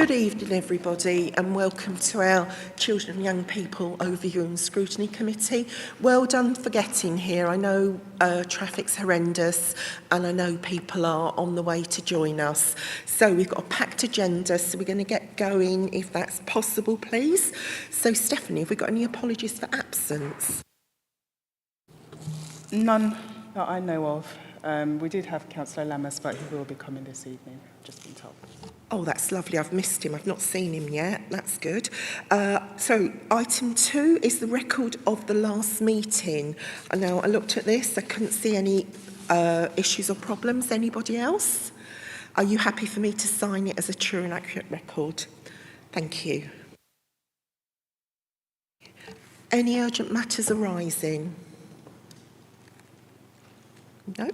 Good evening, everybody, and welcome to our Children and Young People Overview and Scrutiny Committee. Well done for getting here. I know traffic's horrendous, and I know people are on the way to join us. So we've got a packed agenda, so we're going to get going if that's possible, please. So, Stephanie, have we got any apologies for absence? None that I know of. We did have Councillor Lammas, but he will be coming this evening, just been told. Oh, that's lovely. I've missed him. I've not seen him yet. That's good. So item 2 is the record of the last meeting. And now I looked at this. I couldn't see any issues or problems. Anybody else? Are you happy for me to sign it as a true and accurate record? Thank you. Any urgent matters arising? No?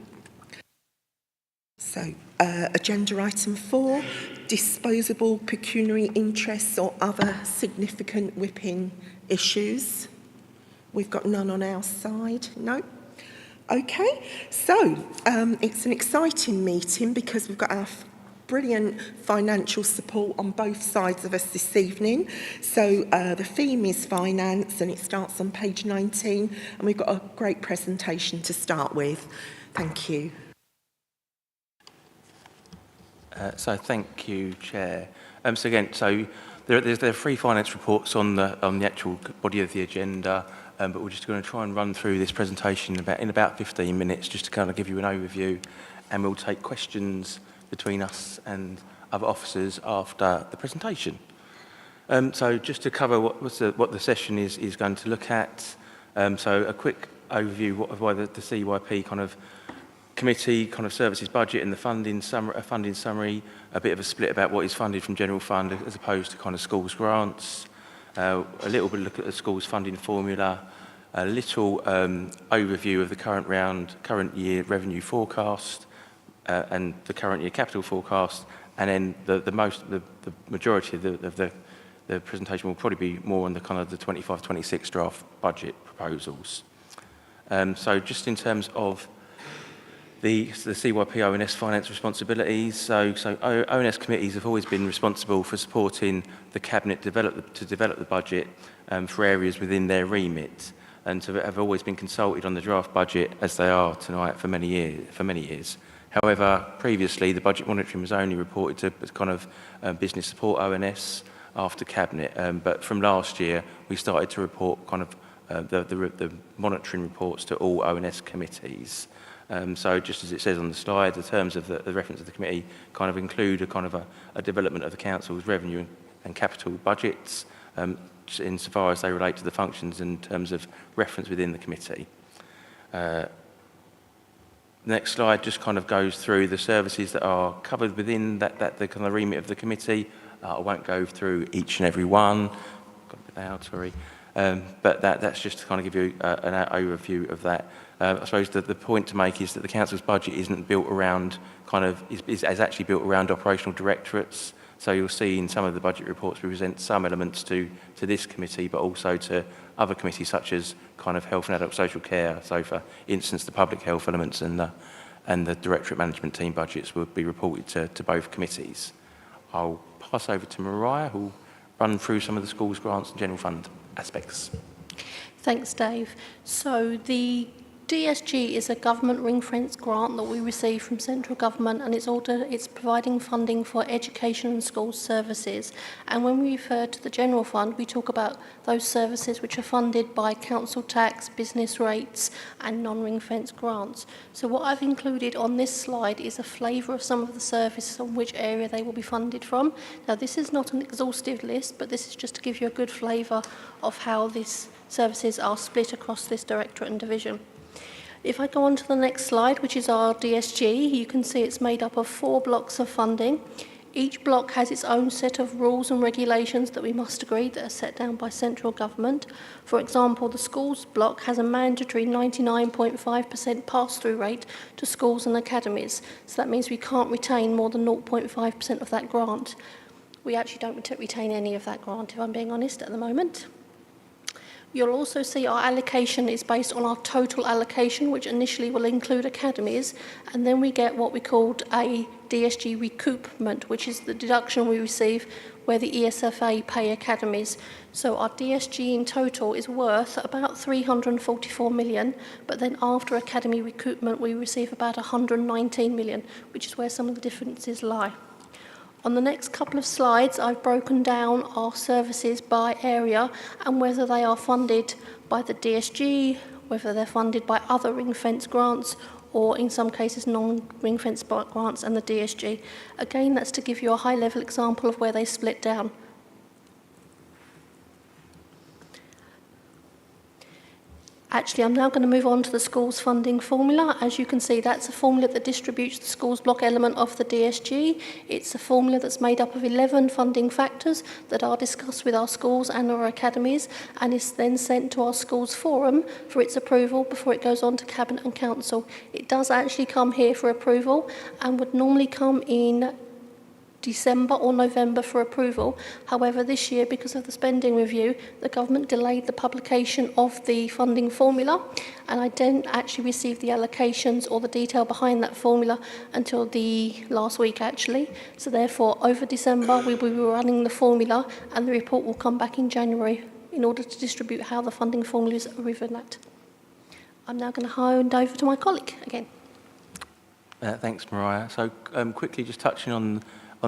So, agenda item 4, disposable pecuniary interests or other significant whipping issues. We've got none on our side. No? Okay, so it's an exciting meeting because we've got our brilliant financial support on both sides of us this evening. So the theme is finance and it starts on page 19 and we've got a great presentation to start with. Thank you. So thank you, Chair. So there are 3 finance reports on the actual body of the agenda, but we're just going to try and run through this presentation in about 15 minutes, just to kind of give you an overview, and we'll take questions between us and other officers after the presentation. So just to cover what the session is going to look at. So a quick overview of why the CYP kind of committee kind of services budget and the funding summary, a bit of a split about what is funded from general fund as opposed to kind of schools grants, a little bit look at the schools funding formula, a little overview of the current year revenue forecast and the current year capital forecast, and then the majority of the presentation will probably be more on the kind of the 25-26 draft budget proposals. So just in terms of the CYP ONS finance responsibilities. So ONS committees have always been responsible for supporting the Cabinet to develop the budget for areas within their remit, and have always been consulted on the draft budget as they are tonight for many years. However, previously the budget monitoring was only reported to kind of business support ONS after Cabinet, but from last year we started to report kind of the monitoring reports to all ONS committees. So just as it says on the slide, the terms of the reference of the committee kind of include a development of the council's revenue and capital budgets insofar as they relate to the functions in terms of reference within the committee. The next slide just kind of goes through the services that are covered within the kind of remit of the committee. I won't go through each and every one. Got a bit loud, sorry. But that's just to kind of give you an overview of that. I suppose the point to make is that the council's budget isn't built around is actually built around operational directorates. So you'll see in some of the budget reports we present some elements to this committee, but also to other committees such as kind of health and adult social care. So for instance, the public health elements and the directorate management team budgets will be reported to both committees. I'll pass over to Mariah, who'll run through some of the schools grants and general fund aspects. Thanks, Dave. So the DSG is a government ring-fence grant that we receive from central government, and it's providing funding for education and school services. And when we refer to the general fund, we talk about those services which are funded by council tax, business rates, and non-ring-fence grants. So what I've included on this slide is a flavour of some of the services on which area they will be funded from. Now, this is not an exhaustive list, but this is just to give you a good flavour of how these services are split across this directorate and division. If I go on to the next slide, which is our DSG, you can see it's made up of 4 blocks of funding. Each block has its own set of rules and regulations that we must agree that are set down by central government. For example, the schools block has a mandatory 99.5% pass-through rate to schools and academies. So that means we can't retain more than 0.5% of that grant. We actually don't retain any of that grant, if I'm being honest, at the moment. You'll also see our allocation is based on our total allocation, which initially will include academies, and then we get what we called a DSG recoupment, which is the deduction we receive where the ESFA pay academies. So our DSG in total is worth about 344 million, but then after academy recoupment we receive about 119 million, which is where some of the differences lie. On the next couple of slides, I've broken down our services by area and whether they are funded by the DSG, whether they're funded by other ring-fence grants, or in some cases non-ring-fence grants and the DSG. Again, that's to give you a high-level example of where they split down. Actually, I'm now going to move on to the school's funding formula. As you can see, that's a formula that distributes the school's block element of the DSG. It's a formula that's made up of 11 funding factors that are discussed with our schools and our academies, and is then sent to our schools forum for its approval before it goes on to Cabinet and Council. It does actually come here for approval and would normally come in December or November for approval. However, this year, because of the spending review, the government delayed the publication of the funding formula, and I didn't actually receive the allocations or the detail behind that formula until the last week, actually. So therefore, over December, we will be running the formula, and the report will come back in January in order to distribute how the funding formulas are arrived at. I'm now going to hand over to my colleague again. Thanks, Mariah. So quickly, just touching on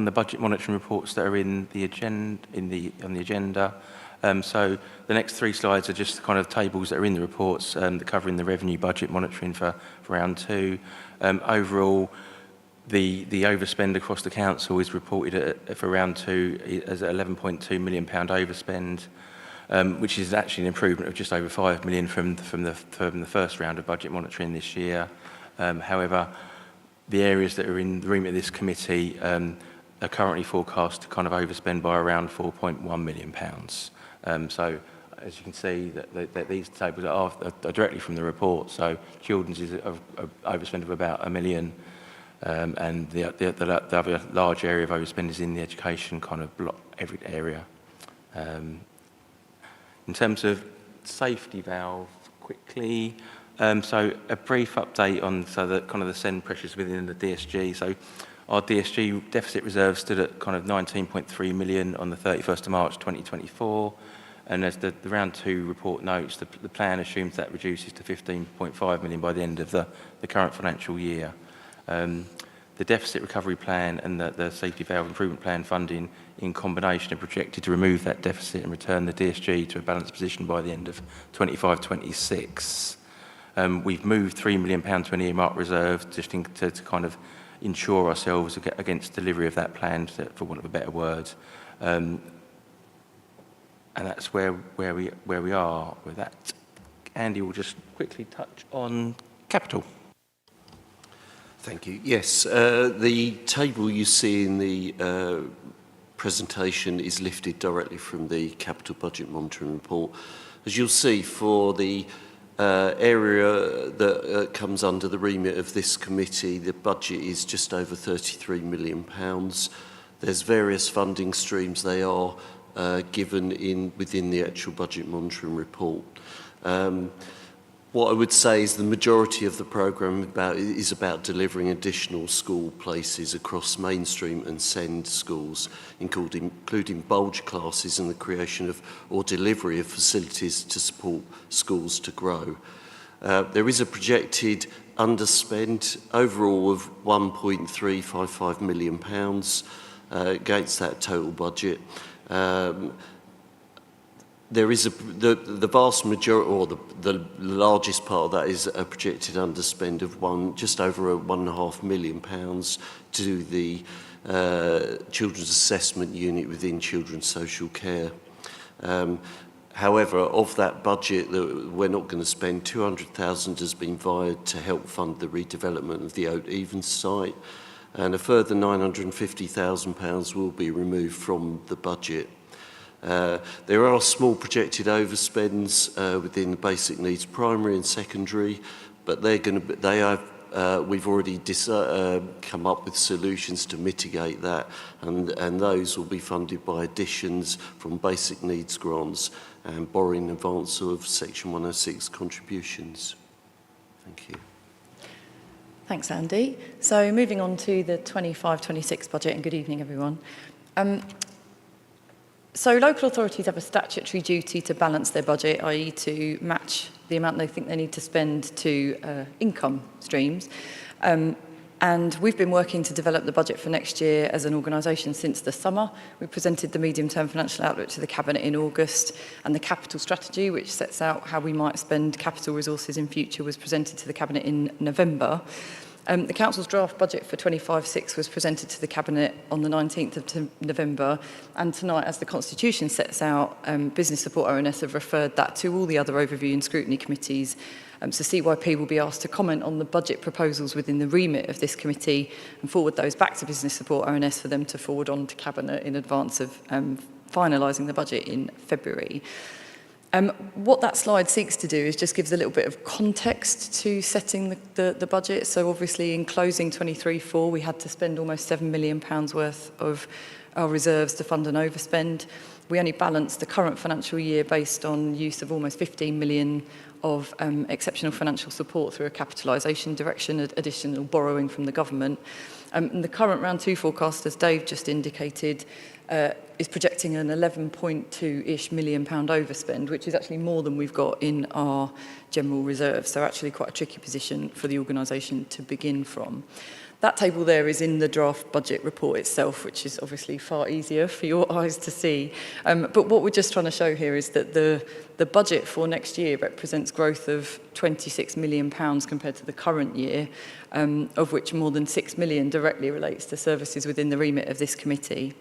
the budget monitoring reports that are in the agenda, on the agenda. So the next 3 slides are just kind of tables that are in the reports that covering the revenue budget monitoring for round 2. Overall, the overspend across the council is reported for round 2 as £11.2 million overspend, which is actually an improvement of just over £5 million from the first round of budget monitoring this year. However, the areas that are in the remit of this committee are currently forecast to kind of overspend by around £4.1 million. So, as you can see, that these tables are directly from the report. So, children's is an overspend of about £1 million, and the other large area of overspend is in the education kind of block every area. In terms of safety valve, quickly. So, a brief update on the kind of the send pressures within the DSG. So, our DSG deficit reserve stood at kind of 19.3 million on the 31st of March 2024, and as the round 2 report notes, the plan assumes that reduces to 15.5 million by the end of the current financial year. The deficit recovery plan and the safety valve improvement plan funding in combination are projected to remove that deficit and return the DSG to a balanced position by the end of 25-26. We've moved £3 million to an earmark reserve just to kind of ensure ourselves against delivery of that plan, for want of a better word, and that's where we are with that. Andy will just quickly touch on capital. Thank you. Yes, the table you see in the presentation is lifted directly from the capital budget monitoring report. As you'll see, for the area that comes under the remit of this committee, the budget is just over £33 million. There's various funding streams they are given within the actual budget monitoring report. What I would say is the majority of the programme is about delivering additional school places across mainstream and SEND schools, including bulge classes and the creation of or delivery of facilities to support schools to grow. There is a projected underspend overall of £1.355 million against that total budget. There is the vast majority, or the largest part of that, is a projected underspend of just over £1.5 million to the Children's Assessment Unit within Children's Social Care. However, of that budget that we're not going to spend, £200,000 has been vowed to help fund the redevelopment of the Oat Evans site, and a further £950,000 will be removed from the budget. There are small projected overspends within the basic needs primary and secondary, but we've already come up with solutions to mitigate that, and those will be funded by additions from basic needs grants and borrowing in advance of Section 106 contributions. Thank you. Thanks, Andy. So moving on to the 25-26 budget, and good evening, everyone. So local authorities have a statutory duty to balance their budget, i.e. to match the amount they think they need to spend to income streams. And we've been working to develop the budget for next year as an organisation since the summer. We presented the medium-term financial outlook to the Cabinet in August, and the capital strategy, which sets out how we might spend capital resources in future, was presented to the Cabinet in November. The Council's draft budget for 25-6 was presented to the Cabinet on the 19th of November, and tonight, as the Constitution sets out, Business Support ONS have referred that to all the other overview and scrutiny committees. So CYP will be asked to comment on the budget proposals within the remit of this committee and forward those back to Business Support ONS for them to forward on to Cabinet in advance of finalising the budget in February. What that slide seeks to do is just gives a little bit of context to setting the budget. So obviously in closing 23-4, we had to spend almost £7 million worth of our reserves to fund an overspend. We only balanced the current financial year based on use of almost 15 million of exceptional financial support through a capitalisation direction, additional borrowing from the government. And the current round 2 forecast, as Dave just indicated, is projecting an 11.2-ish million pound overspend, which is actually more than we've got in our general reserve. So actually quite a tricky position for the organisation to begin from. That table there is in the draft budget report itself, which is obviously far easier for your eyes to see. But what we're just trying to show here is that the budget for next year represents growth of £26 million compared to the current year, of which more than 6 million directly relates to services within the remit of this committee.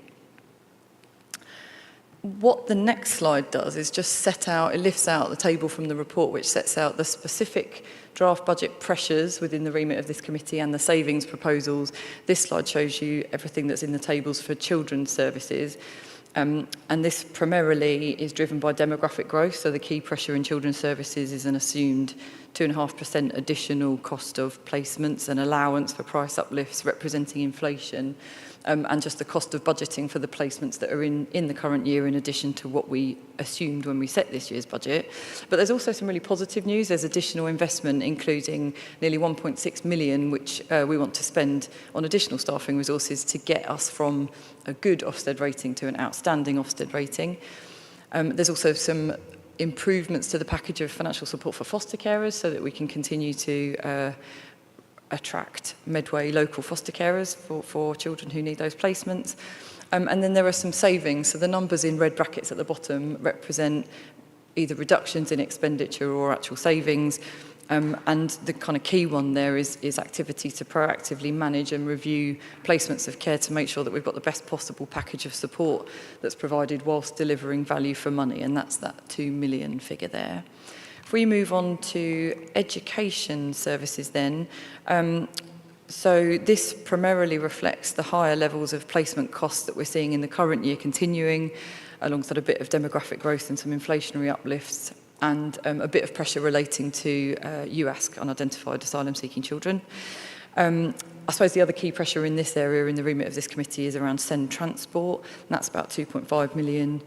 What the next slide does is just it lifts out the table from the report, which sets out the specific draft budget pressures within the remit of this committee and the savings proposals. This slide shows you everything that's in the tables for children's services. And this primarily is driven by demographic growth. So the key pressure in children's services is an assumed 2.5% additional cost of placements and allowance for price uplifts representing inflation. And just the cost of budgeting for the placements that are in the current year in addition to what we assumed when we set this year's budget. But there's also some really positive news. There's additional investment, including nearly 1.6 million, which we want to spend on additional staffing resources to get us from a good Ofsted rating to an outstanding Ofsted rating. There's also some improvements to the package of financial support for foster carers so that we can continue to attract Medway local foster carers for children who need those placements. And then there are some savings. So the numbers in red brackets at the bottom represent either reductions in expenditure or actual savings. And the kind of key one there is activity to proactively manage and review placements of care to make sure that we've got the best possible package of support that's provided whilst delivering value for money. And that's that 2 million figure there. If we move on to education services then, so this primarily reflects the higher levels of placement costs that we're seeing in the current year continuing, alongside a bit of demographic growth and some inflationary uplifts, and a bit of pressure relating to UASC, unidentified asylum-seeking children. I suppose the other key pressure in this area in the remit of this committee is around send transport, and that's about 2.5 million.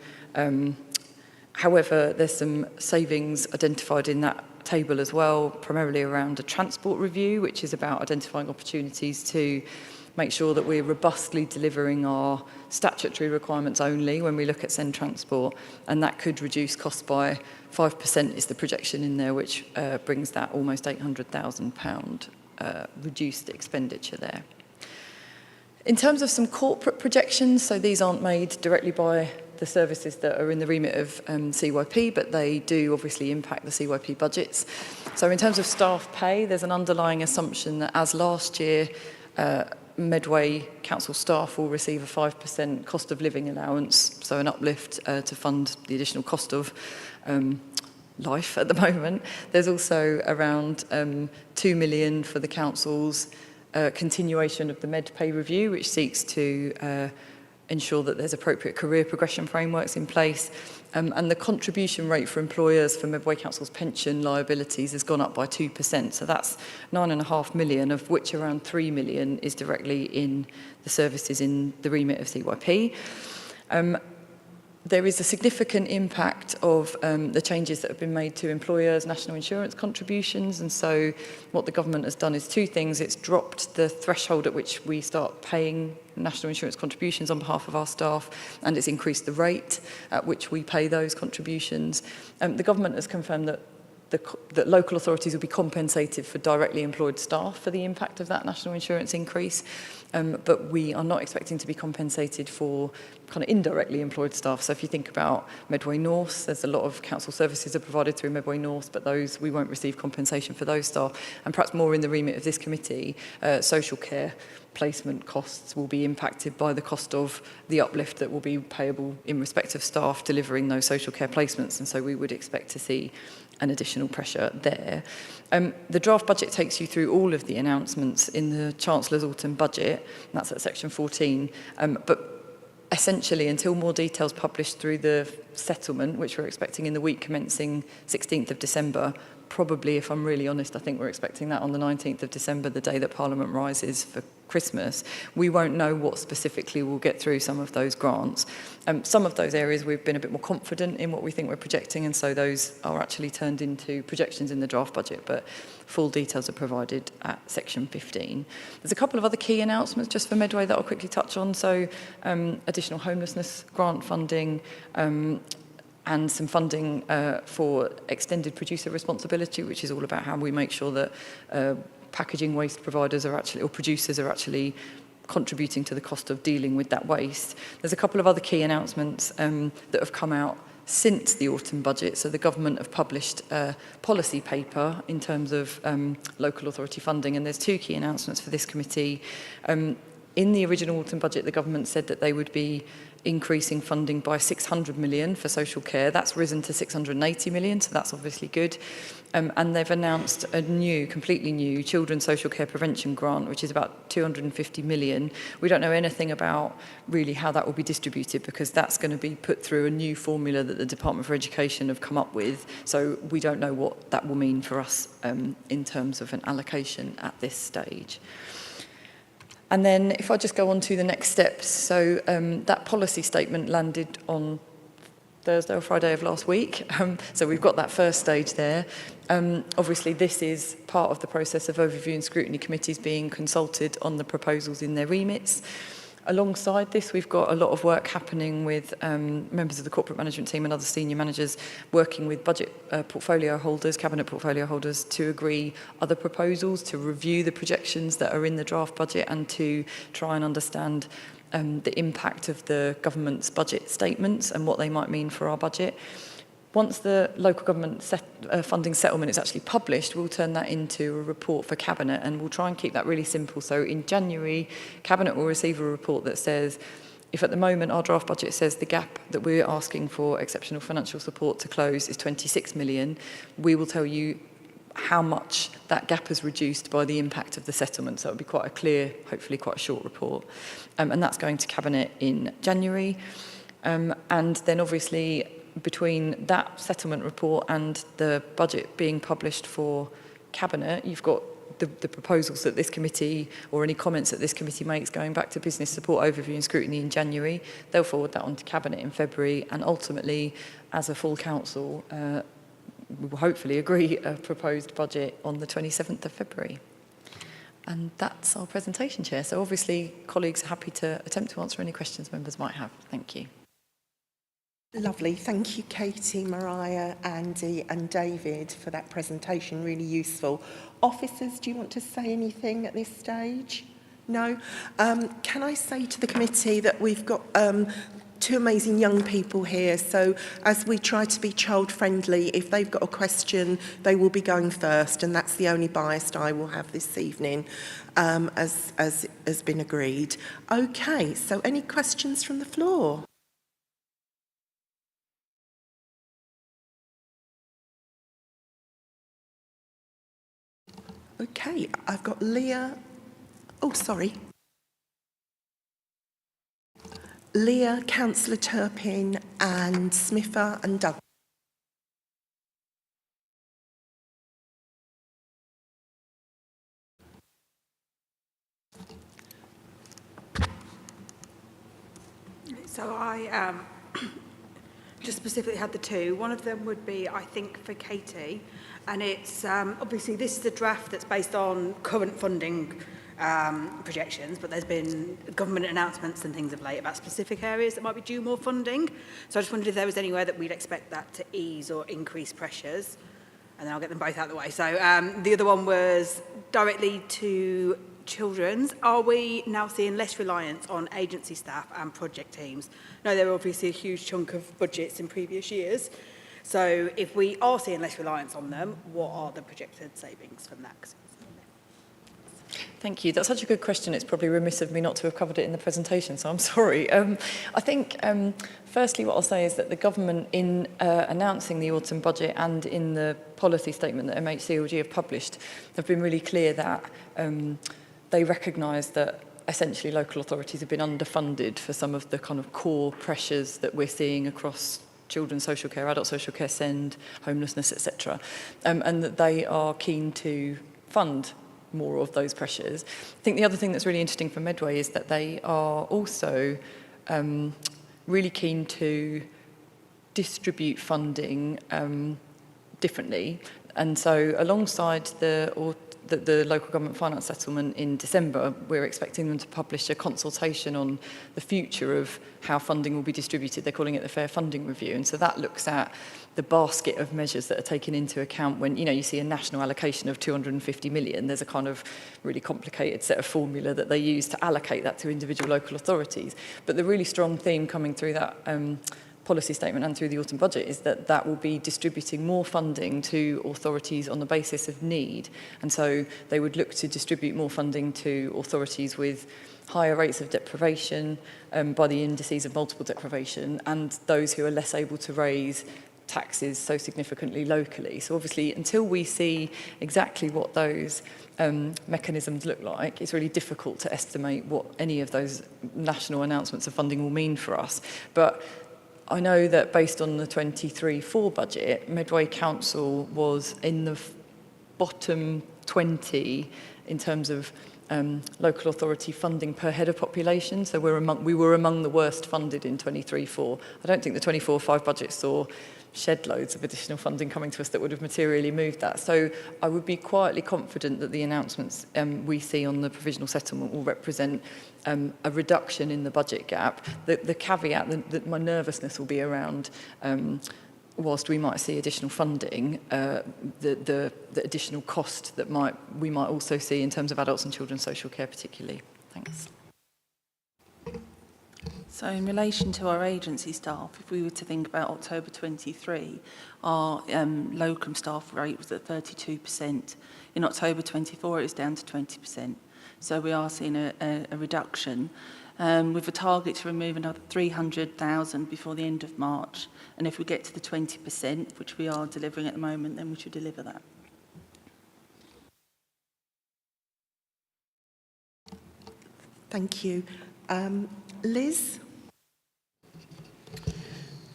However, there's some savings identified in that table as well, primarily around a transport review, which is about identifying opportunities to make sure that we're robustly delivering our statutory requirements only when we look at send transport, and that could reduce costs by 5% is the projection in there, which brings that almost £800,000 reduced expenditure there. In terms of some corporate projections, so these aren't made directly by the services that are in the remit of CYP, but they do obviously impact the CYP budgets. So in terms of staff pay, there's an underlying assumption that as last year, Medway Council staff will receive a 5% cost of living allowance, so an uplift to fund the additional cost of life at the moment. There's also around 2 million for the council's continuation of the Medpay review, which seeks to ensure that there's appropriate career progression frameworks in place. And the contribution rate for employers for Medway Council's pension liabilities has gone up by 2%. So that's 9.5 million, of which around 3 million is directly in the services in the remit of CYP. There is a significant impact of the changes that have been made to employers' national insurance contributions, and so what the government has done is two things. It's dropped the threshold at which we start paying national insurance contributions on behalf of our staff, and it's increased the rate at which we pay those contributions. The government has confirmed that that local authorities will be compensated for directly employed staff for the impact of that national insurance increase, but we are not expecting to be compensated for kind of indirectly employed staff. So if you think about Medway North, there's a lot of council services are provided through Medway North, but those we won't receive compensation for those staff. And perhaps more in the remit of this committee, social care placement costs will be impacted by the cost of the uplift that will be payable in respect of staff delivering those social care placements, and so we would expect to see an additional pressure there. The draft budget takes you through all of the announcements in the Chancellor's autumn budget, and that's at section 14, but essentially until more details published through the settlement, which we're expecting in the week commencing 16th of December, probably, if I'm really honest, I think we're expecting that on the 19th of December, the day that Parliament rises for Christmas, we won't know what specifically will get through some of those grants. Some of those areas we've been a bit more confident in what we think we're projecting, and so those are actually turned into projections in the draft budget, but full details are provided at section 15. There's a couple of other key announcements just for Medway that I'll quickly touch on. So additional homelessness grant funding, and some funding for extended producer responsibility, which is all about how we make sure that packaging waste providers are actually, or producers are actually contributing to the cost of dealing with that waste. There's a couple of other key announcements that have come out since the autumn budget. So the government have published a policy paper in terms of local authority funding, and there's two key announcements for this committee. In the original autumn budget, the government said that they would be increasing funding by 600 million for social care. That's risen to 680 million, so that's obviously good. And they've announced a new, completely new children's social care prevention grant, which is about 250 million. We don't know anything about really how that will be distributed, because that's going to be put through a new formula that the Department for Education have come up with. So we don't know what that will mean for us in terms of an allocation at this stage. And then if I just go on to the next steps, so that policy statement landed on Thursday or Friday of last week, so we've got that first stage there. Obviously this is part of the process of overview and scrutiny committees being consulted on the proposals in their remits. Alongside this, we've got a lot of work happening with members of the corporate management team and other senior managers working with budget portfolio holders, cabinet portfolio holders, to agree other proposals, to review the projections that are in the draft budget, and to try and understand the impact of the government's budget statements and what they might mean for our budget. Once the local government funding settlement is actually published, we'll turn that into a report for Cabinet, and we'll try and keep that really simple. So in January, Cabinet will receive a report that says, if at the moment our draft budget says the gap that we're asking for exceptional financial support to close is 26 million, we will tell you how much that gap has reduced by the impact of the settlement. So it'll be quite a clear, hopefully quite a short report. And that's going to Cabinet in January. And then obviously, between that settlement report and the budget being published for Cabinet, you've got the proposals that this committee, or any comments that this committee makes, going back to business support overview and scrutiny in January. They'll forward that on to Cabinet in February, and ultimately, as a full council, we will hopefully agree a proposed budget on the 27th of February. And that's our presentation, Chair. So obviously, colleagues are happy to attempt to answer any questions members might have. Thank you. Lovely. Thank you, Katie, Mariah, Andy and David, for that presentation. Really useful. Officers, do you want to say anything at this stage? No? Can I say to the committee that we've got two amazing young people here, so as we try to be child friendly, if they've got a question, they will be going first, and that's the only bias I will have this evening, as has been agreed. Okay, so any questions from the floor? Okay, I've got Leah. Oh, sorry. Leah, Councillor Turpin and Smither and Doug. So I just specifically had the two. One of them would be, I think, for Katie, and it's obviously this is a draft that's based on current funding projections, but there's been government announcements and things of late about specific areas that might be due more funding. So I just wondered if there was anywhere that we'd expect that to ease or increase pressures, and then I'll get them both out of the way. So the other one was directly to children's. Are we now seeing less reliance on agency staff and project teams? No, there were obviously a huge chunk of budgets in previous years. So if we are seeing less reliance on them, what are the projected savings from that? Thank you. That's such a good question. It's probably remiss of me not to have covered it in the presentation, so I'm sorry. I think, firstly, what I'll say is that the government, in announcing the autumn budget and in the policy statement that MHCLG have published, have been really clear that they recognise that essentially local authorities have been underfunded for some of the kind of core pressures that we're seeing across children's social care, adult social care, SEND, homelessness, etc. And that they are keen to fund more of those pressures. I think the other thing that's really interesting for Medway is that they are also really keen to distribute funding differently. And so alongside the local government finance settlement in December, we're expecting them to publish a consultation on the future of how funding will be distributed. They're calling it the Fair Funding Review. And so that looks at the basket of measures that are taken into account when, you know, you see a national allocation of 250 million. There's a kind of really complicated set of formula that they use to allocate that to individual local authorities. But the really strong theme coming through that policy statement and through the autumn budget is that that will be distributing more funding to authorities on the basis of need. And so they would look to distribute more funding to authorities with higher rates of deprivation by the indices of multiple deprivation, and those who are less able to raise taxes so significantly locally. So obviously, until we see exactly what those mechanisms look like, it's really difficult to estimate what any of those national announcements of funding will mean for us. But I know that based on the 23-4 budget, Medway Council was in the bottom 20 in terms of local authority funding per head of population. So we were among the worst funded in 23-4. I don't think the 24-5 budget saw shed loads of additional funding coming to us that would have materially moved that. So I would be quietly confident that the announcements we see on the provisional settlement will represent a reduction in the budget gap. The caveat that my nervousness will be around, whilst we might see additional funding, the additional cost that we might also see in terms of adults and children's social care particularly. Thanks. So in relation to our agency staff, if we were to think about October 23, our locum staff rate was at 32%. In October 24, it was down to 20%. So we are seeing a reduction with a target to remove another 300,000 before the end of March. And if we get to the 20%, which we are delivering at the moment, then we should deliver that. Thank you. Liz?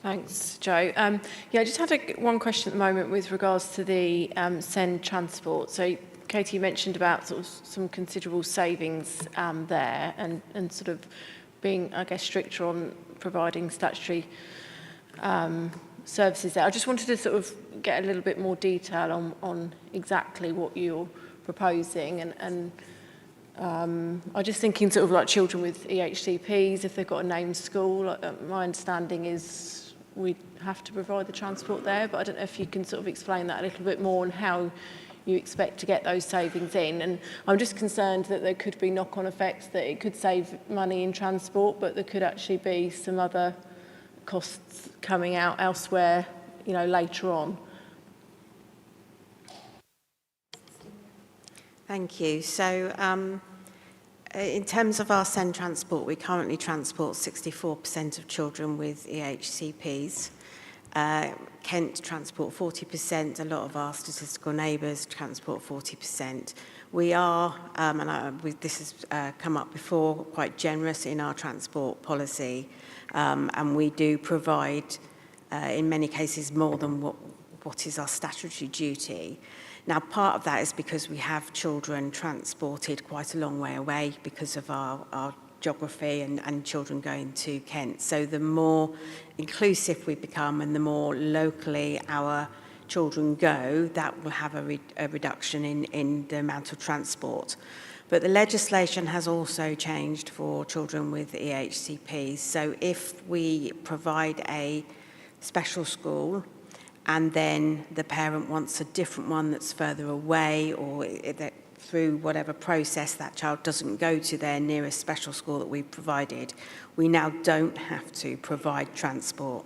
Thanks, Jo. Yeah, I just had one question at the moment with regards to the SEND transport. So, Katie, you mentioned about sort of some considerable savings there and sort of being, I guess, stricter on providing statutory services there. I just wanted to sort of get a little bit more detail on exactly what you're proposing and I'm just thinking sort of like children with EHCPs, if they've got a named school, my understanding is we have to provide the transport there, but I don't know if you can sort of explain that a little bit more and how you expect to get those savings in. And I'm just concerned that there could be knock-on effects, that it could save money in transport, but there could actually be some other costs coming out elsewhere, you know, later on. Thank you. So in terms of our SEND transport, we currently transport 64% of children with EHCPs. Kent transport 40%. A lot of our statistical neighbours transport 40%. We are, this has come up before, quite generous in our transport policy, and we do provide, in many cases, more than what is our statutory duty. Now, part of that is because we have children transported quite a long way away because of our geography and children going to Kent. So the more inclusive we become and the more locally our children go, that will have a reduction in the amount of transport. But the legislation has also changed for children with EHCPs. So if we provide a special school and then the parent wants a different one that's further away, or that through whatever process that child doesn't go to their nearest special school that we've provided, we now don't have to provide transport.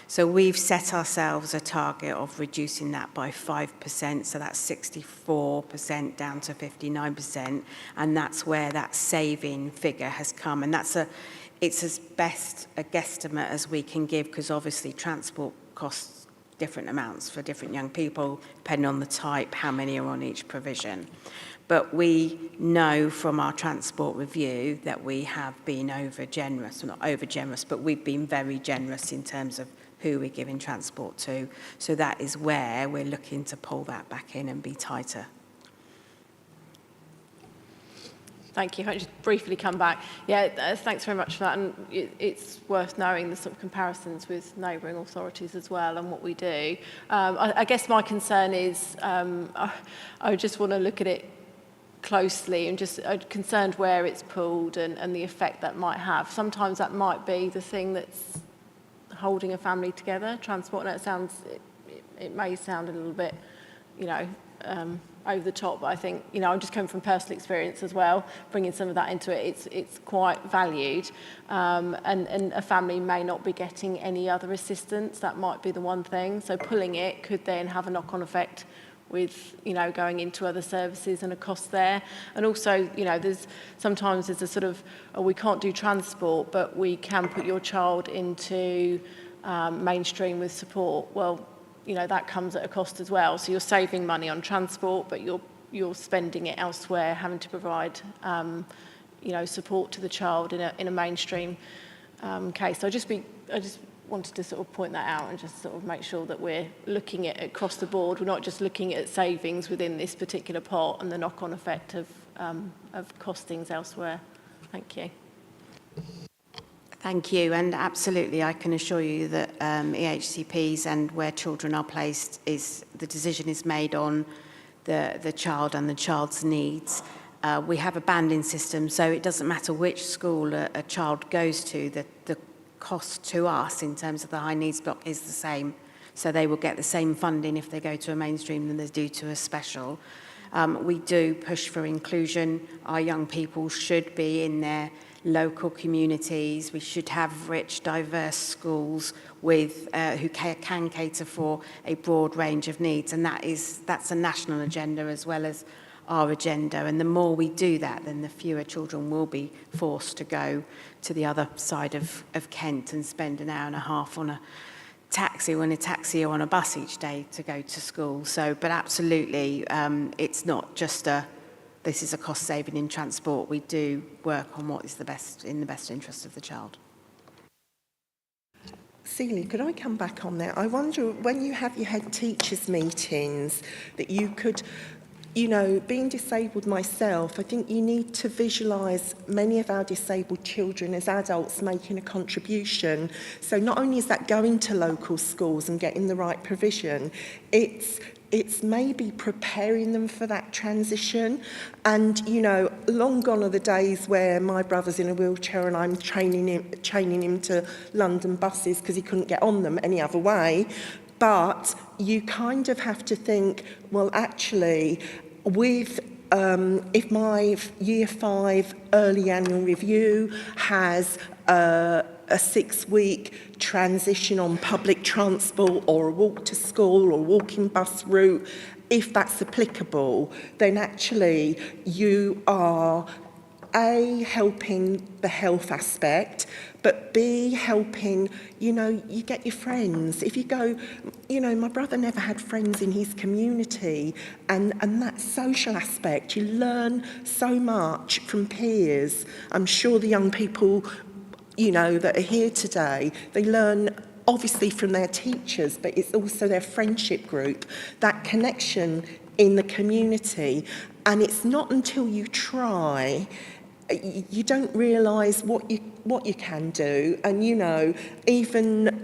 So we've set ourselves a target of reducing that by 5%, so that's 64% down to 59%, and that's where that saving figure has come. And it's as best a guesstimate as we can give, because obviously transport costs different amounts for different young people, depending on the type, how many are on each provision. But we know from our transport review that we have been over-generous, well, not over-generous, but we've been very generous in terms of who we're giving transport to. So that is where we're looking to pull that back in and be tighter. Thank you. I'll just briefly come back. Yeah, thanks very much for that. And it's worth knowing the sort of comparisons with neighbouring authorities as well and what we do. I guess my concern is I just want to look at it closely and just concerned where it's pulled and the effect that might have. Sometimes that might be the thing that's holding a family together. Transport, and it may sound a little bit, over the top, but I think, I'm just coming from personal experience as well, bringing some of that into it. It's quite valued, and a family may not be getting any other assistance. That might be the one thing. So pulling it could then have a knock-on effect with, going into other services and a cost there. And also, there's a sort of, we can't do transport, but we can put your child into mainstream with support. Well, that comes at a cost as well. So you're saving money on transport, but you're spending it elsewhere, having to provide, support to the child in a mainstream case. So I just wanted to sort of point that out and just sort of make sure that we're looking at it across the board. We're not just looking at savings within this particular pot and the knock-on effect of costings elsewhere. Thank you. Thank you, and absolutely, I can assure you that EHCPs and where children are placed the decision is made on the child and the child's needs. We have a banding system, so it doesn't matter which school a child goes to, the cost to us in terms of the high needs block is the same. So they will get the same funding if they go to a mainstream than they do to a special. We do push for inclusion. Our young people should be in their local communities. We should have rich, diverse schools with who can cater for a broad range of needs, and that's a national agenda as well as our agenda. And the more we do that, then the fewer children will be forced to go to the other side of Kent and spend an hour and a half on a taxi or on a bus each day to go to school. So, but absolutely, it's not just this is a cost saving in transport. We do work on what is in the best interest of the child. Celia, could I come back on that? I wonder, when you have your head teachers meetings, that you could, being disabled myself, I think you need to visualise many of our disabled children as adults making a contribution. So not only is that going to local schools and getting the right provision, it's maybe preparing them for that transition. And, long gone are the days where my brother's in a wheelchair and I'm training him to London buses because he couldn't get on them any other way. But you kind of have to think, well, actually, if my Year 5 early annual review has a 6-week transition on public transport or a walk to school or walking bus route, if that's applicable, then actually you are A, helping the health aspect, but B, helping, you get your friends. If you go, my brother never had friends in his community, and that social aspect, you learn so much from peers. I'm sure the young people that are here today, they learn obviously from their teachers, but it's also their friendship group, that connection in the community. And it's not until you try you don't realise what you can do, and you know, even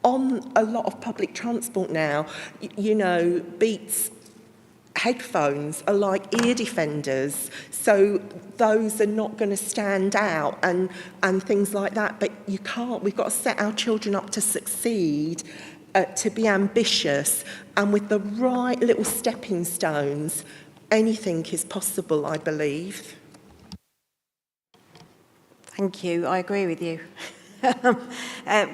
on a lot of public transport now, you know, Beats headphones are like ear defenders, so those are not going to stand out and things like that. But you can't. We've got to set our children up to succeed, to be ambitious, and with the right little stepping stones, anything is possible, I believe. Thank you. I agree with you.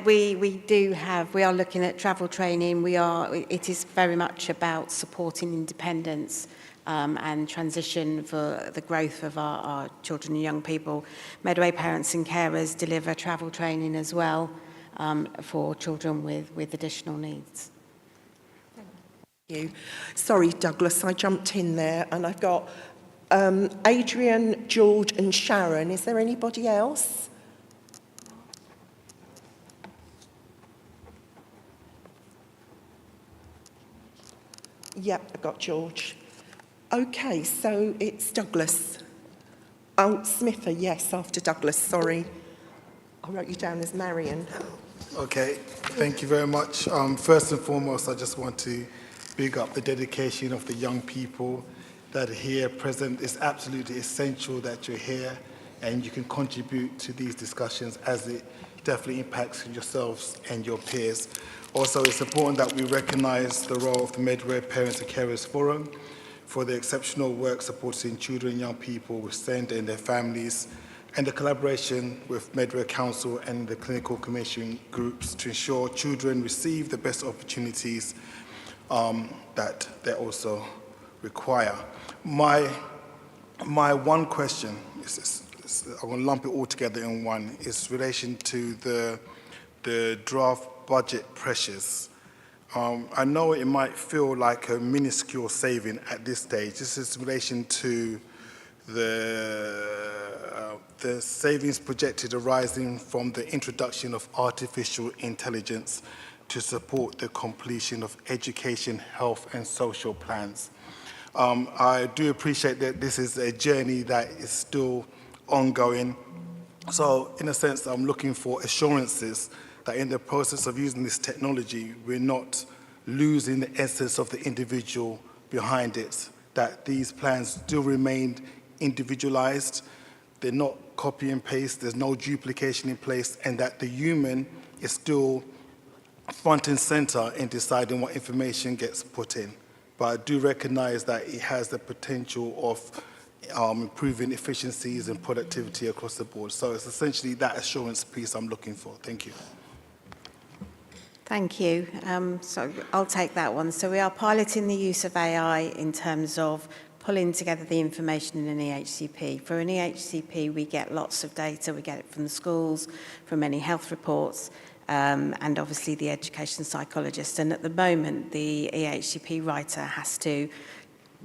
We are looking at travel training. It is very much about supporting independence and transition for the growth of our children and young people. Medway Parents and Carers deliver travel training as well for children with additional needs. Thank you. Sorry, Douglas, I jumped in there, and I've got Adrian, George and Sharon. Is there anybody else? Yep, I've got George. Okay, so it's Douglas. Oh, Smither, yes, after Douglas, sorry. I wrote you down as Marion. Okay, thank you very much. First and foremost, I just want to big up the dedication of the young people that are here present. It's absolutely essential that you're here and you can contribute to these discussions, as it definitely impacts yourselves and your peers. Also, it's important that we recognise the role of the Medway Parents and Carers Forum for the exceptional work supporting children and young people with SEND and their families, and the collaboration with Medway Council and the Clinical Commission groups to ensure children receive the best opportunities that they also require. My one question is I'm going to lump it all together in one. Is relation to the draft budget pressures. I know it might feel like a minuscule saving at this stage. This is in relation to the savings projected arising from the introduction of artificial intelligence to support the completion of education, health and social plans. I do appreciate that this is a journey that is still ongoing. So in a sense, I'm looking for assurances that in the process of using this technology, we're not losing the essence of the individual behind it, that these plans still remain individualized, they're not copy and paste, there's no duplication in place, and that the human is still front and center in deciding what information gets put in. But I do recognize that it has the potential of improving efficiencies and productivity across the board. So it's essentially that assurance piece I'm looking for. Thank you. Thank you. So I'll take that one. So we are piloting the use of AI in terms of pulling together the information in an EHCP. For an EHCP, we get lots of data. We get it from the schools, from many health reports, and obviously the education psychologist. And at the moment, the EHCP writer has to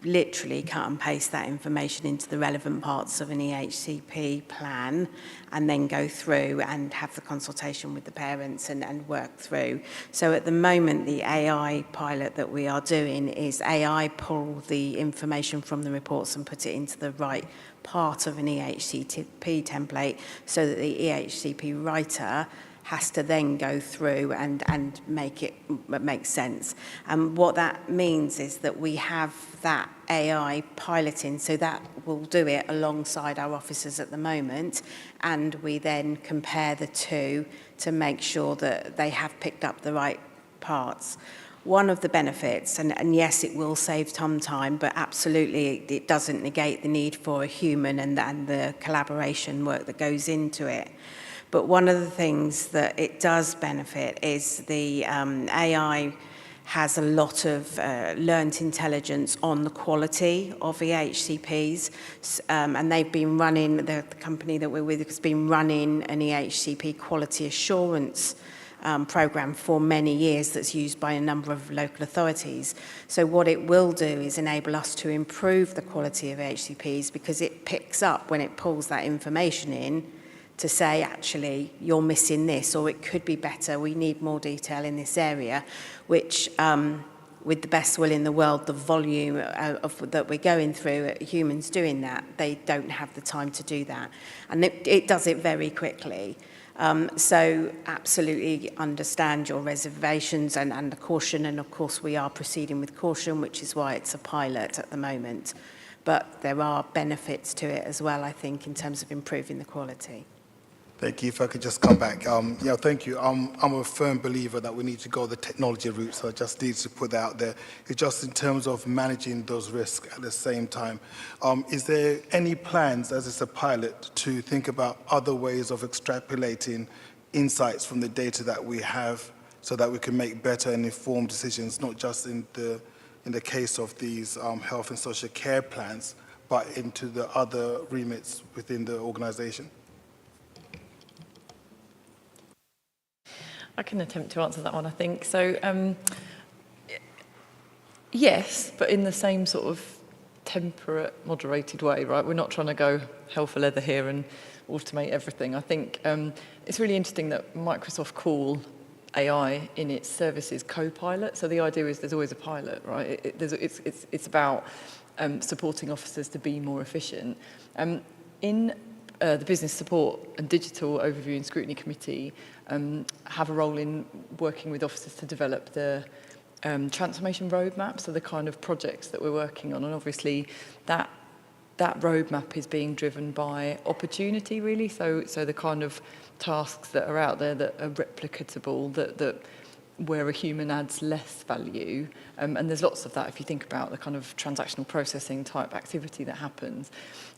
literally cut and paste that information into the relevant parts of an EHCP plan and then go through and have the consultation with the parents and work through. So at the moment, the AI pilot that we are doing is AI pull the information from the reports and put it into the right part of an EHCP template so that the EHCP writer has to then go through and make it make sense. And what that means is that we have that AI piloting, so that will do it alongside our officers at the moment, and we then compare the two to make sure that they have picked up the right parts. One of the benefits, and yes, it will save some time, but absolutely it doesn't negate the need for a human and the collaboration work that goes into it. But one of the things that it does benefit is the AI has a lot of learnt intelligence on the quality of EHCPs, and they've been running, the company that we're with has been running an EHCP quality assurance program for many years that's used by a number of local authorities. So what it will do is enable us to improve the quality of EHCPs, because it picks up when it pulls that information in to say, actually, you're missing this, or it could be better, we need more detail in this area, which with the best will in the world, the volume that we're going through, humans doing that, they don't have the time to do that. And it does it very quickly. So absolutely understand your reservations and the caution, and of course we are proceeding with caution, which is why it's a pilot at the moment. But there are benefits to it as well, I think, in terms of improving the quality. Thank you. If I could just come back. Yeah, thank you. I'm a firm believer that we need to go the technology route, so I just need to put that out there. It's just in terms of managing those risks at the same time. Is there any plans, as it's a pilot, to think about other ways of extrapolating insights from the data that we have so that we can make better and informed decisions, not just in the case of these health and social care plans, but into the other remits within the organisation? I can attempt to answer that one, I think. So, yes, but in the same sort of temperate, moderated way, right? We're not trying to go hell for leather here and automate everything. I think it's really interesting that Microsoft call AI in its services co-pilot. So the idea is there's always a pilot, right? It's about supporting officers to be more efficient. In the Business Support and Digital Overview and Scrutiny Committee have a role in working with officers to develop the transformation roadmap, so the kind of projects that we're working on. And obviously that roadmap is being driven by opportunity, really. So the kind of tasks that are out there that are replicatable, that where a human adds less value. And there's lots of that if you think about the kind of transactional processing type activity that happens.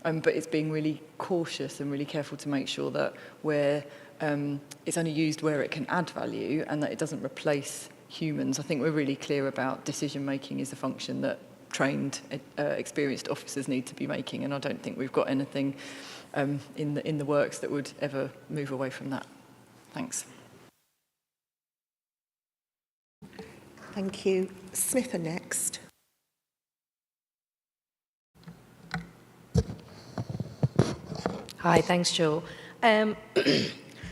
But it's being really cautious and really careful to make sure that it's only used where it can add value and that it doesn't replace humans. I think we're really clear about decision making is a function that trained, experienced officers need to be making, and I don't think we've got anything in the works that would ever move away from that. Thanks. Thank you. Smith are next. Hi, thanks, Jo.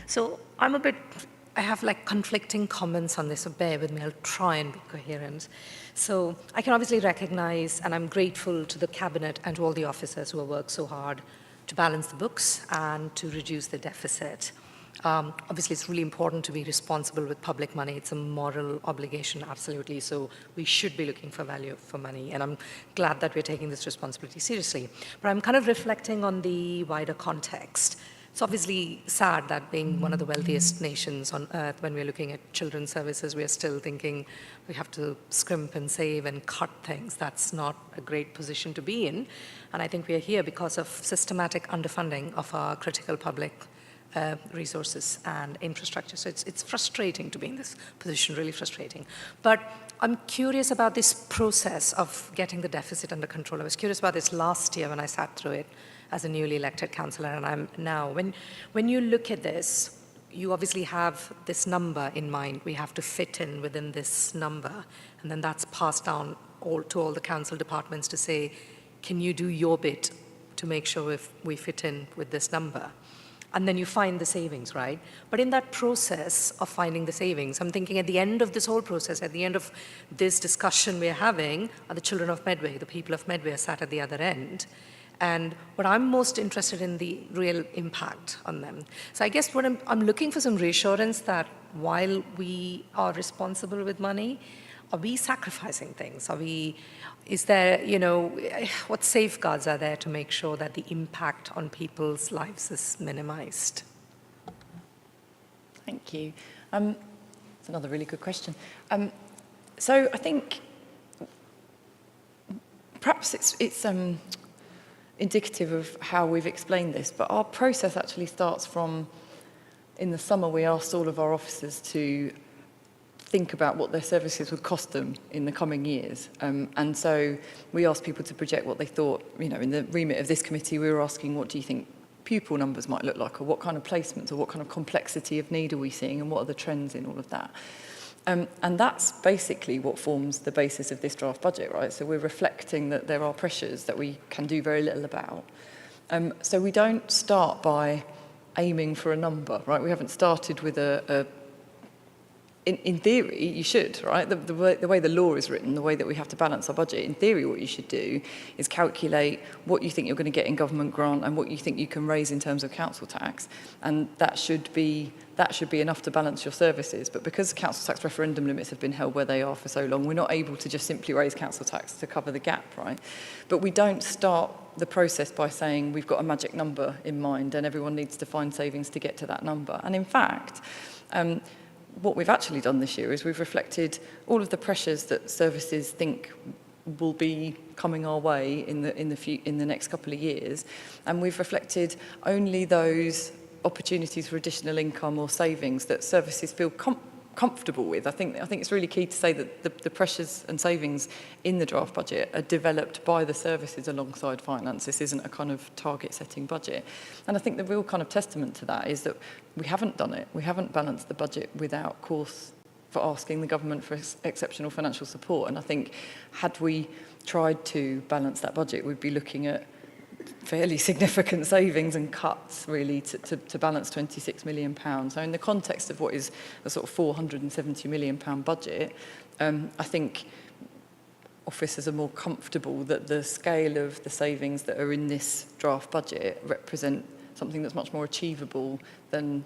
So I have like conflicting comments on this, so bear with me, I'll try and be coherent. So I can obviously recognize, and I'm grateful to the Cabinet and to all the officers who have worked so hard to balance the books and to reduce the deficit. Obviously, it's really important to be responsible with public money. It's a moral obligation, absolutely. So we should be looking for value for money. And I'm glad that we're taking this responsibility seriously. But I'm kind of reflecting on the wider context. It's obviously sad that being one of the wealthiest nations on earth, when we're looking at children's services, we're still thinking we have to scrimp and save and cut things. That's not a great position to be in. And I think we're here because of systematic underfunding of our critical public resources and infrastructure. So it's frustrating to be in this position, really frustrating. But I'm curious about this process of getting the deficit under control. I was curious about this last year when I sat through it as a newly elected councillor, and I'm now. When you look at this, you obviously have this number in mind. We have to fit in within this number, and then that's passed down to all the council departments to say, can you do your bit to make sure if we fit in with this number? And then you find the savings, right? But in that process of finding the savings, I'm thinking at the end of this whole process, at the end of this discussion we're having, are the children of Medway, the people of Medway are sat at the other end. And what I'm most interested in, the real impact on them. So I guess what I'm looking for some reassurance that while we are responsible with money, are we sacrificing things? Is there, what safeguards are there to make sure that the impact on people's lives is minimized? Thank you. It's another really good question. So I think perhaps it's indicative of how we've explained this, but our process actually starts from, in the summer, we asked all of our officers to think about what their services would cost them in the coming years. And so we asked people to project what they thought, in the remit of this committee, we were asking, what do you think pupil numbers might look like, or what kind of placements, or what kind of complexity of need are we seeing, and what are the trends in all of that? And that's basically what forms the basis of this draft budget, right? So we're reflecting that there are pressures that we can do very little about. So we don't start by aiming for a number, right? We haven't started with in theory, you should, right? The way the law is written, the way that we have to balance our budget, in theory, what you should do is calculate what you think you're going to get in government grant and what you think you can raise in terms of council tax, and that should be enough to balance your services. But because council tax referendum limits have been held where they are for so long, we're not able to just simply raise council tax to cover the gap, right? But we don't start the process by saying we've got a magic number in mind and everyone needs to find savings to get to that number. And in fact, what we've actually done this year is we've reflected all of the pressures that services think will be coming our way in the next couple of years, and we've reflected only those opportunities for additional income or savings that services feel comfortable with. I think it's really key to say that the pressures and savings in the draft budget are developed by the services alongside finance. This isn't a kind of target-setting budget. And I think the real kind of testament to that is that we haven't done it. We haven't balanced the budget without cause for asking the government for exceptional financial support. And I think had we tried to balance that budget, we'd be looking at fairly significant savings and cuts, really, to balance £26 million. So in the context of what is a sort of £470 million budget, I think officers are more comfortable that the scale of the savings that are in this draft budget represent something that's much more achievable than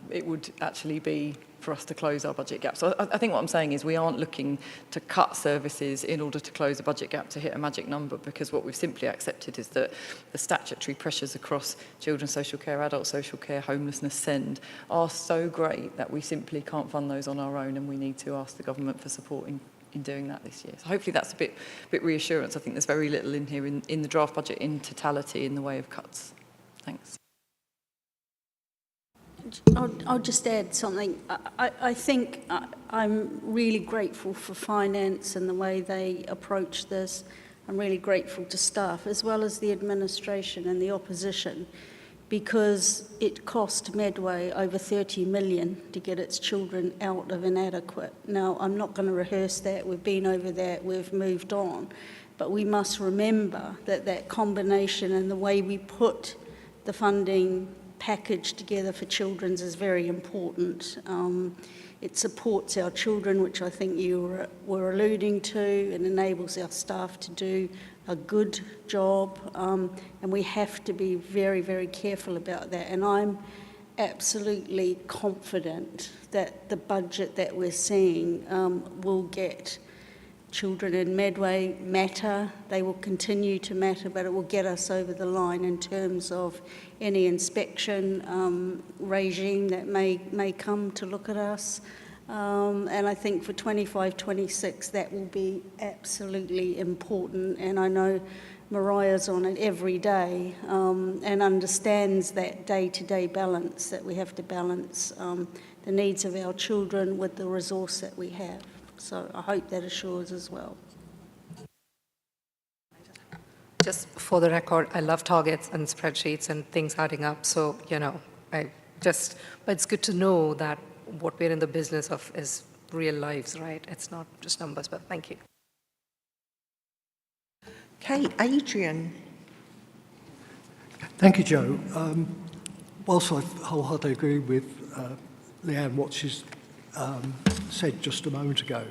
it would actually be for us to close our budget gap. So I think what I'm saying is we aren't looking to cut services in order to close a budget gap to hit a magic number, because what we've simply accepted is that the statutory pressures across children's social care, adult social care, homelessness, SEND are so great that we simply can't fund those on our own, and we need to ask the government for support in doing that this year. So hopefully that's a bit reassurance. I think there's very little in here in the draft budget in totality in the way of cuts. Thanks. I'll just add something. I think I'm really grateful for finance and the way they approach this. I'm really grateful to staff as well as the administration and the opposition, because it cost Medway over 30 million to get its children out of inadequate. Now, I'm not going to rehearse that. We've been over that. We've moved on. But we must remember that combination and the way we put the funding package together for children's is very important. It supports our children, which I think you were alluding to. It enables our staff to do a good job, and we have to be very, very careful about that. And I'm absolutely confident that the budget that we're seeing will get children in Medway matter. They will continue to matter, but it will get us over the line in terms of any inspection regime that may come to look at us. And I think for 25-26 that will be absolutely important. And I know Mariah's on it every day and understands that day-to-day balance, that we have to balance the needs of our children with the resource that we have. So I hope that assures as well. Just for the record, I love targets and spreadsheets and things adding up. So, but it's good to know that what we're in the business of is real lives, right? It's not just numbers, but thank you. Okay, Adrian. Thank you, Jo. Whilst I wholeheartedly agree with Leanne, what she's said just a moment ago,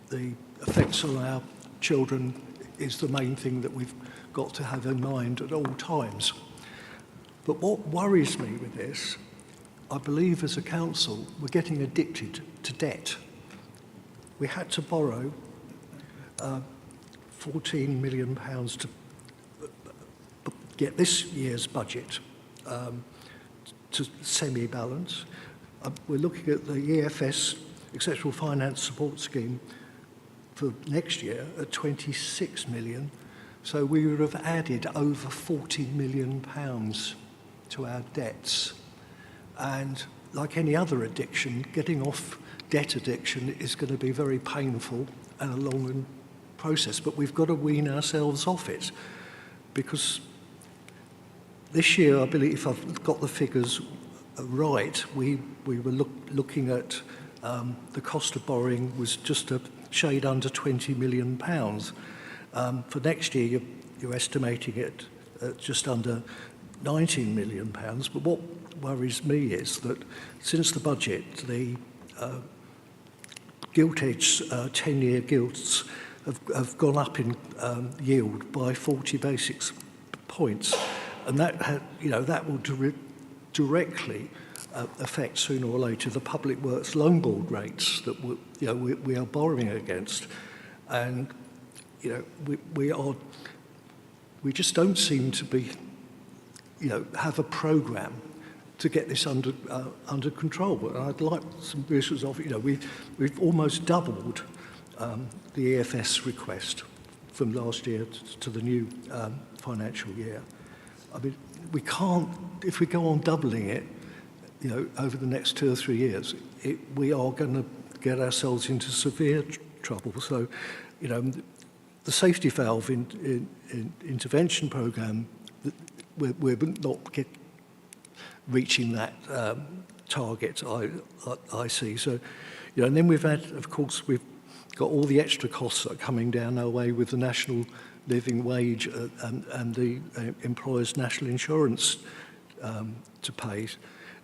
the effects on our children is the main thing that we've got to have in mind at all times. But what worries me with this, I believe as a council, we're getting addicted to debt. We had to borrow £14 million to get this year's budget to semi-balance. We're looking at the EFS, Exceptional Finance Support Scheme, for next year at 26 million. So we would have added over £40 million to our debts. And like any other addiction, getting off debt addiction is going to be very painful and a long process. But we've got to wean ourselves off it, because this year, I believe, if I've got the figures right, we were looking at the cost of borrowing was just a shade under £20 million. For next year, you're estimating it at just under £19 million. But what worries me is that since the budget, the gilt-edged 10-year gilts have gone up in yield by 40 basis points, and that will directly affect sooner or later the public works loan board rates that we are borrowing against, and we just don't seem to be have a programme to get this under control. But I'd like some visuals of we've almost doubled the EFS request from last year to the new financial year. I mean, we can't, if we go on doubling it, over the next 2 or 3 years, we are going to get ourselves into severe trouble. So, the safety valve intervention programme, we're not reaching that target, I see. So, and then we've had, of course, we've got all the extra costs that are coming down our way with the national living wage and the employer's national insurance to pay.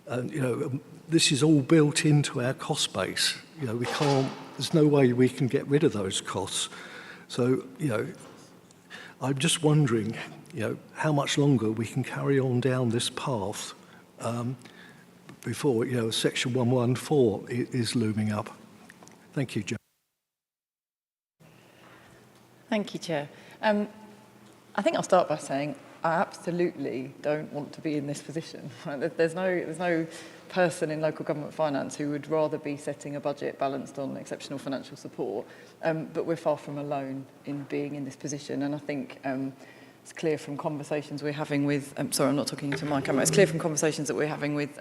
And, this is all built into our cost base. We can't, there's no way we can get rid of those costs. So, I'm just wondering, how much longer we can carry on down this path before, Section 114 is looming up. Thank you, Joe. Thank you, Chair. I think I'll start by saying I absolutely don't want to be in this position. Right? There's no person in local government finance who would rather be setting a budget balanced on exceptional financial support, but we're far from alone in being in this position. And I think it's clear from conversations we're having with, sorry, I'm not talking into my camera, it's clear from conversations that we're having with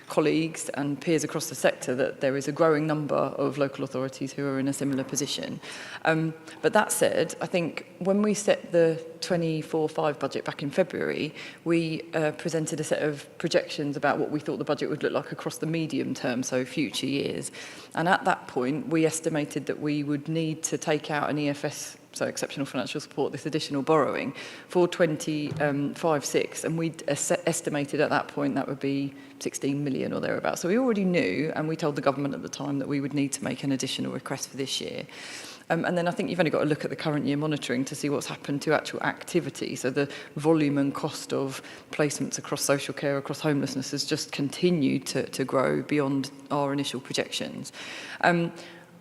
colleagues and peers across the sector that there is a growing number of local authorities who are in a similar position. But that said, I think when we set the 24-5 budget back in February, we presented a set of projections about what we thought the budget would look like across the medium term, so future years. And at that point, we estimated that we would need to take out an EFS, so exceptional financial support, this additional borrowing, for 25-6, and we'd estimated at that point that would be 16 million or thereabouts. So we already knew, and we told the government at the time, that we would need to make an additional request for this year. And then I think you've only got to look at the current year monitoring to see what's happened to actual activity. So the volume and cost of placements across social care, across homelessness, has just continued to grow beyond our initial projections.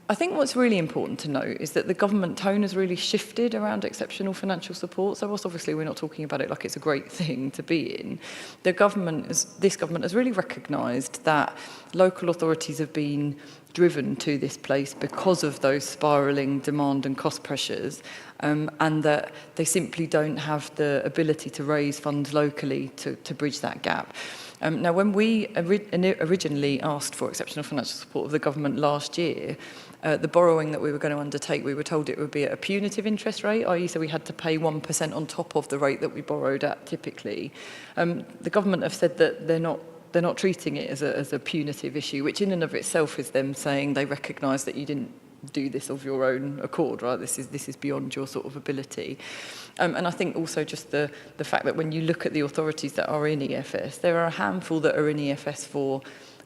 I think what's really important to note is that the government tone has really shifted around exceptional financial support. So whilst obviously we're not talking about it like it's a great thing to be in, this government has really recognised that local authorities have been driven to this place because of those spiralling demand and cost pressures, and that they simply don't have the ability to raise funds locally to bridge that gap. Now, when we originally asked for exceptional financial support of the government last year, the borrowing that we were going to undertake, we were told it would be at a punitive interest rate, i.e. so we had to pay 1% on top of the rate that we borrowed at typically. The government have said that they're not treating it as a punitive issue, which in and of itself is them saying they recognise that you didn't do this of your own accord, right? This is beyond your sort of ability. And I think also just the fact that when you look at the authorities that are in EFS, there are a handful that are in EFS for,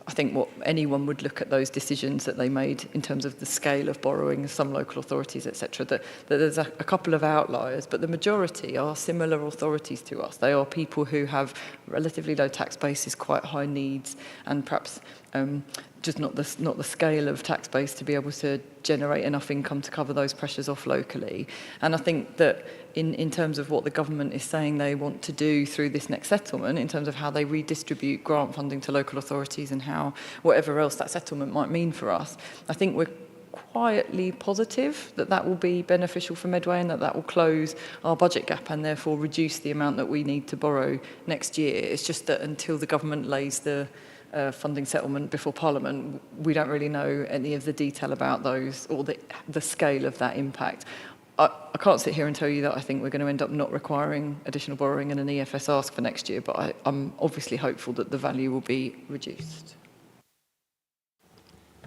I think, what anyone would look at those decisions that they made in terms of the scale of borrowing, some local authorities, etc. That there's a couple of outliers, but the majority are similar authorities to us. They are people who have relatively low tax bases, quite high needs, and perhaps just not the scale of tax base to be able to generate enough income to cover those pressures off locally. And I think that in terms of what the government is saying they want to do through this next settlement, in terms of how they redistribute grant funding to local authorities and how whatever else that settlement might mean for us, I think we're quietly positive that that will be beneficial for Medway and that will close our budget gap and therefore reduce the amount that we need to borrow next year. It's just that until the government lays the funding settlement before Parliament, we don't really know any of the detail about those or the scale of that impact. I can't sit here and tell you that I think we're going to end up not requiring additional borrowing and an EFS ask for next year, but I'm obviously hopeful that the value will be reduced.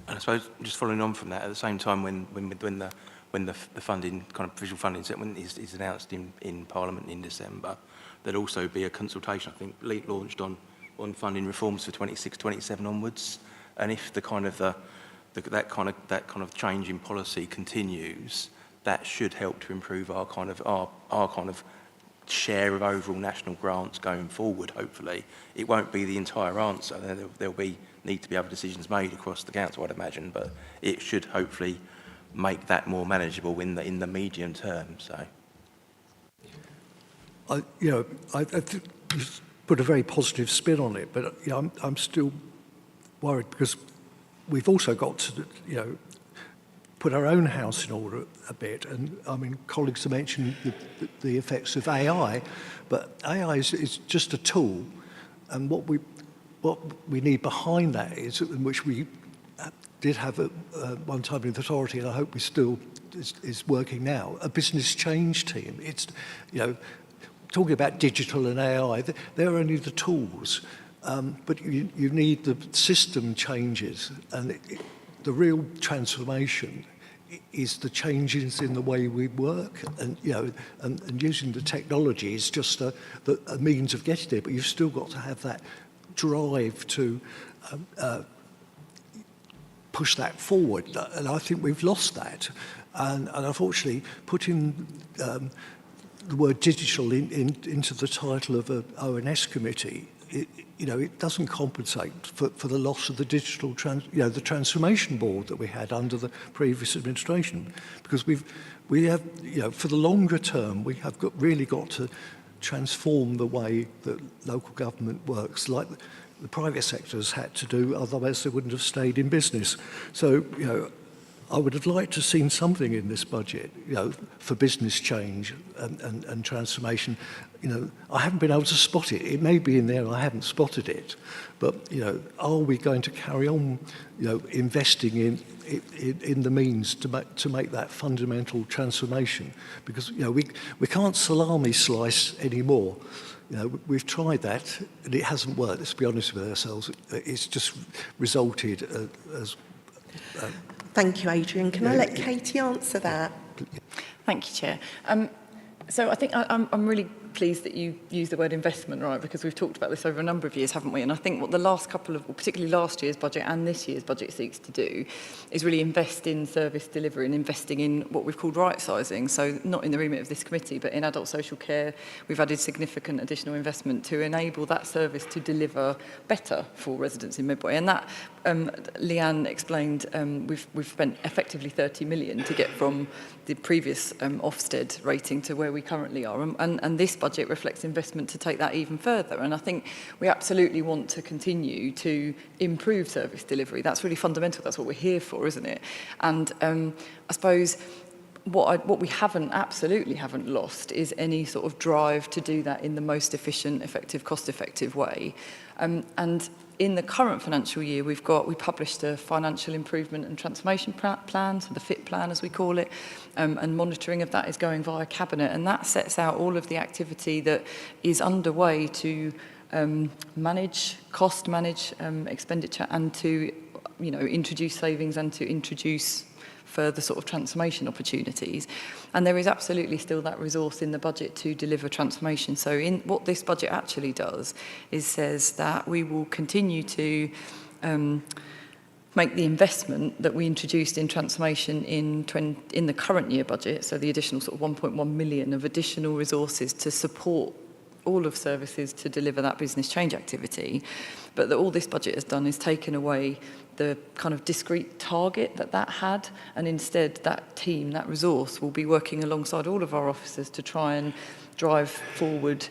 And I suppose just following on from that, at the same time when the funding, kind of provisional funding settlement is announced in Parliament in December, there'll also be a consultation, I think, launched on funding reforms for 26-27 onwards. And if that kind of change in policy continues, that should help to improve our kind of share of overall national grants going forward. Hopefully, it won't be the entire answer. There'll need to be other decisions made across the council, I'd imagine, but it should hopefully make that more manageable in the medium term. So, I think you put a very positive spin on it, but I'm still worried because we've also got to put our own house in order a bit. And I mean, colleagues have mentioned the effects of AI, but AI is just a tool, and what we need behind that is, in which we did have one time in the authority, and I hope we still is working now, a business change team. It's talking about digital and AI, they're only the tools, but you need the system changes, and the real transformation is the changes in the way we work, and and using the technology is just a means of getting there, but you've still got to have that drive to push that forward, and I think we've lost that, and unfortunately putting the word digital into the title of an ONS committee, it doesn't compensate for the loss of the digital the transformation board that we had under the previous administration, because we have for the longer term we have really got to transform the way that local government works, like the private sector has had to do, otherwise they wouldn't have stayed in business. So I would have liked to have seen something in this budget, for business change and transformation. I haven't been able to spot it. It may be in there, I haven't spotted it. But, are we going to carry on, investing in the means to make that fundamental transformation? Because, we can't salami slice anymore. We've tried that, and it hasn't worked. Let's be honest with ourselves. It's just resulted as... Thank you, Adrian. Can I let Katie answer that? Thank you, Chair. So I think I'm really pleased that you use the word investment, right, because we've talked about this over a number of years, haven't we? And I think what the last couple of, particularly last year's budget and this year's budget seeks to do is really invest in service delivery and investing in what we've called right-sizing. So not in the remit of this committee, but in adult social care, we've added significant additional investment to enable that service to deliver better for residents in Medway. And that, Leanne explained, we've spent effectively 30 million to get from the previous Ofsted rating to where we currently are. And this budget reflects investment to take that even further. And I think we absolutely want to continue to improve service delivery. That's really fundamental. That's what we're here for, isn't it? And I suppose what we absolutely haven't lost is any sort of drive to do that in the most efficient, effective, cost-effective way. And in the current financial year, we published a financial improvement and transformation plan, so the FIT plan as we call it, and monitoring of that is going via Cabinet, and that sets out all of the activity that is underway to manage expenditure and to introduce savings and to introduce further sort of transformation opportunities. And there is absolutely still that resource in the budget to deliver transformation. So in what this budget actually does is says that we will continue to make the investment that we introduced in transformation in the current year budget, so the additional sort of 1.1 million of additional resources to support all of services to deliver that business change activity. But that all this budget has done is taken away the kind of discrete target that had, and instead that team, that resource, will be working alongside all of our officers to try and drive forward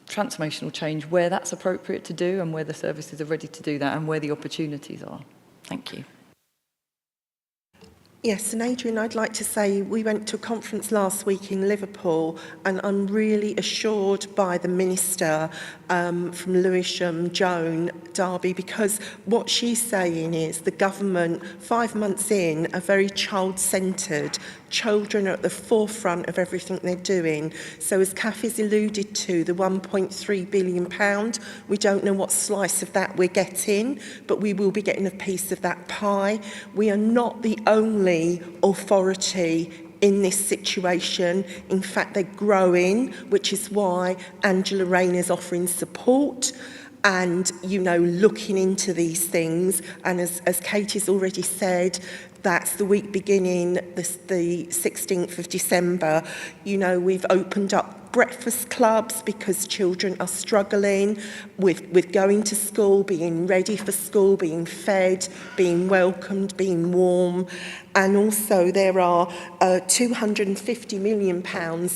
transformational change where that's appropriate to do and where the services are ready to do that and where the opportunities are. Thank you. Yes, and Adrian, I'd like to say we went to a conference last week in Liverpool, and I'm really assured by the Minister from Lewisham, Joan Darby, because what she's saying is the government, 5 months in, are very child-centred. Children are at the forefront of everything they're doing. So as Kathy's alluded to, the £1.3 billion, we don't know what slice of that we're getting, but we will be getting a piece of that pie. We are not the only authority in this situation. In fact, they're growing, which is why Angela Rayner is offering support. and, you know, looking into these things. And as Katie's already said, that's the week beginning the 16th of December. You know, we've opened up breakfast clubs because children are struggling with going to school, being ready for school, being fed, being welcomed, being warm. And also there are £250 million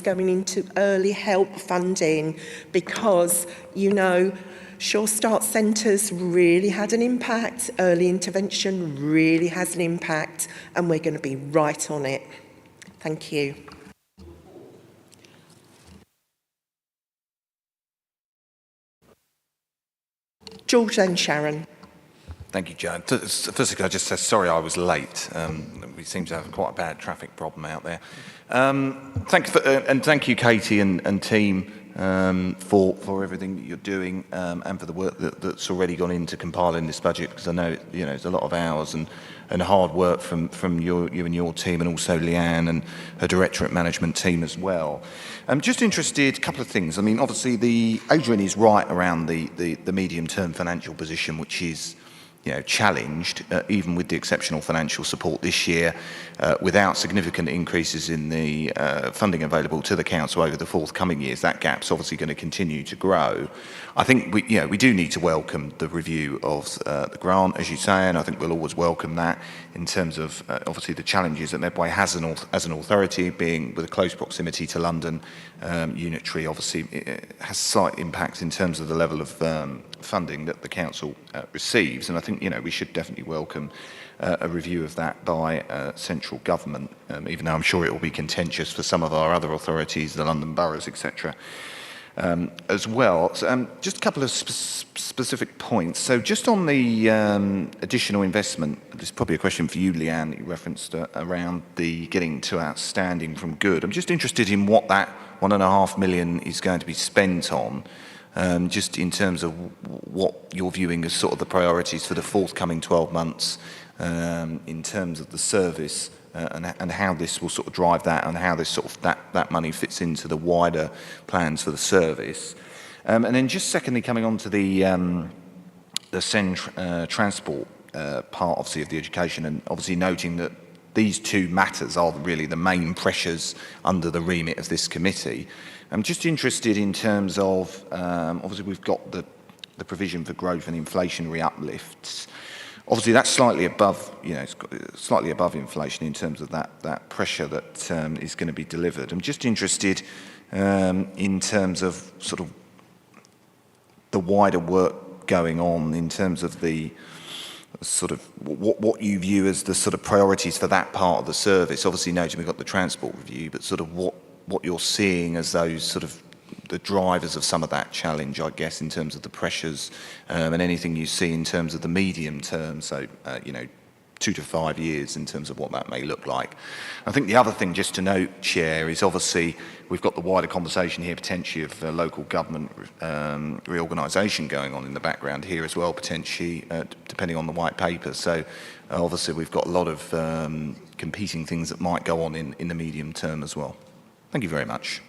going into early help funding because, you know, Sure Start centres really had an impact, early intervention really has an impact, and we're going to be right on it. Thank you. George and Sharon. Thank you, Joan. Firstly, I just say sorry I was late. We seem to have quite a bad traffic problem out there. Thank you, Katie and team, for everything that you're doing and for the work that's already gone into compiling this budget, because I know it's a lot of hours and hard work from you and your team, and also Leanne and her Directorate Management team as well. I'm just interested, a couple of things. I mean, obviously, Adrian is right around the medium-term financial position, which is challenged, even with the exceptional financial support this year, without significant increases in the funding available to the council over the forthcoming years. That gap's obviously going to continue to grow. I think we do need to welcome the review of the grant, as you say, and I think we'll always welcome that in terms of obviously the challenges that Medway has as an authority, being with a close proximity to London. Unitary obviously has slight impact in terms of the level of funding that the council receives, and I think we should definitely welcome a review of that by central government, even though I'm sure it will be contentious for some of our other authorities, the London boroughs, etc. As well. So, just a couple of specific points. So just on the additional investment, this is probably a question for you, Leanne, that you referenced around the getting to outstanding from good. I'm just interested in what that £1.5 million is going to be spent on, just in terms of what you're viewing as sort of the priorities for the forthcoming 12 months in terms of the service, and how this will sort of drive that, and how this sort of that money fits into the wider plans for the service. And then just secondly, coming on to the transport part, obviously, of the education, and obviously noting that these two matters are really the main pressures under the remit of this committee. I'm just interested in terms of, obviously we've got the provision for growth and inflationary uplifts. Obviously, that's slightly above, slightly above inflation in terms of that pressure that is going to be delivered. I'm just interested in terms of sort of the wider work going on in terms of the sort of what you view as the sort of priorities for that part of the service. Obviously, noting we've got the transport review, but sort of what you're seeing as those sort of the drivers of some of that challenge, I guess, in terms of the pressures, and anything you see in terms of the medium term, so 2 to 5 years in terms of what that may look like. I think the other thing just to note, Chair, is obviously we've got the wider conversation here potentially of local government reorganisation going on in the background here as well, potentially, depending on the white paper. So obviously we've got a lot of competing things that might go on in the medium term as well. Thank you very much.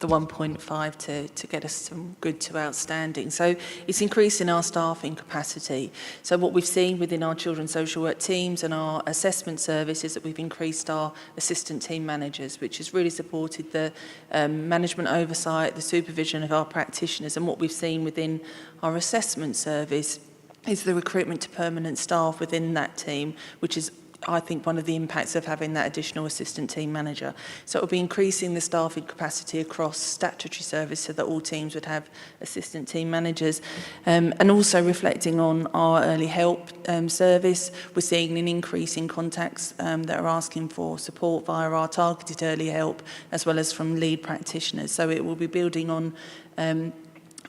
The 1.5 to get us from good to outstanding. So it's increasing our staffing capacity. So what we've seen within our children's social work teams and our assessment service is that we've increased our assistant team managers, which has really supported the management oversight, the supervision of our practitioners. And what we've seen within our assessment service is the recruitment to permanent staff within that team, which is I think one of the impacts of having that additional assistant team manager. So it will be increasing the staffing capacity across statutory service so that all teams would have assistant team managers. And also reflecting on our early help service, we're seeing an increase in contacts that are asking for support via our targeted early help, as well as from lead practitioners. So it will be building on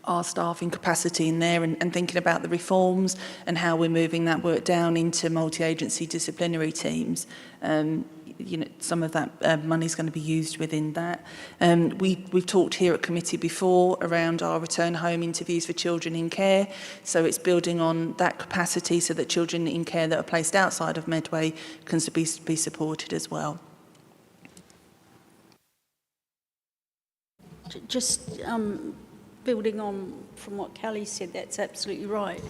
our staffing capacity in there and thinking about the reforms and how we're moving that work down into multi-agency disciplinary teams. Some of that money is going to be used within that. We've talked here at committee before around our return home interviews for children in care. So it's building on that capacity so that children in care that are placed outside of Medway can be supported as well. Just building on from what Kelly said, that's absolutely right.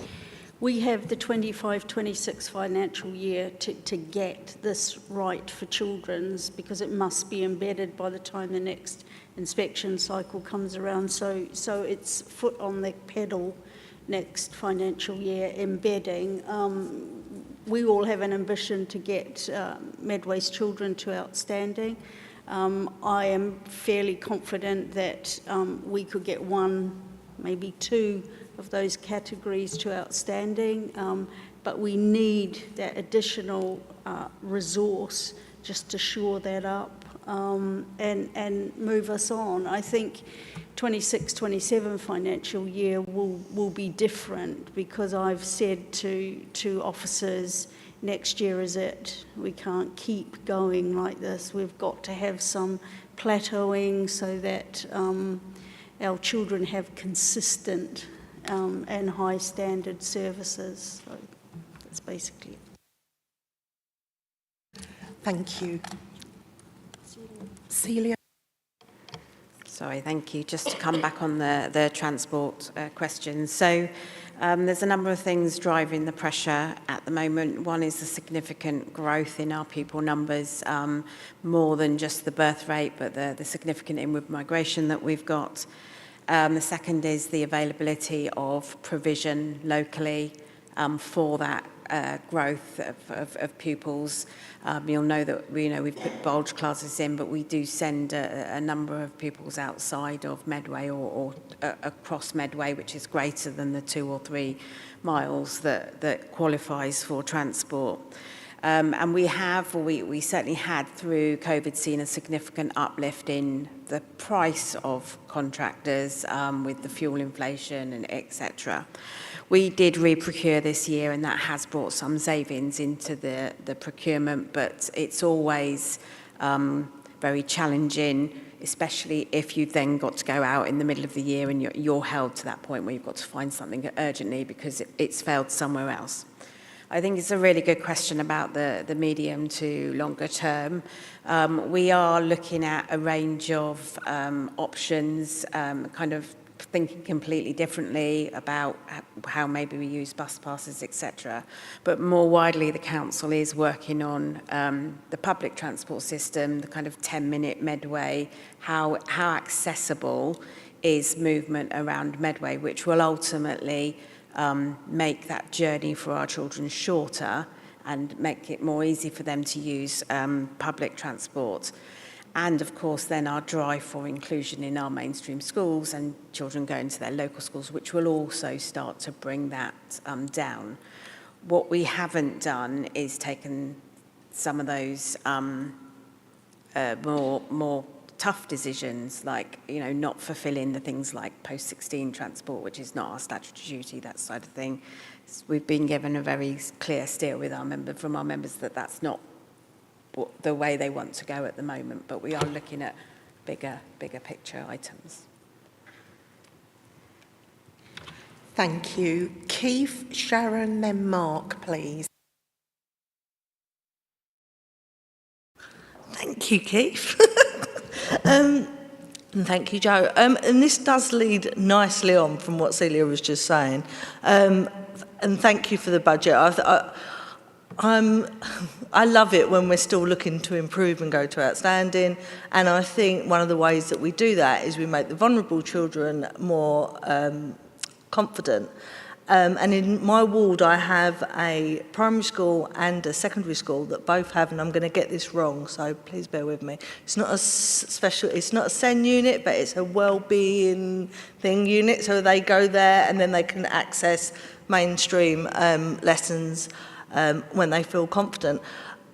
We have the 25-26 financial year to get this right for children's, because it must be embedded by the time the next inspection cycle comes around. So it's foot on the pedal next financial year embedding. We all have an ambition to get Medway's children to outstanding. I am fairly confident that we could get one, maybe two of those categories to outstanding, but we need that additional resource just to shore that up and move us on. I think 26-27 financial year will be different, because I've said to officers, next year is it. We can't keep going like this. We've got to have some plateauing so that our children have consistent and high standard services. So that's basically it. Thank you. Celia. Sorry, thank you. Just to come back on the transport question. So there's a number of things driving the pressure at the moment. One is the significant growth in our pupil numbers, more than just the birth rate, but the significant inward migration that we've got. The second is the availability of provision locally for that growth of pupils. You'll know that we've put bulge classes in, but we do send a number of pupils outside of Medway or across Medway, which is greater than the 2 or 3 miles that qualifies for transport. And we certainly had through COVID seen a significant uplift in the price of contractors with the fuel inflation and etc. We did re-procure this year, and that has brought some savings into the procurement, but it's always very challenging, especially if you've then got to go out in the middle of the year and you're held to that point where you've got to find something urgently because it's failed somewhere else. I think it's a really good question about the medium to longer term. We are looking at a range of options, kind of thinking completely differently about how maybe we use bus passes, etc. But more widely, the council is working on the public transport system, the kind of 10-minute Medway, how accessible is movement around Medway, which will ultimately make that journey for our children shorter and make it more easy for them to use public transport. And of course then our drive for inclusion in our mainstream schools and children going to their local schools, which will also start to bring that down. What we haven't done is taken some of those more tough decisions, like not fulfilling the things like post-16 transport, which is not our statutory duty, that side of thing. We've been given a very clear steer with from our members that that's not the way they want to go at the moment, but we are looking at bigger picture items. Thank you. Keith, Sharon, then Mark, please. Thank you, Keith. And thank you, Joe. And this does lead nicely on from what Celia was just saying. And thank you for the budget. I love it when we're still looking to improve and go to outstanding. And I think one of the ways that we do that is we make the vulnerable children more confident. And in my ward, I have a primary school and a secondary school that both have, and I'm going to get this wrong, so please bear with me. It's not it's not a SEN unit, but it's a well-being thing unit. So they go there and then they can access mainstream lessons when they feel confident.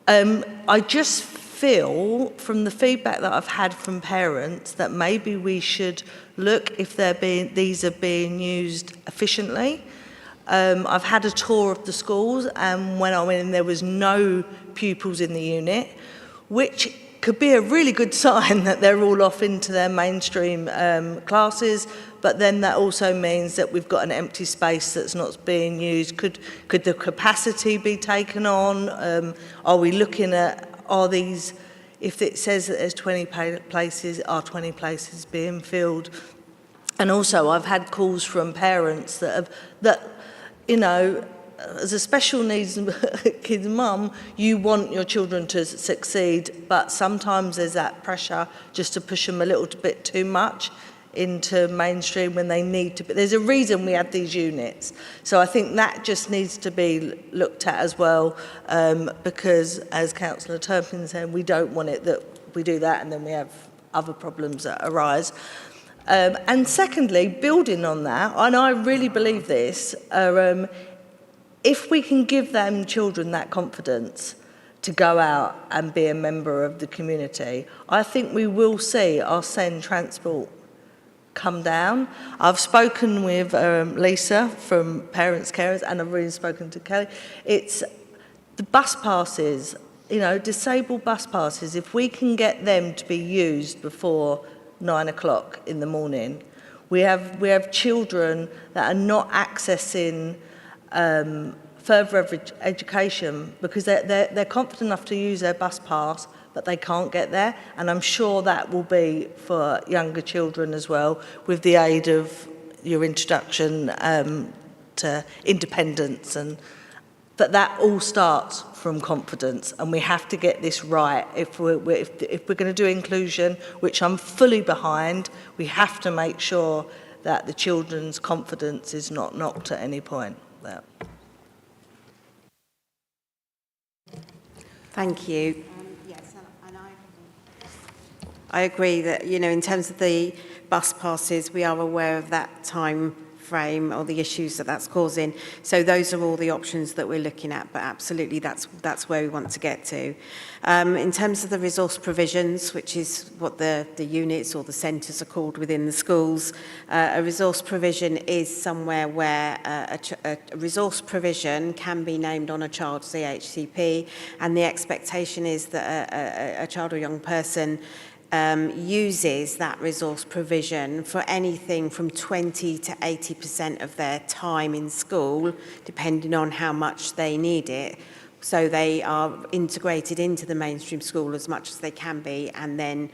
I just feel from the feedback that I've had from parents that maybe we should look if these are being used efficiently. I've had a tour of the schools, and when I went in, there was no pupils in the unit, which could be a really good sign that they're all off into their mainstream classes, but then that also means that we've got an empty space that's not being used. Could the capacity be taken on? Are we looking at, If it says that there's 20 places, are 20 places being filled? And also, I've had calls from parents that you know, as a special needs kid's mum, you want your children to succeed, but sometimes there's that pressure just to push them a little bit too much into mainstream when they need to. But there's a reason we have these units. So I think that just needs to be looked at as well, because as Councillor Turpin said, we don't want it that we do that and then we have other problems that arise. And secondly, building on that, and I really believe this, if we can give them children that confidence to go out and be a member of the community, I think we will see our SEND transport come down. I've spoken with Lisa from Parents Carers, and I've really spoken to Kelly. It's the bus passes, you know, disabled bus passes, if we can get them to be used before 9 o'clock in the morning, we have children that are not accessing further education because they're confident enough to use their bus pass, but they can't get there. And I'm sure that will be for younger children as well, with the aid of your introduction to independence. But that all starts from confidence, and we have to get this right. If we're going to do inclusion, which I'm fully behind, we have to make sure that the children's confidence is not knocked at any point. Thank you. Yes, and I agree that, you know, in terms of the bus passes, we are aware of that time frame or the issues that that's causing. So those are all the options that we're looking at, but absolutely that's where we want to get to. In terms of the resource provisions, which is what the units or the centres are called within the schools, a resource provision is somewhere where a resource provision can be named on a child's EHCP, and the expectation is that a child or young person uses that resource provision for anything from 20 to 80% of their time in school, depending on how much they need it. So they are integrated into the mainstream school as much as they can be, and then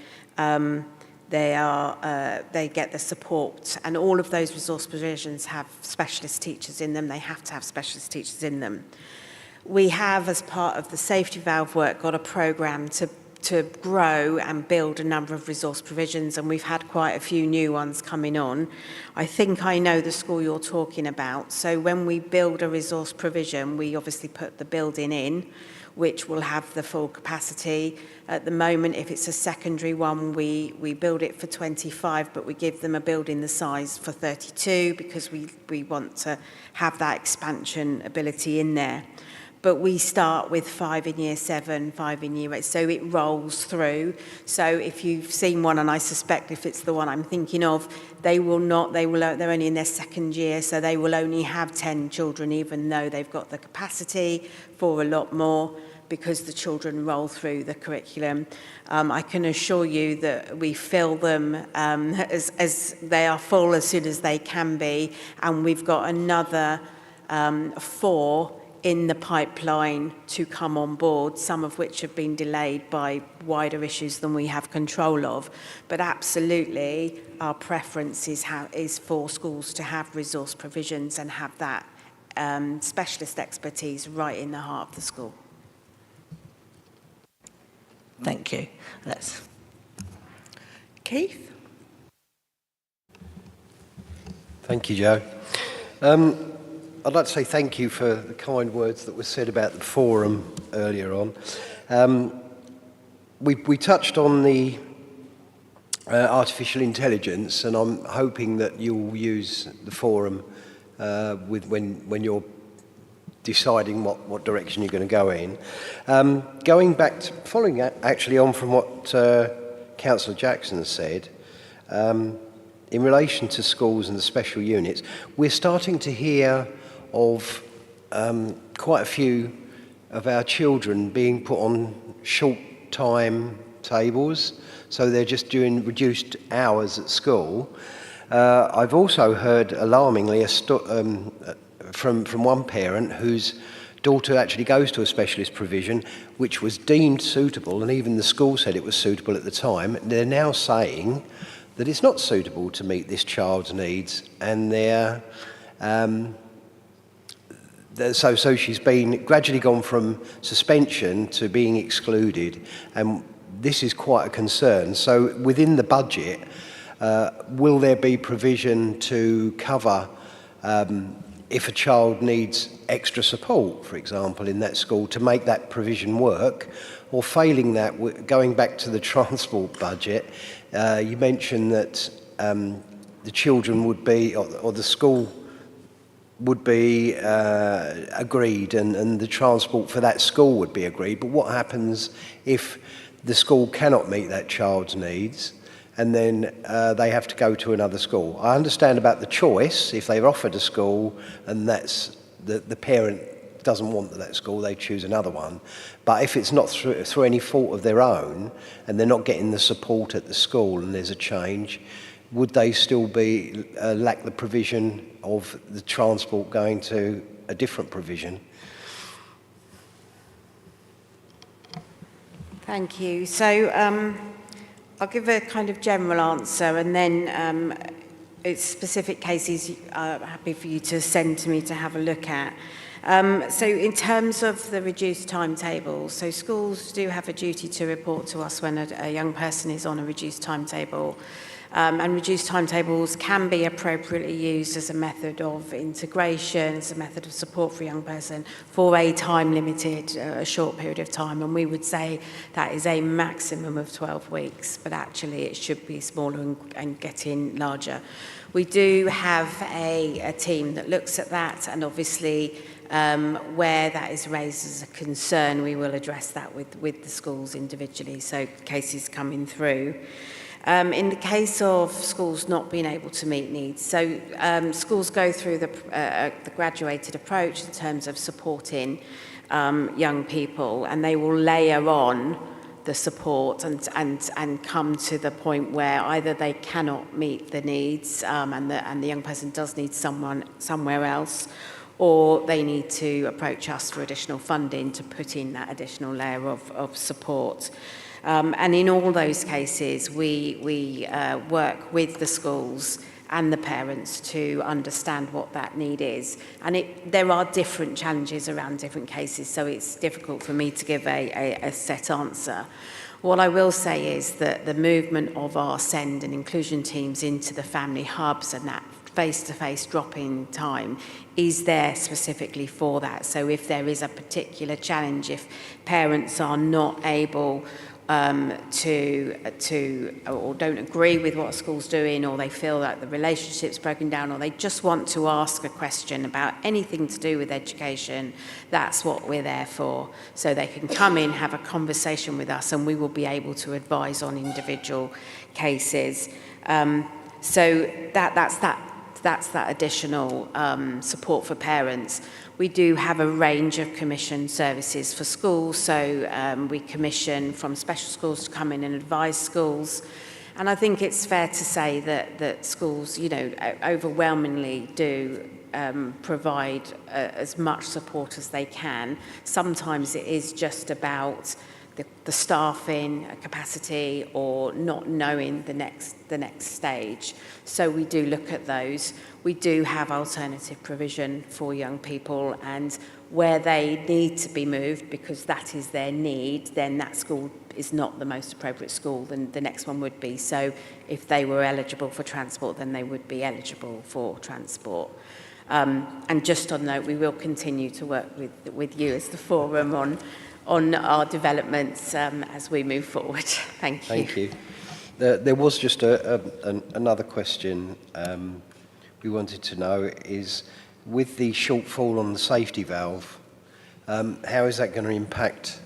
they get the support. And all of those resource provisions have specialist teachers in them. They have to have specialist teachers in them. We have, as part of the safety valve work, got a programme to grow and build a number of resource provisions, and we've had quite a few new ones coming on. I think I know the school you're talking about. So when we build a resource provision, we obviously put the building in, which will have the full capacity. At the moment, if it's a secondary one, we build it for 25, but we give them a building the size for 32 because we want to have that expansion ability in there. But we start with 5 in year 7, 5 in year 8, so it rolls through. So if you've seen one, and I suspect if it's the one I'm thinking of, they're only in their second year, so they will only have 10 children, even though they've got the capacity for a lot more, because the children roll through the curriculum. I can assure you that we fill them as they are full as soon as they can be, and we've got another 4 in the pipeline to come on board, some of which have been delayed by wider issues than we have control of. But absolutely, our preference is for schools to have resource provisions and have that specialist expertise right in the heart of the school. Thank you. Keith? Thank you, Jo. I'd like to say thank you for the kind words that were said about the forum earlier on. We touched on the artificial intelligence, and I'm hoping that you'll use the forum when you're deciding what direction you're going to go in. Going back to, following actually on from what Councillor Jackson said, in relation to schools and the special units, we're starting to hear of quite a few of our children being put on short time tables, so they're just doing reduced hours at school. I've also heard alarmingly from one parent whose daughter actually goes to a specialist provision, which was deemed suitable, and even the school said it was suitable at the time. They're now saying that it's not suitable to meet this child's needs, and so she's been gradually gone from suspension to being excluded, and this is quite a concern. So within the budget, will there be provision to cover if a child needs extra support, for example, in that school, to make that provision work? Or failing that, going back to the transport budget, you mentioned that the children would be, or the school would be agreed, and the transport for that school would be agreed. But what happens if the school cannot meet that child's needs, and then they have to go to another school? I understand about the choice. If they're offered a school and that's the parent doesn't want that school, they choose another one. But if it's not through any fault of their own, and they're not getting the support at the school, and there's a change, would they still be lack the provision of the transport going to a different provision? Thank you. So I'll give a kind of general answer, and then it's specific cases I'm happy for you to send to me to have a look at. So in terms of the reduced timetable, so schools do have a duty to report to us when a young person is on a reduced timetable. And reduced timetables can be appropriately used as a method of integration, as a method of support for a young person for a time-limited, a short period of time. And we would say that is a maximum of 12 weeks, but actually it should be smaller and getting larger. We do have a team that looks at that, and obviously where that is raised as a concern, we will address that with the schools individually, so cases coming through. In the case of schools not being able to meet needs, so schools go through the graduated approach in terms of supporting young people, and they will layer on the support and come to the point where either they cannot meet the needs and the young person does need someone somewhere else, or they need to approach us for additional funding to put in that additional layer of support. And in all those cases, we work with the schools and the parents to understand what that need is. And there are different challenges around different cases, so it's difficult for me to give a set answer. What I will say is that the movement of our SEND and inclusion teams into the family hubs and that face-to-face drop-in time is there specifically for that. So if there is a particular challenge, if parents are not able or don't agree with what a school's doing, or they feel that the relationship's broken down, or they just want to ask a question about anything to do with education, that's what we're there for. So they can come in, have a conversation with us, and we will be able to advise on individual cases. So that's that additional support for parents. We do have a range of commission services for schools, so we commission from special schools to come in and advise schools. And I think it's fair to say that schools, overwhelmingly do provide as much support as they can. Sometimes it is just about the staffing capacity or not knowing the next stage. So we do look at those. We do have alternative provision for young people, and where they need to be moved because that is their need, then that school is not the most appropriate school, then the next one would be. So if they were eligible for transport, then they would be eligible for transport. And just on note, we will continue to work with you as the forum on our developments as we move forward. Thank you. Thank you. There was just another question we wanted to know is, with the shortfall on the safety valve, how is that going to impact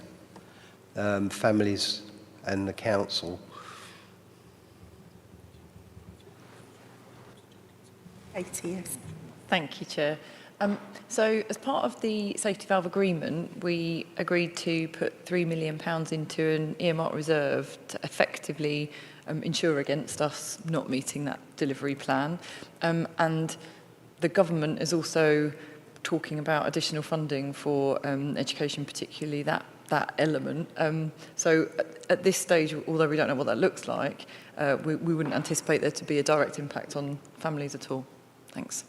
families and the council? ATS. Thank you, Chair. So as part of the safety valve agreement, we agreed to put £3 million into an earmark reserve to effectively insure against us not meeting that delivery plan. And the government has also talking about additional funding for education, particularly that element. So at this stage, although we don't know what that looks like, we wouldn't anticipate there to be a direct impact on families at all. Thanks.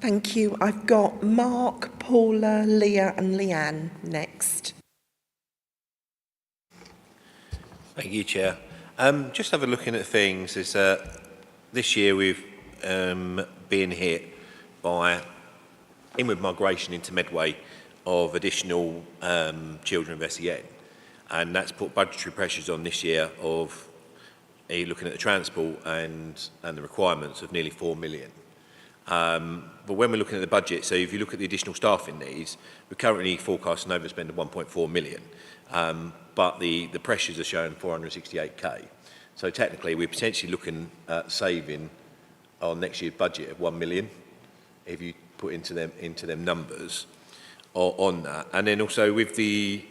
Thank you. I've got Mark, Paula, Leah and Leanne next. Thank you, Chair. Just have a look at things. Is this year we've been hit by inward migration into Medway of additional children of SEN, and that's put budgetary pressures on this year of looking at the transport and the requirements of nearly 4 million. But when we're looking at the budget, so if you look at the additional staffing needs, we're currently forecasting an overspend of 1.4 million, but the pressures are showing 468k. So technically, we're potentially looking at saving on next year's budget of 1 million, if you put into them numbers on that. And then also with the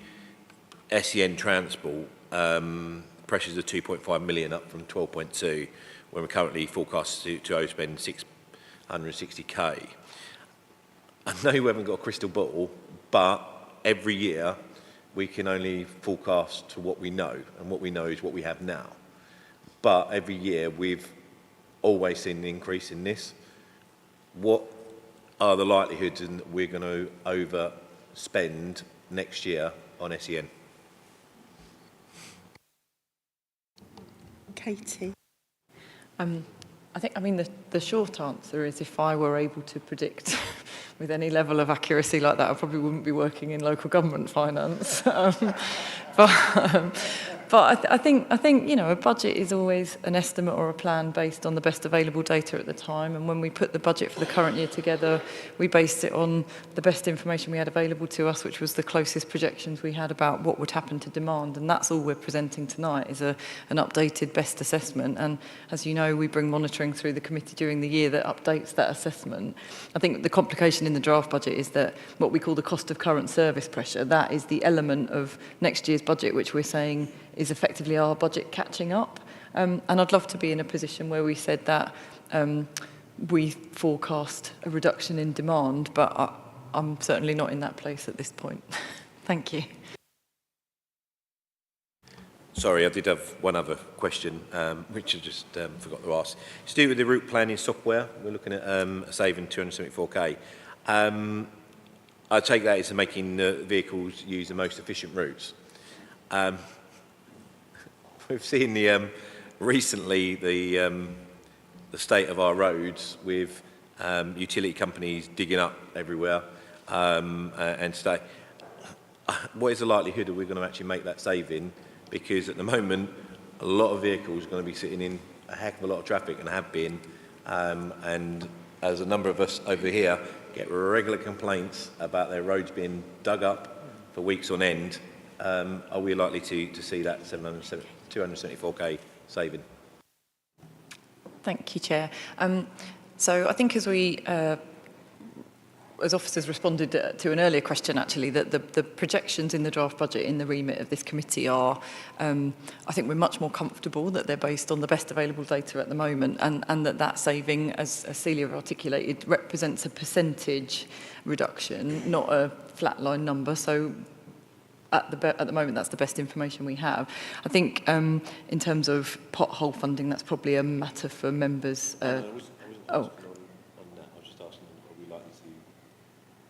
SEN transport, pressures of 2.5 million up from 12.2, when we're currently forecast to overspend 660k. I know we haven't got a crystal ball, but every year we can only forecast to what we know, and what we know is what we have now. But every year we've always seen an increase in this. What are the likelihoods that we're going to overspend next year on SEN? Katie. I mean, the short answer is if I were able to predict with any level of accuracy like that, I probably wouldn't be working in local government finance. But I think a budget is always an estimate or a plan based on the best available data at the time. And when we put the budget for the current year together, we based it on the best information we had available to us, which was the closest projections we had about what would happen to demand. And that's all we're presenting tonight, is an updated best assessment. And as you know, we bring monitoring through the committee during the year that updates that assessment. I think the complication in the draft budget is that what we call the cost of current service pressure, that is the element of next year's budget which we're saying is effectively our budget catching up. And I'd love to be in a position where we said that we forecast a reduction in demand, but I'm certainly not in that place at this point. Thank you. Sorry, I did have one other question, which I just forgot to ask. It's to do with the route planning software. We're looking at saving 274k. I take that as making the vehicles use the most efficient routes. We've seen recently the state of our roads with utility companies digging up everywhere and stay. What is the likelihood that we're going to actually make that saving? Because at the moment, a lot of vehicles are going to be sitting in a heck of a lot of traffic and have been. And as a number of us over here get regular complaints about their roads being dug up for weeks on end, are we likely to see that 274k saving? Thank you, Chair. So I think as we, as officers responded to an earlier question, actually, that the projections in the draft budget in the remit of this committee are, I think we're much more comfortable that they're based on the best available data at the moment, and that saving, as Celia articulated, represents a percentage reduction, not a flatline number. So at the moment, that's the best information we have. I think in terms of pothole funding, that's probably a matter for members.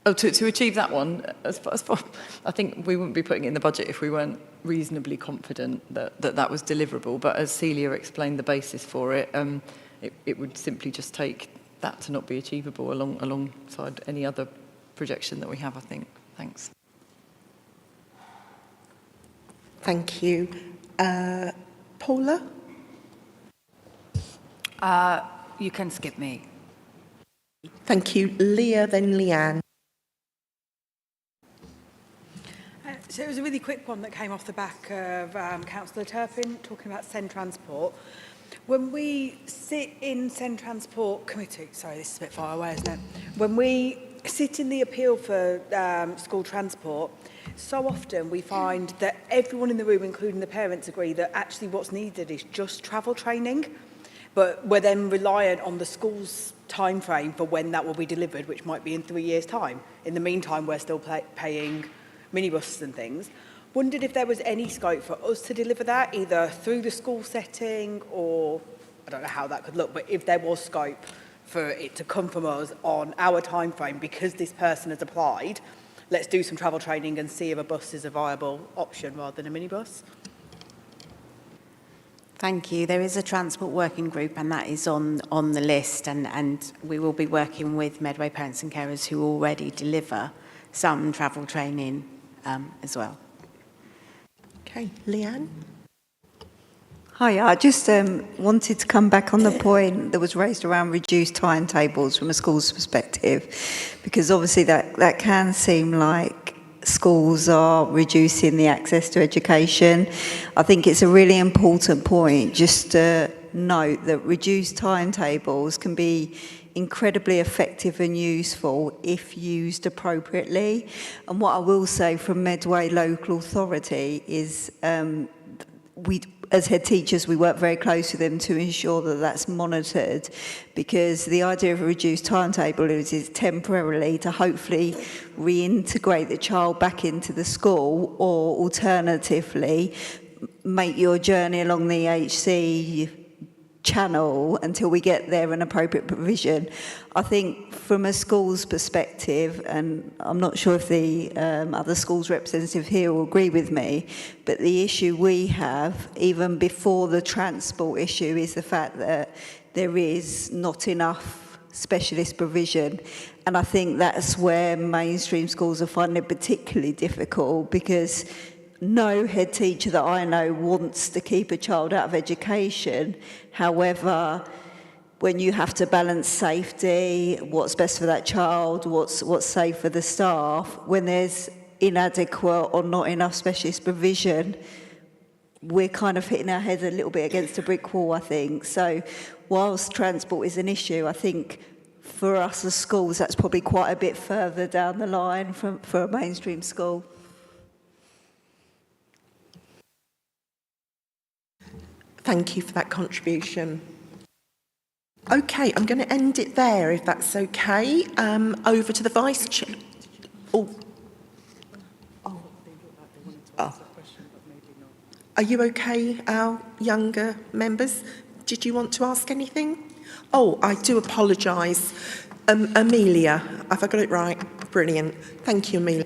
To achieve that one, I think we wouldn't be putting it in the budget if we weren't reasonably confident that was deliverable. But as Celia explained the basis for it, it would simply just take that to not be achievable alongside any other projection that we have, I think. Thanks. Thank you. Paula? You can skip me. Thank you. Leah, then Leanne. So it was a really quick one that came off the back of Councillor Turpin talking about SEN Transport. When we sit in SEN Transport Committee, sorry, this is a bit far away, isn't it? When we sit in the appeal for school transport, so often we find that everyone in the room, including the parents, agree that actually what's needed is just travel training, but we're then reliant on the schools time frame for when that will be delivered, which might be in 3 years' time. In the meantime, we're still paying minibuses and things. Wondered if there was any scope for us to deliver that, either through the school setting or, I don't know how that could look, but if there was scope for it to come from us on our time frame because this person has applied, let's do some travel training and see if a bus is a viable option rather than a minibus. Thank you. There is a transport working group and that is on the list, and we will be working with Medway Parents and Carers who already deliver some travel training as well. Okay, Leanne? Hi, I just wanted to come back on the point that was raised around reduced timetables from a school's perspective, because obviously that can seem like schools are reducing the access to education. I think it's a really important point just to note that reduced timetables can be incredibly effective and useful if used appropriately. And what I will say from Medway Local Authority is as head teachers, we work very close with them to ensure that that's monitored, because the idea of a reduced timetable is temporarily to hopefully reintegrate the child back into the school, or alternatively make your journey along the HC channel until we get there an appropriate provision. I think from a school's perspective, and I'm not sure if the other schools representative here will agree with me, but the issue we have, even before the transport issue, is the fact that there is not enough specialist provision. And I think that's where mainstream schools are finding it particularly difficult, because no head teacher that I know wants to keep a child out of education. However, when you have to balance safety, what's best for that child, what's safe for the staff, when there's inadequate or not enough specialist provision, we're kind of hitting our heads a little bit against a brick wall, I think. So whilst transport is an issue, I think for us as schools, that's probably quite a bit further down the line for a mainstream school. Thank you for that contribution. Okay, I'm going to end it there, if that's okay. Over to the Vice Chair. Oh. Are you okay, our younger members? Did you want to ask anything? Oh, I do apologise. Amelia, have I got it right? Brilliant. Thank you, Amelia.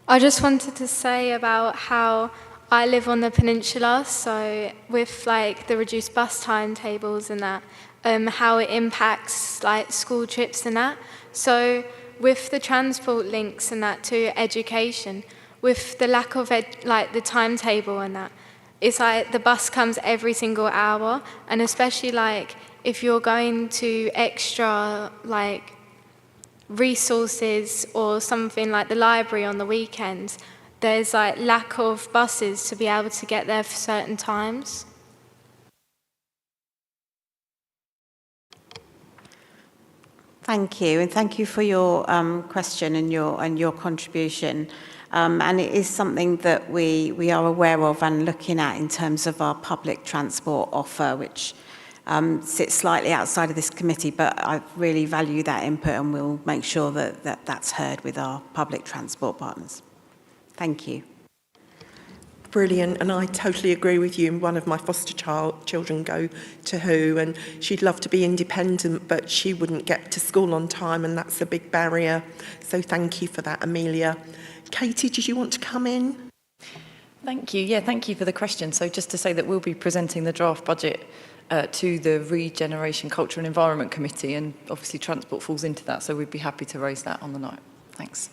I just wanted to say about how I live on the peninsula, so with like the reduced bus timetables and that, how it impacts like school trips and that. So with the transport links and that to education, with the lack of like the timetable and that, it's like the bus comes every single hour, and especially like if you're going to extra like resources or something like the library on the weekends, there's like lack of buses to be able to get there for certain times. Thank you, and thank you for your question and your contribution. And it is something that we are aware of and looking at in terms of our public transport offer, which sits slightly outside of this committee, but I really value that input, and we'll make sure that that's heard with our public transport partners. Thank you. Brilliant, and I totally agree with you. One of my foster children go to WHO, and she'd love to be independent, but she wouldn't get to school on time, and that's a big barrier. So thank you for that, Amelia. Katie, did you want to come in? Thank you. Yeah, thank you for the question. So just to say that we'll be presenting the draft budget to the Regeneration, Culture and Environment Committee, and obviously transport falls into that, so we'd be happy to raise that on the night. Thanks.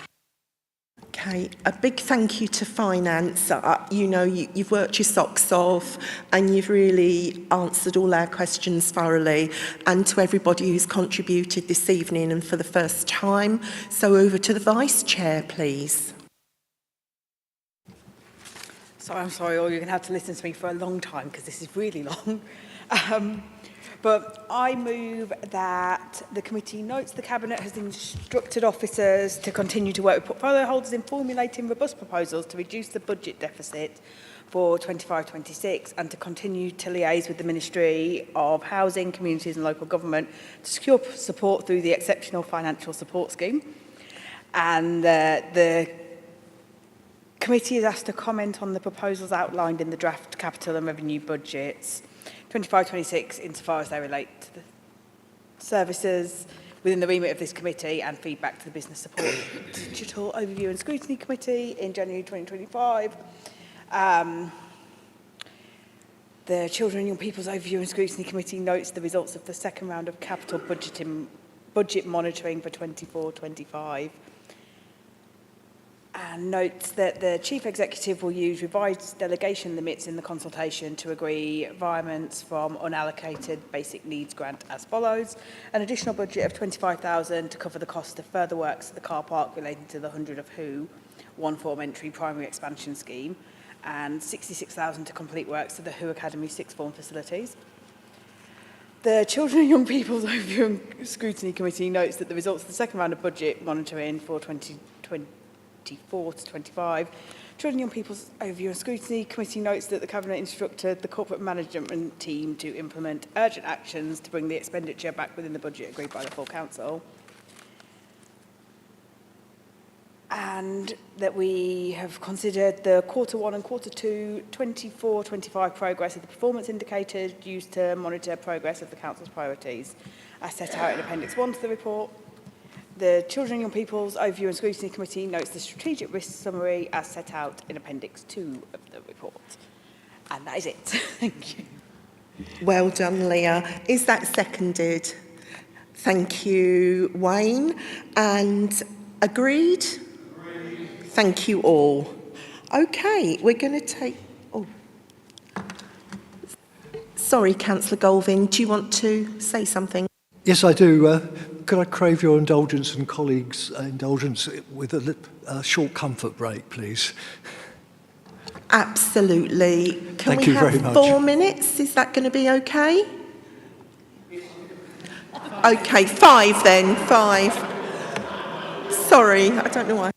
Okay, a big thank you to Finance. You know, you've worked your socks off and you've really answered all our questions thoroughly, and to everybody who's contributed this evening and for the first time. So over to the Vice Chair, please. So I'm sorry, or you're going to have to listen to me for a long time because this is really long. But I move that the committee notes the Cabinet has instructed officers to continue to work with portfolio holders in formulating robust proposals to reduce the budget deficit for 25-26 and to continue to liaise with the Ministry of Housing, Communities and Local Government to secure support through the Exceptional Financial Support Scheme. And the committee is asked to comment on the proposals outlined in the draft capital and revenue budgets 25-26 insofar as they relate to the services within the remit of this committee and feedback to the Business Support Digital Overview and Scrutiny Committee in January 2025. The Children and Young People's Overview and Scrutiny Committee notes the results of the second round of capital budget monitoring for 24-25 and notes that the Chief Executive will use revised delegation limits in the consultation to agree requirements from unallocated basic needs grant as follows: an additional budget of £25,000 to cover the cost of further works at the car park relating to the 100 of Who one form entry primary expansion scheme, and £66,000 to complete works to the Who Academy sixth form facilities. The Children and Young People's Overview and Scrutiny Committee notes that the results of the second round of budget monitoring for 2024-25, Children and Young People's Overview and Scrutiny Committee notes that the Cabinet instructed the corporate management team to implement urgent actions to bring the expenditure back within the budget agreed by the full Council. And that we have considered the Q1 and Q2 24-25 progress of the performance indicators used to monitor progress of the Council's priorities, as set out in Appendix 1 to the report. The Children and Young People's Overview and Scrutiny Committee notes the strategic risk summary as set out in Appendix 2 of the report. And that is it. Thank you. Well done, Leah. Is that seconded? Thank you, Wayne. And agreed? Thank you all. Okay, we're going to take... Oh. Sorry, Councillor Golvin, do you want to say something? Yes, I do. Could I crave your indulgence and colleagues' indulgence with a short comfort break, please? Absolutely. Can Thank we you very have much. 4 minutes? Is that going to be okay? Okay, 5 then, 5. Sorry, I don't know why.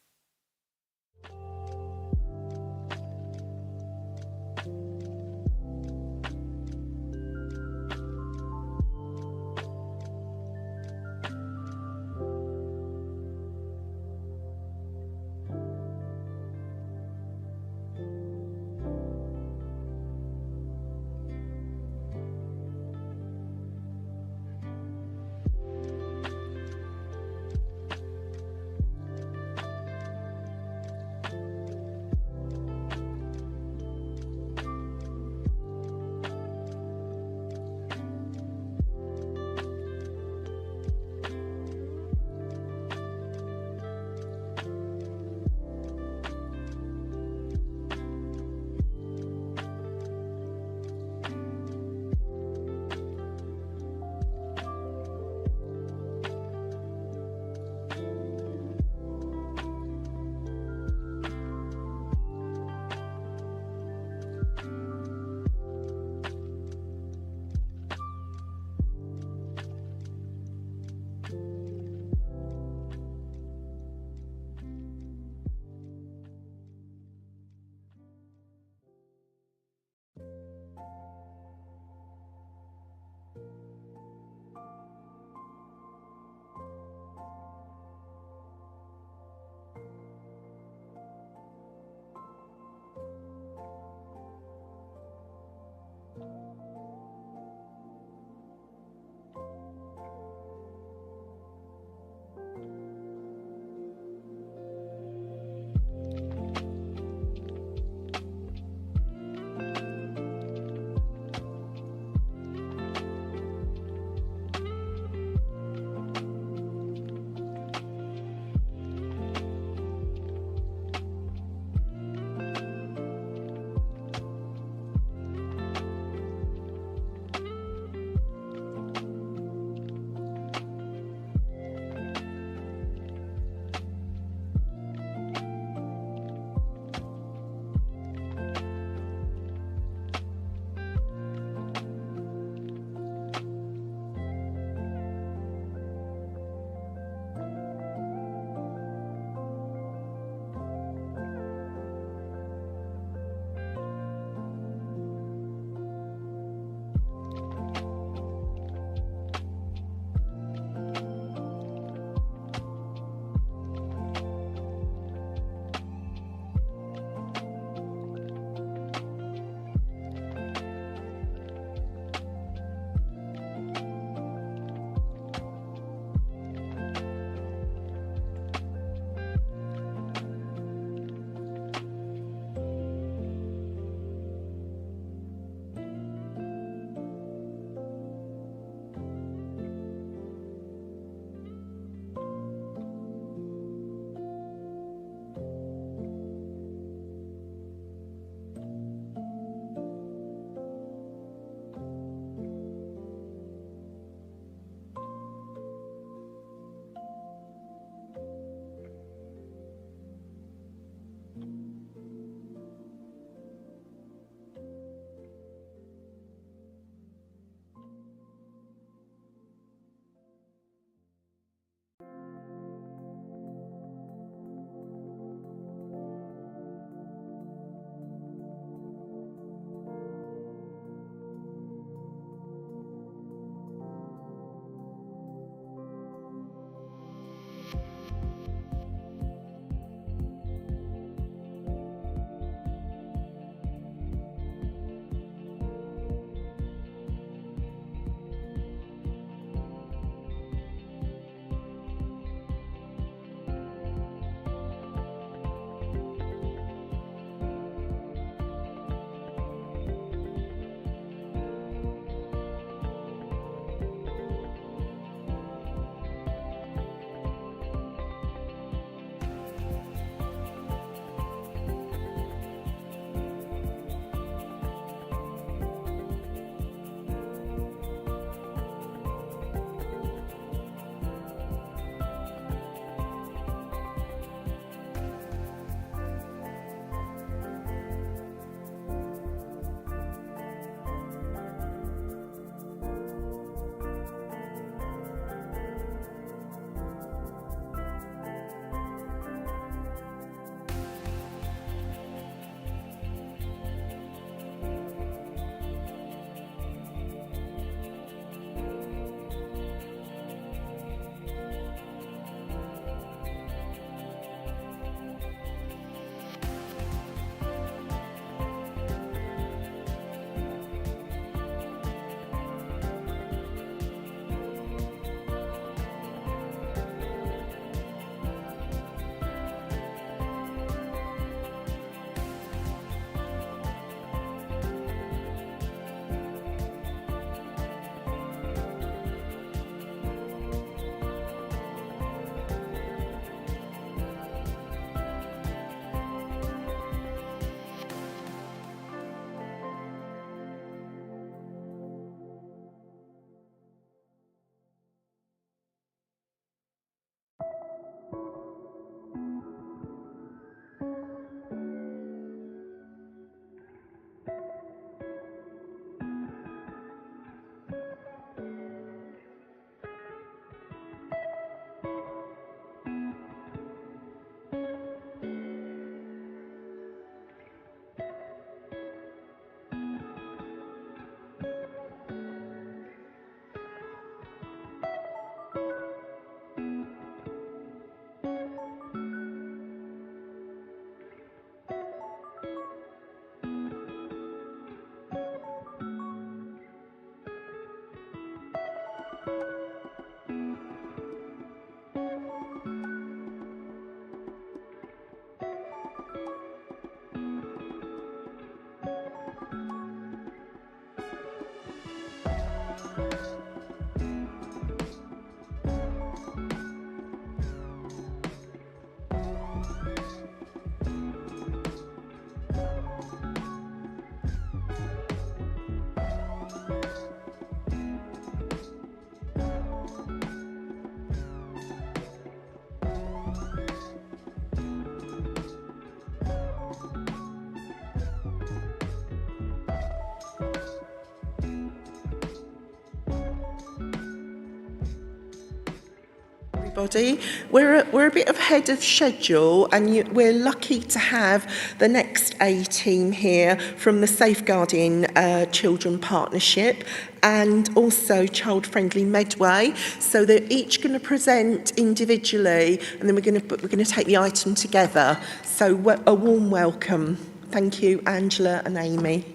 everybody. We're a bit ahead of schedule, and we're lucky to have the next A team here from the Safeguarding Children Partnership and also Child Friendly Medway. So they're each going to present individually, and then we're going to take the item together. So a warm welcome. Thank you, Angela and Amy.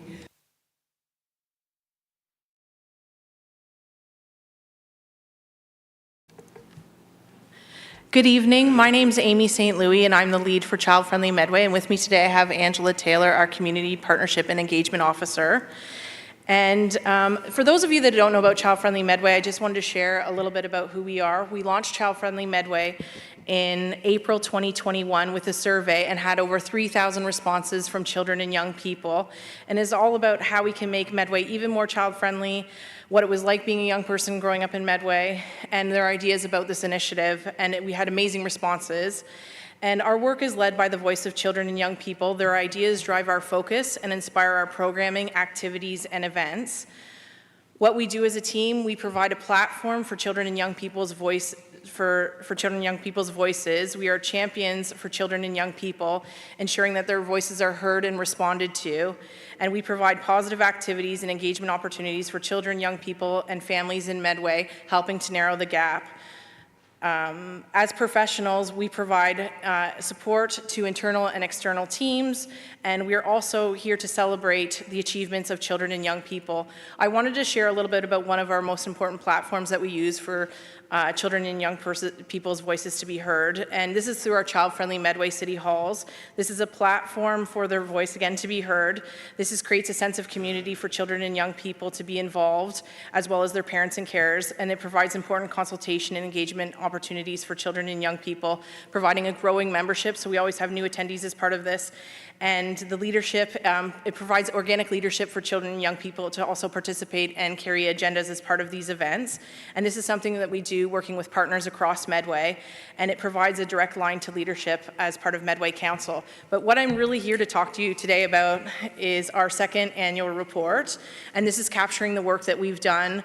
Good evening. My name is Amy St. Louis, and I'm the lead for Child Friendly Medway. And with me today, I have Angela Taylor, our Community Partnership and Engagement Officer. And for those of you that don't know about Child Friendly Medway, I just wanted to share a little bit about who we are. We launched Child Friendly Medway in April 2021 with a survey and had over 3,000 responses from children and young people. And it's all about how we can make Medway even more child-friendly, what it was like being a young person growing up in Medway, and their ideas about this initiative. And we had amazing responses. And our work is led by the voice of children and young people. Their ideas drive our focus and inspire our programming, activities, and events. What we do as a team, we provide a platform for children and young people's voice, for children and young people's voices. We are champions for children and young people, ensuring that their voices are heard and responded to. And we provide positive activities and engagement opportunities for children, young people, and families in Medway, helping to narrow the gap. As professionals, we provide support to internal and external teams, and we're also here to celebrate the achievements of children and young people. I wanted to share a little bit about one of our most important platforms that we use for children and young people's voices to be heard, and this is through our Child Friendly Medway City Halls. This is a platform for their voice, again, to be heard. This creates a sense of community for children and young people to be involved, as well as their parents and carers, and it provides important consultation and engagement opportunities for children and young people, providing a growing membership, so we always have new attendees as part of this. And the leadership, it provides organic leadership for children and young people to also participate and carry agendas as part of these events. And this is something that we do working with partners across Medway, and it provides a direct line to leadership as part of Medway Council. But what I'm really here to talk to you today about is our second annual report, and this is capturing the work that we've done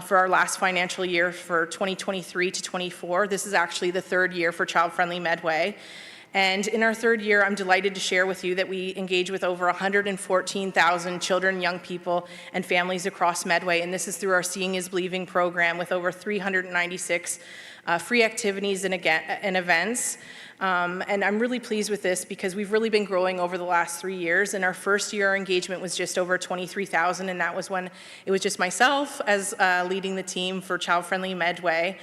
for our last financial year for 2023 to 24. This is actually the third year for Child Friendly Medway. And in our third year, I'm delighted to share with you that we engage with over 114,000 children, young people, and families across Medway. And this is through our Seeing is Believing program with over 396 free activities and events. And I'm really pleased with this because we've really been growing over the last 3 years. In our first year, our engagement was just over 23,000, and that was when it was just myself as leading the team for Child Friendly Medway.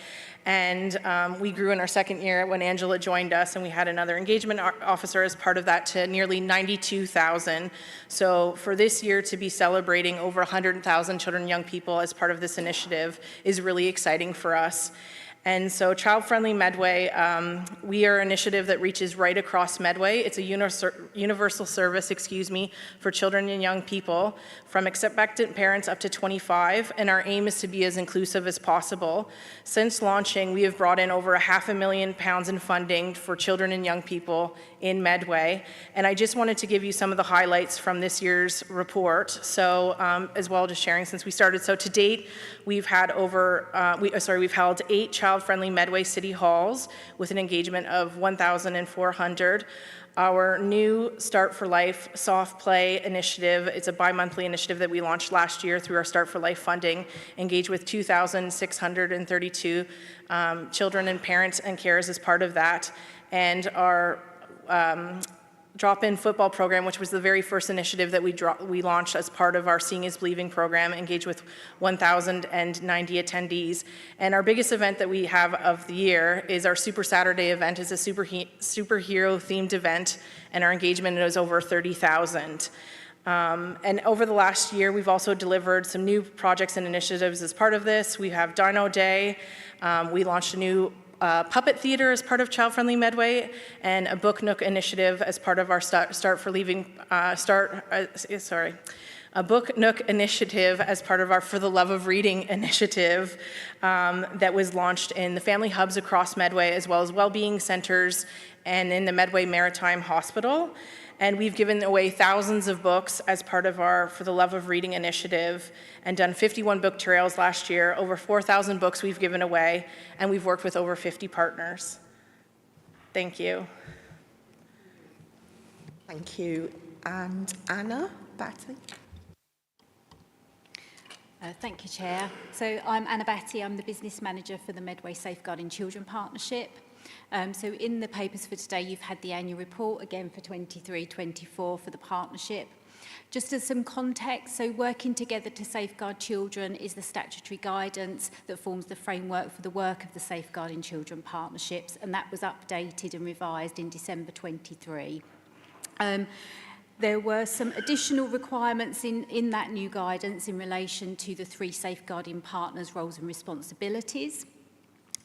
And we grew in our second year when Angela joined us, and we had another engagement officer as part of that to nearly 92,000. So for this year to be celebrating over 100,000 children and young people as part of this initiative is really exciting for us. And so Child Friendly Medway, we are an initiative that reaches right across Medway. It's a universal service, for children and young people from expectant parents up to 25, and our aim is to be as inclusive as possible. Since launching, we have brought in over £500,000 in funding for children and young people in Medway, and I just wanted to give you some of the highlights from this year's report. So, as well, just sharing since we started. So to date, we've had we've held 8 child-friendly Medway City Halls with an engagement of 1,400. Our new Start for Life soft play initiative, it's a bi-monthly initiative that we launched last year through our Start for Life funding, engaged with 2,632 children and parents and carers as part of that. And our drop-in football program, which was the very first initiative that we launched as part of our Seeing is Believing program, engaged with 1,090 attendees. And our biggest event that we have of the year is our Super Saturday event. It's a superhero-themed event, and our engagement is over 30,000. And over the last year, we've also delivered some new projects and initiatives as part of this. We have Dino Day. We launched a new puppet theater as part of Child Friendly Medway, and a Book Nook initiative as part of our a Book Nook initiative as part of our For the Love of Reading initiative that was launched in the family hubs across Medway, as well as well-being centers and in the Medway Maritime Hospital. And we've given away thousands of books as part of our For the Love of Reading initiative and done 51 book trails last year, over 4,000 books we've given away, and we've worked with over 50 partners. Thank you. Thank you. And Anna Batty. Thank you, Chair. So I'm Anna Batty, I'm the Business Manager for the Medway Safeguarding Children Partnership. So in the papers for today, you've had the annual report again for 23-24 for the partnership. Just as some context, so working together to safeguard children is the statutory guidance that forms the framework for the work of the Safeguarding Children Partnerships, and that was updated and revised in December 23. There were some additional requirements in that new guidance in relation to the 3 safeguarding partners' roles and responsibilities.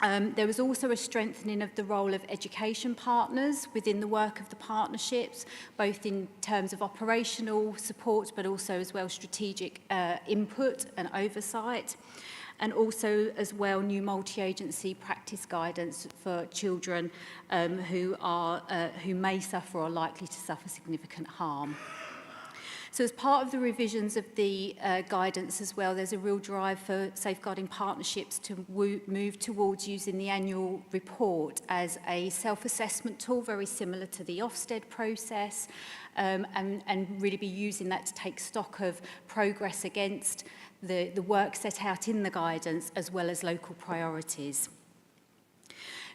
There was also a strengthening of the role of education partners within the work of the partnerships, both in terms of operational support, but also as well strategic input and oversight. And also as well new multi-agency practice guidance for children who may suffer or are likely to suffer significant harm. So as part of the revisions of the guidance as well, there's a real drive for safeguarding partnerships to move towards using the annual report as a self-assessment tool, very similar to the Ofsted process, and really be using that to take stock of progress against the work set out in the guidance as well as local priorities.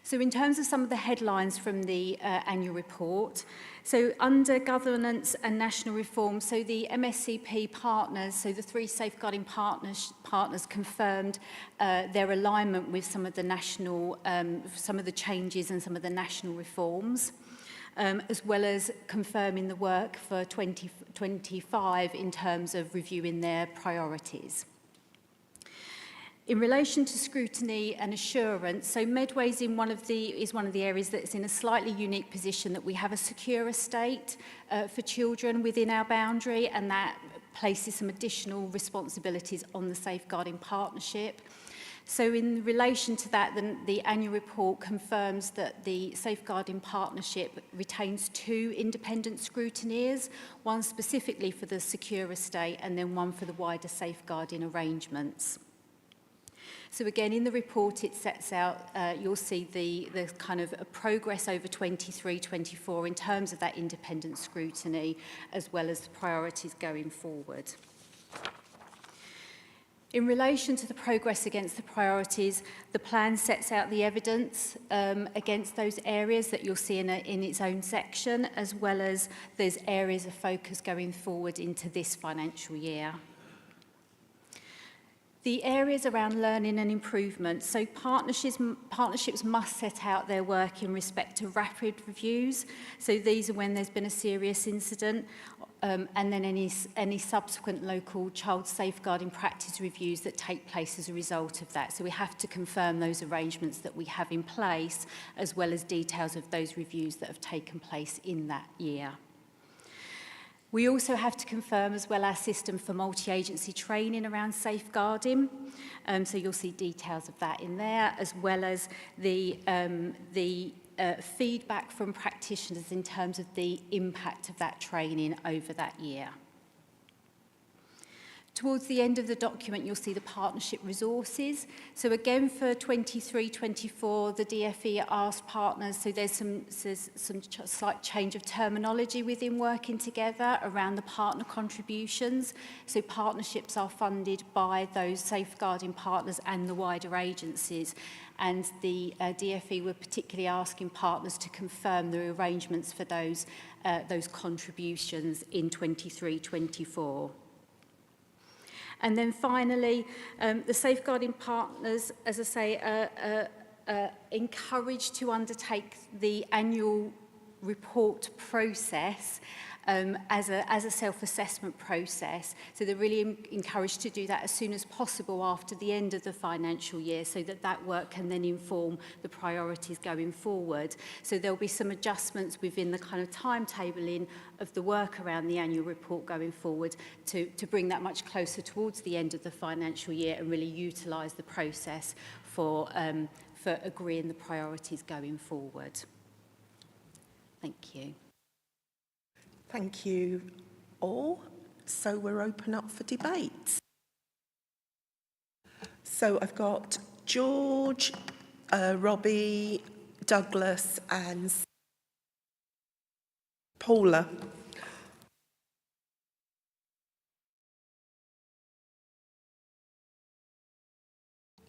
So in terms of some of the headlines from the annual report, so under governance and national reform, so the MSCP partners, so the 3 safeguarding partners confirmed their alignment with some of the national, some of the changes and some of the national reforms. As well as confirming the work for 2025 in terms of reviewing their priorities. In relation to scrutiny and assurance, so Medway is one of the areas that's in a slightly unique position that we have a secure estate for children within our boundary, and that places some additional responsibilities on the safeguarding partnership. So in relation to that, the annual report confirms that the Safeguarding Partnership retains 2 independent scrutineers, one specifically for the secure estate and then one for the wider safeguarding arrangements. So again, in the report it sets out, you'll see the kind of progress over 23-24 in terms of that independent scrutiny, as well as the priorities going forward. In relation to the progress against the priorities, the plan sets out the evidence against those areas that you'll see in its own section, as well as those areas of focus going forward into this financial year. The areas around learning and improvement. So partnerships must set out their work in respect to rapid reviews. So these are when there's been a serious incident, and then any subsequent local child safeguarding practice reviews that take place as a result of that. So we have to confirm those arrangements that we have in place, as well as details of those reviews that have taken place in that year. We also have to confirm as well our system for multi-agency training around safeguarding. So you'll see details of that in there, as well as the feedback from practitioners in terms of the impact of that training over that year. Towards the end of the document, you'll see the partnership resources. So again, for 23-24, the DFE asked partners, so there's some slight change of terminology within working together around the partner contributions. So partnerships are funded by those safeguarding partners and the wider agencies. And the DFE were particularly asking partners to confirm the arrangements for those contributions in 23-24. And then finally, the safeguarding partners, as I say, encouraged to undertake the annual report process as a self-assessment process. So they're really encouraged to do that as soon as possible after the end of the financial year, so that that work can then inform the priorities going forward. So there'll be some adjustments within the kind of timetabling of the work around the annual report going forward to bring that much closer towards the end of the financial year and really utilise the process for agreeing the priorities going forward. Thank you. Thank you all. So we're open up for debate. So I've got George, Robbie, Douglas and Paula.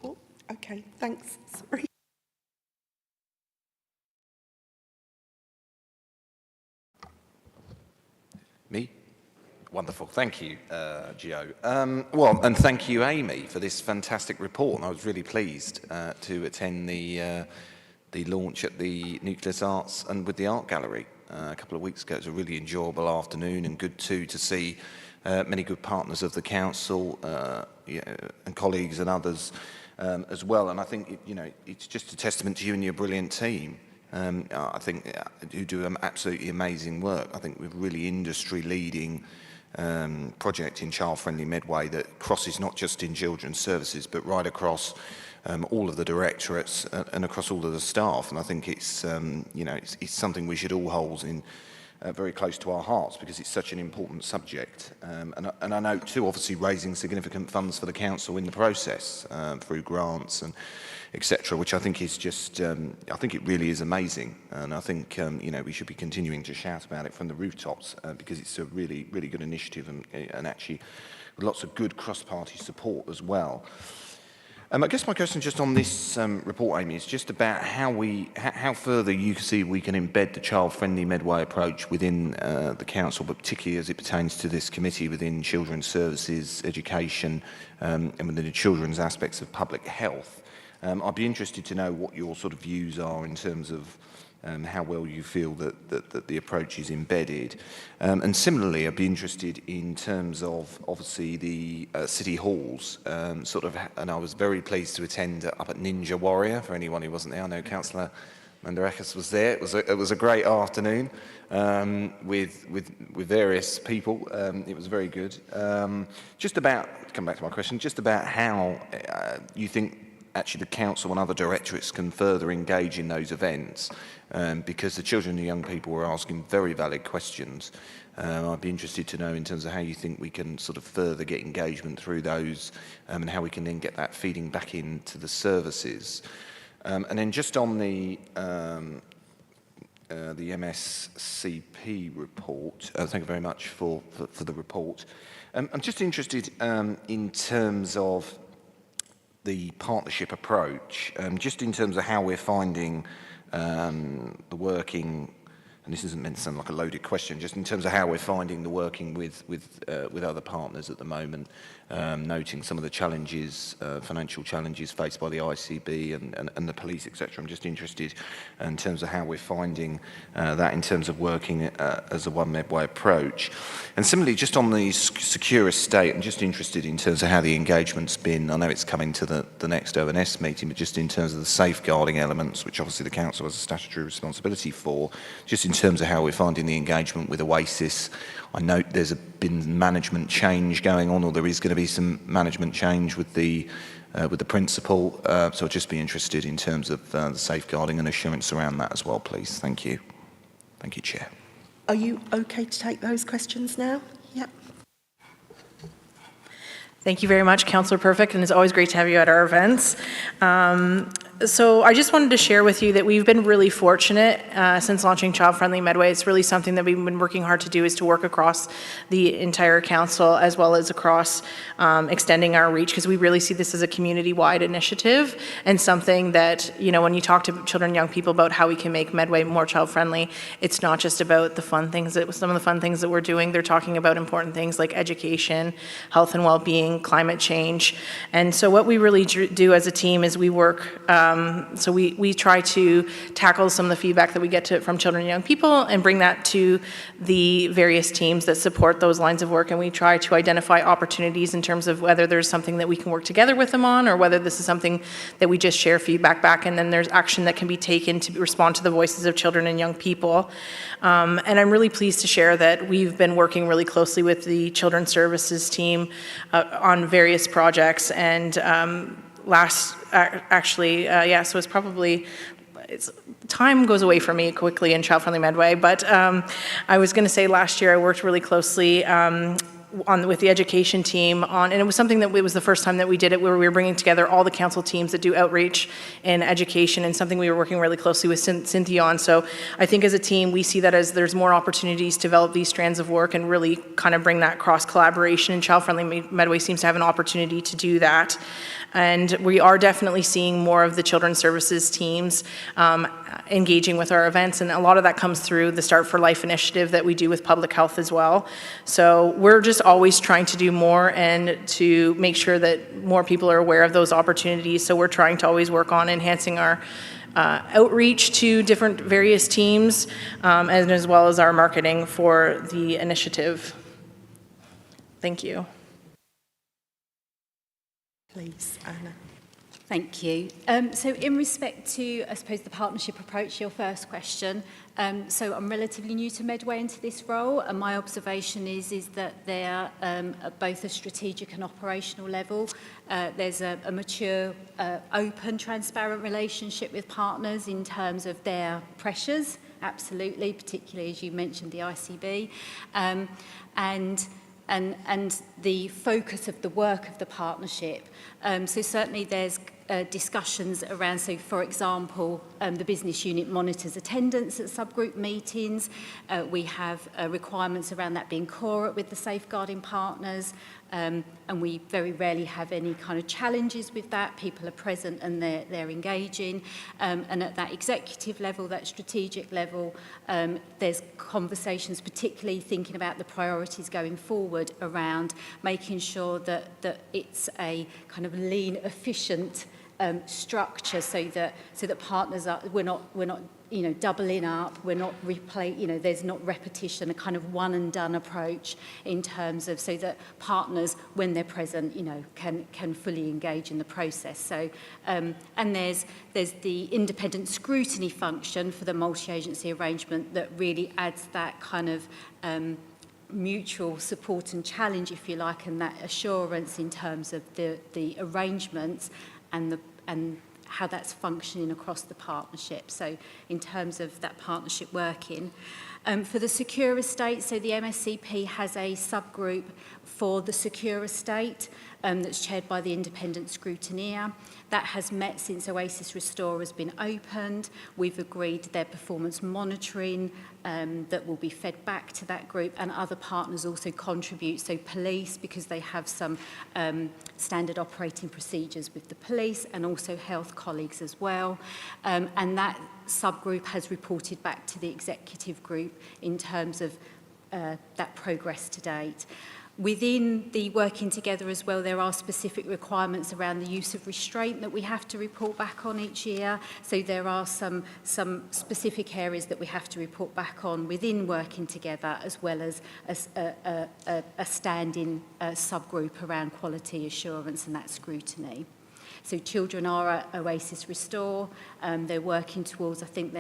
Oh, okay, thanks. Sorry. Me? Wonderful. Thank you, Gio. Well, and thank you, Amy, for this fantastic report. And I was really pleased to attend the launch at the Nucleus Arts and with the Art Gallery a couple of weeks ago. It was a really enjoyable afternoon, and good too to see many good partners of the council and colleagues and others as well. And I think it's just a testament to you and your brilliant team. I think you do absolutely amazing work. I think we're really industry-leading project in child-friendly Medway that crosses not just in children's services, but right across all of the directorates and across all of the staff. And I think it's it's something we should all hold in very close to our hearts, because it's such an important subject. And I know too, obviously raising significant funds for the council in the process through grants and etc., which I think is just, I think it really is amazing. And I think, we should be continuing to shout about it from the rooftops because it's a really, really good initiative and actually with lots of good cross-party support as well. I guess my question just on this report, Amy, is just about how further you see we can embed the child-friendly Medway approach within the council, but particularly as it pertains to this committee within children's services, education, and within the children's aspects of public health. I'd be interested to know what your sort of views are in terms of how well you feel that the approach is embedded. And similarly, I'd be interested in terms of, obviously, the city halls, and I was very pleased to attend up at Ninja Warrior, for anyone who wasn't there. I know Councillor Mandarakis was there. It was a great afternoon with various people. It was very good. Just about, come back to my question, just about how you think actually the council and other directorates can further engage in those events, because the children and young people were asking very valid questions. I'd be interested to know in terms of how you think we can sort of further get engagement through those, and how we can then get that feeding back into the services. And then just on the MSCP report, thank you very much for the report. I'm just interested in terms of the partnership approach, just in terms of how we're finding the working, and this isn't meant to sound like a loaded question, just in terms of how we're finding the working with other partners at the moment, noting some of the challenges, financial challenges faced by the ICB and the police, etc. I'm just interested in terms of how we're finding that in terms of working as a one Medway approach. And similarly, just on the secure estate, I'm just interested in terms of how the engagement's been. I know it's coming to the next ONS meeting, but just in terms of the safeguarding elements, which obviously the council has a statutory responsibility for, just in terms of how we're finding the engagement with Oasis. I note there's been management change going on, or there is going to be some management change with the principal. So I'd just be interested in terms of the safeguarding and assurance around that as well, please. Thank you. Thank you, Chair. Are you okay to take those questions now? Yep. Thank you very much, Councillor Perfect, and it's always great to have you at our events. So I just wanted to share with you that we've been really fortunate since launching Child Friendly Medway. It's really something that we've been working hard to do, is to work across the entire council as well as across extending our reach, because we really see this as a community-wide initiative and something that, when you talk to children and young people about how we can make Medway more child-friendly, it's not just about the fun things, some of the fun things that we're doing. They're talking about important things like education, health and well-being, climate change. And so what we really do as a team is we work, so we try to tackle some of the feedback that we get from children and young people and bring that to the various teams that support those lines of work. And we try to identify opportunities in terms of whether there's something that we can work together with them on, or whether this is something that we just share feedback back, and then there's action that can be taken to respond to the voices of children and young people. And I'm really pleased to share that we've been working really closely with the Children's Services team on various projects, and so it's probably time goes away from me quickly in Child Friendly Medway, but I was going to say last year I worked really closely with the education team and it was something that it was the first time that we did it, where we were bringing together all the council teams that do outreach in education, and something we were working really closely with Cynthia on. So I think as a team, we see that as there's more opportunities to develop these strands of work and really kind of bring that cross collaboration, and Child Friendly Medway seems to have an opportunity to do that. And we are definitely seeing more of the children's services teams engaging with our events, and a lot of that comes through the Start for Life initiative that we do with public health as well. So we're just always trying to do more and to make sure that more people are aware of those opportunities. So we're trying to always work on enhancing our outreach to different various teams, and as well as our marketing for the initiative. Thank you. Please, Anna. Thank you. So in respect to, I suppose, the partnership approach, your first question, so I'm relatively new to Medway into this role, and my observation is that they're at both a strategic and operational level. There's a mature, open, transparent relationship with partners in terms of their pressures, absolutely, particularly as you mentioned the ICB, and the focus of the work of the partnership. So certainly there's discussions around, so for example, the business unit monitors attendance at subgroup meetings. We have requirements around that being core with the safeguarding partners, and we very rarely have any kind of challenges with that. People are present and they're engaging. And at that executive level, that strategic level, there's conversations, particularly thinking about the priorities going forward around making sure that it's a kind of lean, efficient structure, so that partners are, we're not doubling up, we're not there's not repetition, a kind of one and done approach in terms of, so that partners, when they're present, can fully engage in the process. So and there's the independent scrutiny function for the multi-agency arrangement that really adds that kind of mutual support and challenge, if you like, and that assurance in terms of the arrangements and how that's functioning across the partnership. So in terms of that partnership working. For the secure estate, so the MSCP has a subgroup for the secure estate that's chaired by the independent scrutineer. That has met since Oasis Restore has been opened. We've agreed their performance monitoring that will be fed back to that group, and other partners also contribute. So police, because they have some standard operating procedures with the police, and also health colleagues as well. And that subgroup has reported back to the executive group in terms of that progress to date. Within the working together as well, there are specific requirements around the use of restraint that we have to report back on each year. So there are some specific areas that we have to report back on within working together, as well as a standing subgroup around quality assurance and that scrutiny. So children are at Oasis Restore. They're working towards, I think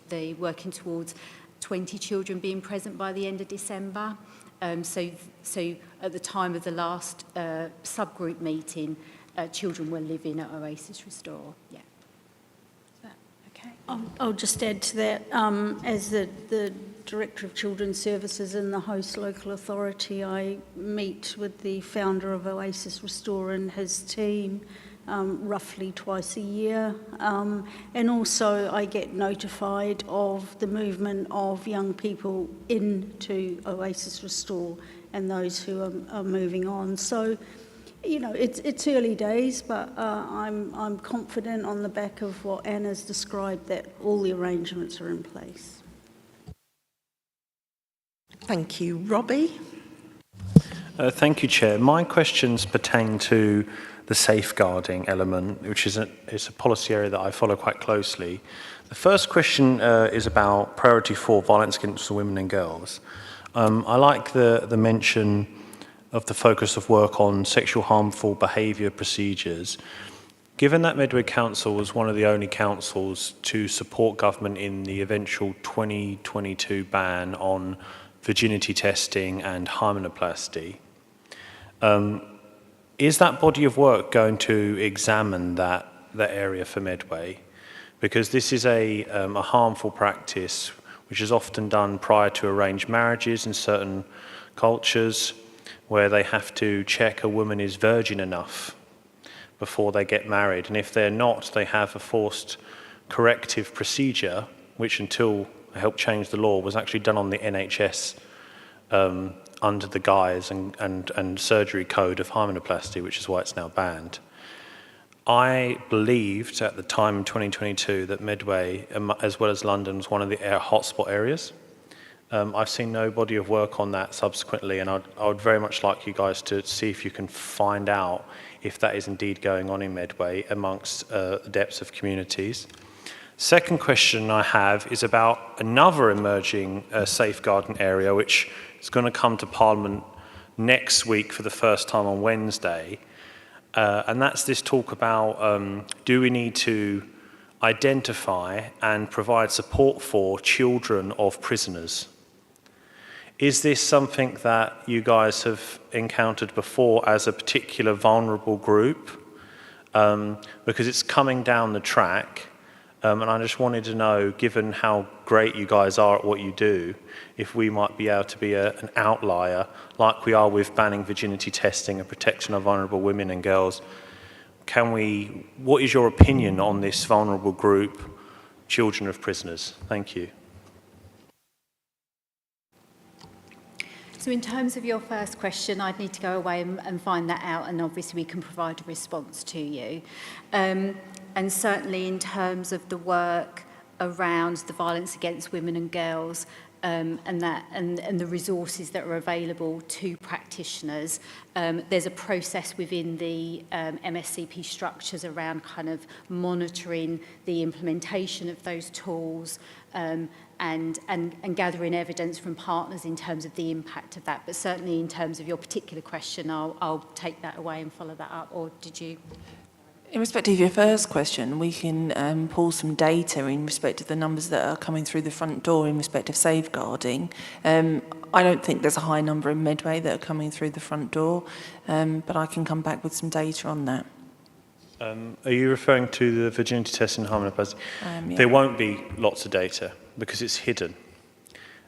they're working towards 20 children being present by the end of December. So at the time of the last subgroup meeting, children were living at Oasis Restore. Yeah. Is that okay? I'll just add to that. As the Director of Children's Services in the host local authority, I meet with the founder of Oasis Restore and his team roughly twice a year. And also I get notified of the movement of young people into Oasis Restore and those who are moving on. So, it's early days, but I'm confident on the back of what Anna's described that all the arrangements are in place. Thank you. Robbie? Thank you, Chair. My questions pertain to the safeguarding element, which is a policy area that I follow quite closely. The first question is about priority 4, violence against women and girls. I like the mention of the focus of work on sexual harmful behaviour procedures. Given that Medway Council was one of the only councils to support government in the eventual 2022 ban on virginity testing and hymenoplasty, is that body of work going to examine that area for Medway? because this is a harmful practice which is often done prior to arranged marriages in certain cultures, where they have to check a woman is virgin enough before they get married. And if they're not, they have a forced corrective procedure, which until I helped change the law was actually done on the NHS under the guise and surgery code of hymenoplasty, which is why it's now banned. I believed at the time in 2022 that Medway, as well as London, was one of the hotspot areas. I've seen no body of work on that subsequently, and I would very much like you guys to see if you can find out if that is indeed going on in Medway amongst the depths of communities. Second question I have is about another emerging safeguarding area, which is going to come to Parliament next week for the first time on Wednesday. And that's this talk about do we need to identify and provide support for children of prisoners? Is this something that you guys have encountered before as a particular vulnerable group? Because it's coming down the track, and I just wanted to know, given how great you guys are at what you do, if we might be able to be an outlier, like we are with banning virginity testing and protection of vulnerable women and girls. What is your opinion on this vulnerable group, children of prisoners? Thank you. So in terms of your first question, I'd need to go away and find that out, and obviously we can provide a response to you. And certainly in terms of the work around the violence against women and girls, and the resources that are available to practitioners, there's a process within the MSCP structures around kind of monitoring the implementation of those tools, and gathering evidence from partners in terms of the impact of that. But certainly in terms of your particular question, I'll take that away and follow that up. Or did you? In respect of your first question, we can pull some data in respect of the numbers that are coming through the front door in respect of safeguarding. I don't think there's a high number in Medway that are coming through the front door, but I can come back with some data on that. Are you referring to the virginity test in hymenoplasty? Yeah. There won't be lots of data because it's hidden.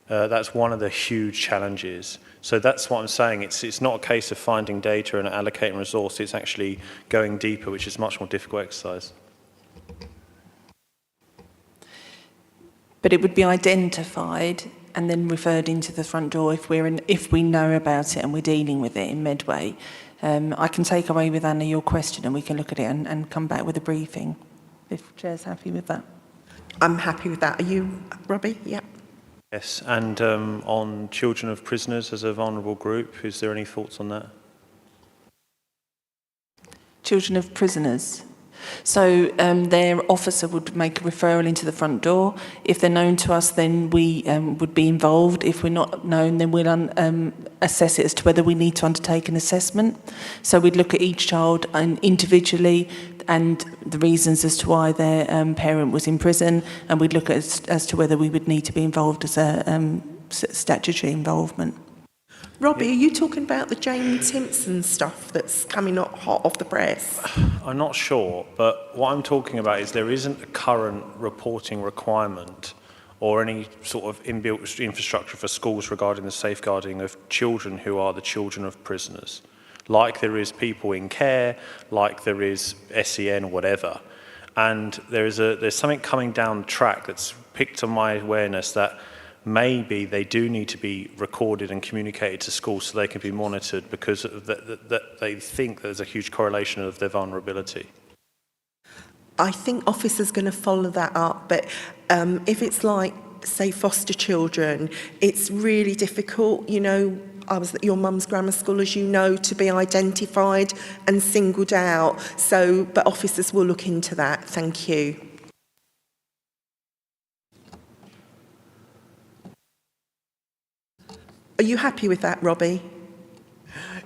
That's one of the huge challenges. So that's what I'm saying. It's not a case of finding data and allocating resource. It's actually going deeper, which is a much more difficult exercise. But it would be identified and then referred into the front door if we know about it and we're dealing with it in Medway. I can take away with Anna your question and we can look at it and come back with a briefing, if Chair's happy with that. I'm happy with that. Are you, Robbie? Yep. Yes, and on children of prisoners as a vulnerable group, is there any thoughts on that? Children of prisoners. So their officer would make a referral into the front door. If they're known to us, then we would be involved. If we're not known, then we'll assess it as to whether we need to undertake an assessment. So we'd look at each child individually and the reasons as to why their parent was in prison, and we'd look at as to whether we would need to be involved as a statutory involvement. Robbie, are you talking about the Jane Timpson stuff that's coming up hot off the press? I'm not sure, but what I'm talking about is there isn't a current reporting requirement or any sort of inbuilt infrastructure for schools regarding the safeguarding of children who are the children of prisoners. Like there is people in care, like there is SEN or whatever. And there's something coming down the track that's picked on my awareness that maybe they do need to be recorded and communicated to schools so they can be monitored because that they think there's a huge correlation of their vulnerability. I think officers are going to follow that up, but if it's like, say, foster children, it's really difficult. You know, I was at your mum's grammar school, as you know, to be identified and singled out. So, but officers will look into that. Thank you. Are you happy with that, Robbie?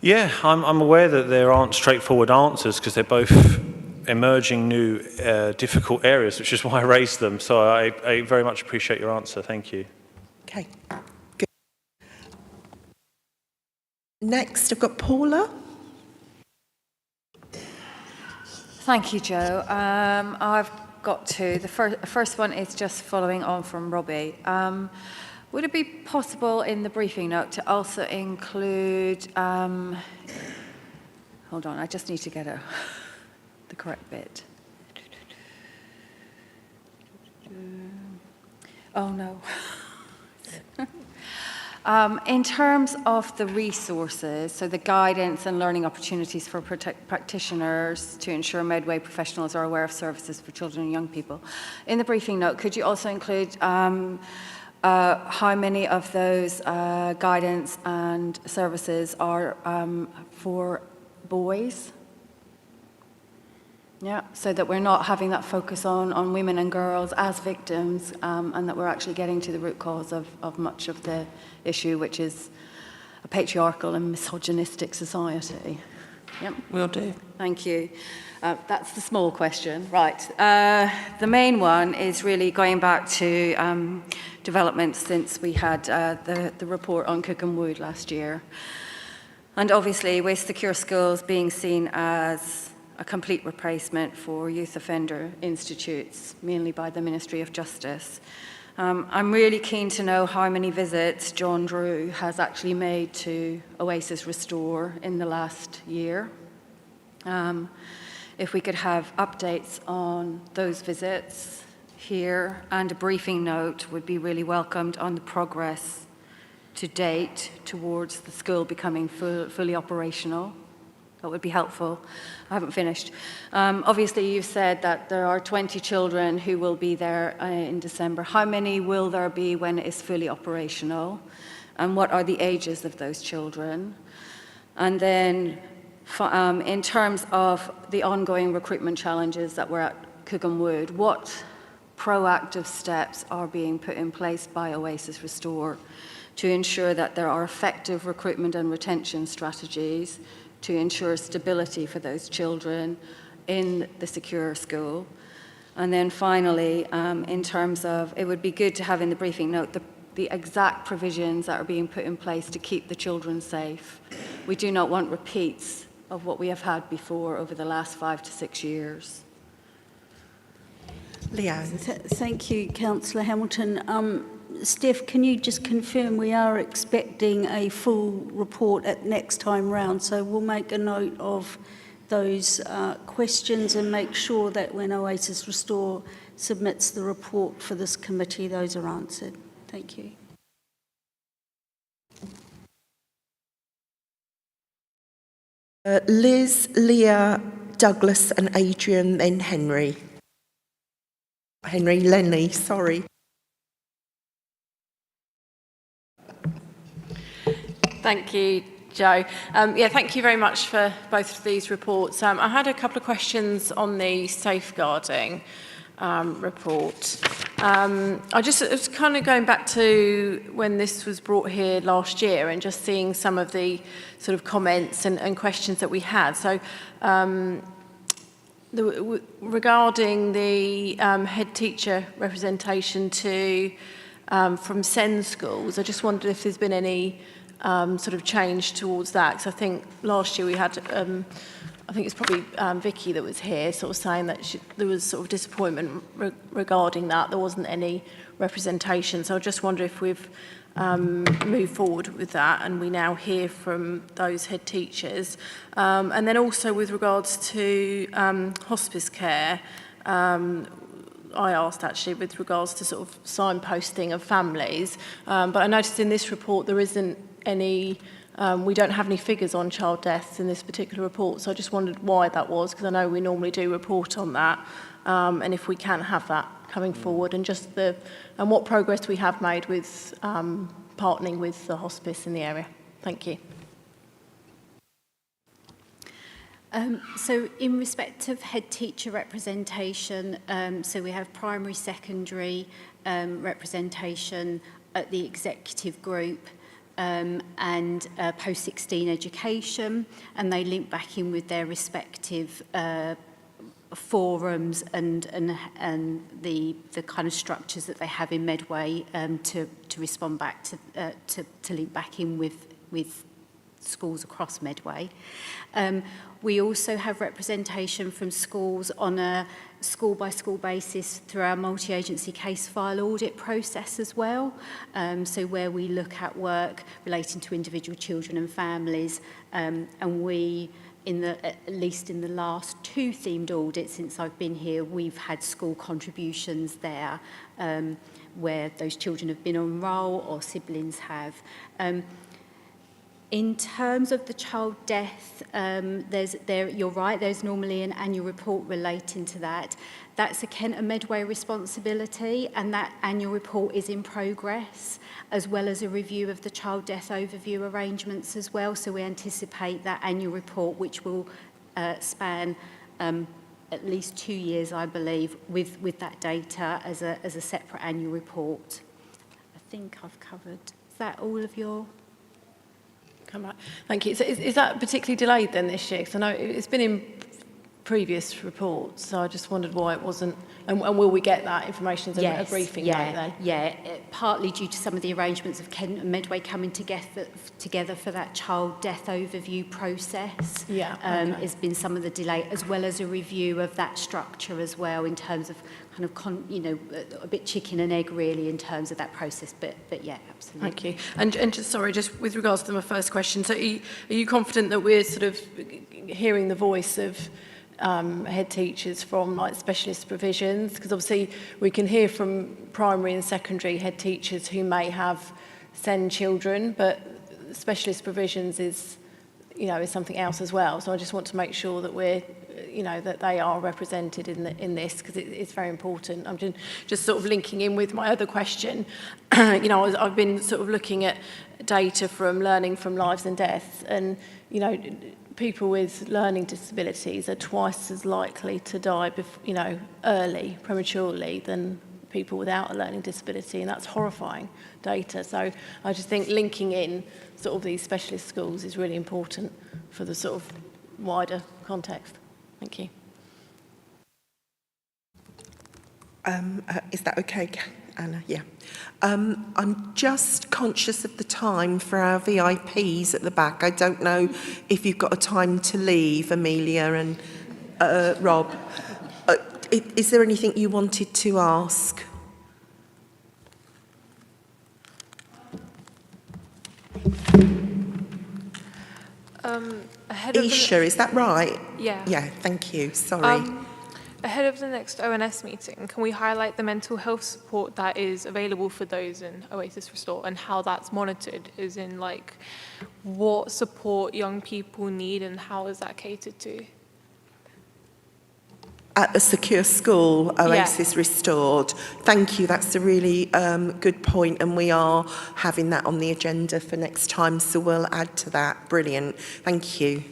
Yeah, I'm aware that there aren't straightforward answers because they're both emerging new difficult areas, which is why I raised them. So I very much appreciate your answer. Thank you. Okay, good. Next, I've got Paula. Thank you, Jo. I've got two. The first one is just following on from Robbie. Would it be possible in the briefing note to also include, hold on, I just need to get the correct bit. Oh no. In terms of the resources, so the guidance and learning opportunities for practitioners to ensure Medway professionals are aware of services for children and young people, in the briefing note, could you also include how many of those guidance and services are for boys? Yeah, so that we're not having that focus on women and girls as victims, and that we're actually getting to the root cause of much of the issue, which is a patriarchal and misogynistic society. Yep. Will do. Thank you. That's the small question. Right. The main one is really going back to developments since we had the report on Cook and Wood last year. And obviously, with secure schools being seen as a complete replacement for youth offender institutes, mainly by the Ministry of Justice. I'm really keen to know how many visits John Drew has actually made to Oasis Restore in the last year. If we could have updates on those visits here, and a briefing note would be really welcomed on the progress to date towards the school becoming fully operational. That would be helpful. I haven't finished. Obviously, you've said that there are 20 children who will be there in December. How many will there be when it is fully operational? And what are the ages of those children? And then, in terms of the ongoing recruitment challenges that were at Cook and Wood, what proactive steps are being put in place by Oasis Restore to ensure that there are effective recruitment and retention strategies to ensure stability for those children in the secure school? And then finally, in terms of, it would be good to have in the briefing note the exact provisions that are being put in place to keep the children safe. We do not want repeats of what we have had before over the last 5 to 6 years. Leanne. Thank you, Councillor Hamilton. Steph, can you just confirm we are expecting a full report at next time round? So we'll make a note of those questions and make sure that when Oasis Restore submits the report for this committee, those are answered. Thank you. Liz, Leah, Douglas and Adrian, then Henry. Lenny, sorry. Thank you, Jo. Thank you very much for both of these reports. I had a couple of questions on the safeguarding report. I was kind of going back to when this was brought here last year and just seeing some of the sort of comments and questions that we had. So regarding the head teacher representation from SEND schools, I just wondered if there's been any sort of change towards that, because I think last year we had, I think it's probably Vicky that was here, sort of saying that there was sort of disappointment regarding that. There wasn't any representation, so I just wonder if we've moved forward with that and we now hear from those head teachers. And then also with regards to hospice care, I asked actually with regards to sort of signposting of families, but I noticed in this report there isn't any, we don't have any figures on child deaths in this particular report, so I just wondered why that was, because I know we normally do report on that, and if we can have that coming forward, and just and what progress we have made with partnering with the hospice in the area. Thank you. So in respect of head teacher representation, so we have primary, secondary representation at the executive group, and post-16 education, and they link back in with their respective forums and the kind of structures that they have in Medway to respond back to link back in with schools across Medway. We also have representation from schools on a school-by-school basis through our multi-agency case file audit process as well. So where we look at work relating to individual children and families, and we, at least in the last 2 themed audits since I've been here, we've had school contributions there where those children have been on roll or siblings have. In terms of the child death, you're right, there's normally an annual report relating to that. That's a Kent and Medway responsibility, and that annual report is in progress, as well as a review of the child death overview arrangements as well. So we anticipate that annual report, which will span at least 2 years, I believe, with that data as a separate annual report. I think I've covered. Is that all of your... Come back. Thank you. So is that particularly delayed then this year? Because I know it's been in previous reports, so I just wondered why it wasn't. And will we get that information as a briefing note then? Yeah, partly due to some of the arrangements of Kent and Medway coming together for that child death overview process. Has been some of the delay, as well as a review of that structure as well in terms of a bit chicken and egg really in terms of that process. But yeah, absolutely. Thank you. And just with regards to my first question, so are you confident that we're sort of hearing the voice of head teachers from like specialist provisions? Because obviously we can hear from primary and secondary head teachers who may have SEND children, but specialist provisions is something else as well. So I just want to make sure that we're, that they are represented in this, because it's very important. I'm just sort of linking in with my other question. I've been sort of looking at data from Learning from Lives and Deaths, and people with learning disabilities are twice as likely to die, early, prematurely, than people without a learning disability, and that's horrifying data. So I just think linking in sort of these specialist schools is really important for the sort of wider context. Thank you. Is that okay, Anna? Yeah. I'm just conscious of the time for our VIPs at the back. I don't know if you've got a time to leave, Amelia and Rob. Is there anything you wanted to ask? Isha, is that right? Yeah. Yeah, thank you. Sorry. Ahead of the next ONS meeting, can we highlight the mental health support that is available for those in Oasis Restore and how that's monitored, as in like what support young people need and how is that catered to? At a secure school, Oasis Restored. Thank you, that's a really good point, and we are having that on the agenda for next time, so we'll add to that. Brilliant, thank you.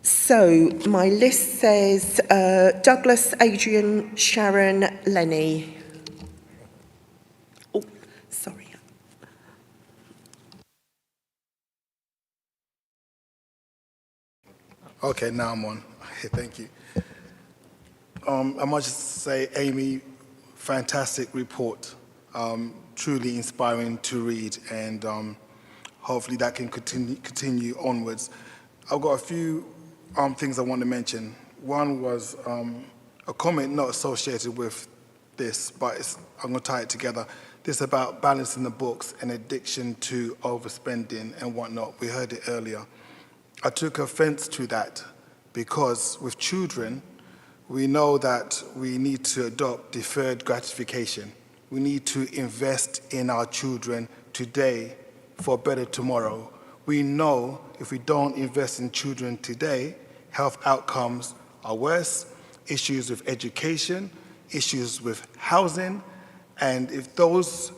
So my list says Douglas, Adrian, Sharon, Lenny. Oh, sorry. Okay, now I'm on. Thank you. I must just say, Amy, fantastic report. Truly inspiring to read, and hopefully that can continue onwards. I've got a few things I want to mention. One was a comment not associated with this, but I'm going to tie it together. This is about balancing the books and addiction to overspending and whatnot. We heard it earlier. I took offense to that because with children, we know that we need to adopt deferred gratification. We need to invest in our children today for a better tomorrow. We know if we don't invest in children today, health outcomes are worse, issues with education, issues with housing, and if those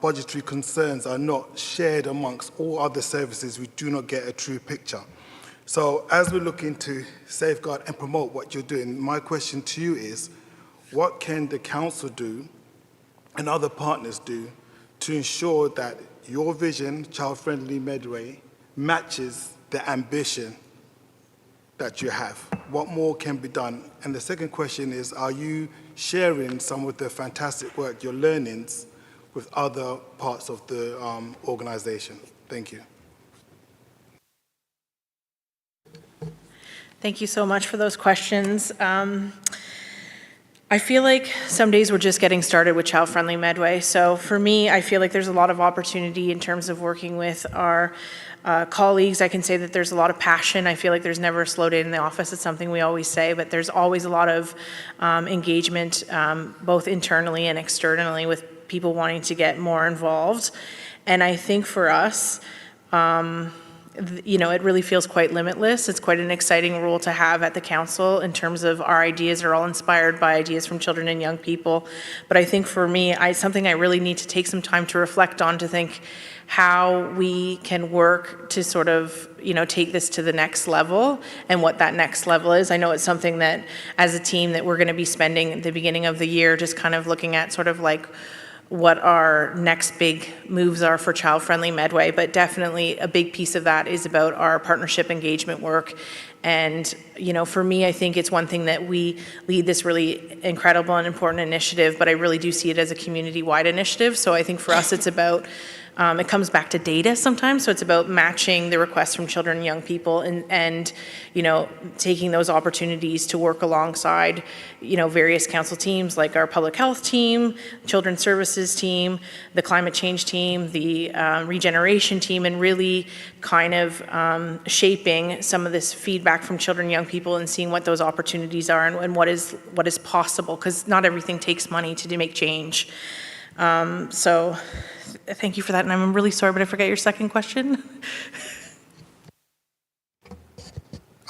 budgetary concerns are not shared amongst all other services, we do not get a true picture. So as we're looking to safeguard and promote what you're doing, my question to you is, what can the council do and other partners do to ensure that your vision, child-friendly Medway, matches the ambition that you have? What more can be done? And the second question is, are you sharing some of the fantastic work, your learnings, with other parts of the organisation? Thank you. Thank you so much for those questions. I feel like some days we're just getting started with Child Friendly Medway. So for me, I feel like there's a lot of opportunity in terms of working with our colleagues. I can say that there's a lot of passion. I feel like there's never a slow day in the office. It's something we always say, but there's always a lot of engagement, both internally and externally, with people wanting to get more involved. And I think for us, you know, it really feels quite limitless. It's quite an exciting role to have at the council in terms of our ideas are all inspired by ideas from children and young people. But I think for me, something I really need to take some time to reflect on, to think how we can work to sort of, you know, take this to the next level and what that next level is. I know it's something that as a team that we're going to be spending at the beginning of the year, just kind of looking at sort of like what our next big moves are for Child Friendly Medway, but definitely a big piece of that is about our partnership engagement work. And, you know, for me, I think it's one thing that we lead this really incredible and important initiative, but I really do see it as a community-wide initiative. So I think for us, it's about it comes back to data sometimes, so it's about matching the requests from children and young people and you know, taking those opportunities to work alongside, you know, various council teams like our public health team, children's services team, the climate change team, the regeneration team, and really kind of shaping some of this feedback from children and young people and seeing what those opportunities are and what is possible, because not everything takes money to make change. So thank you for that, and I'm really sorry, but I forget your second question.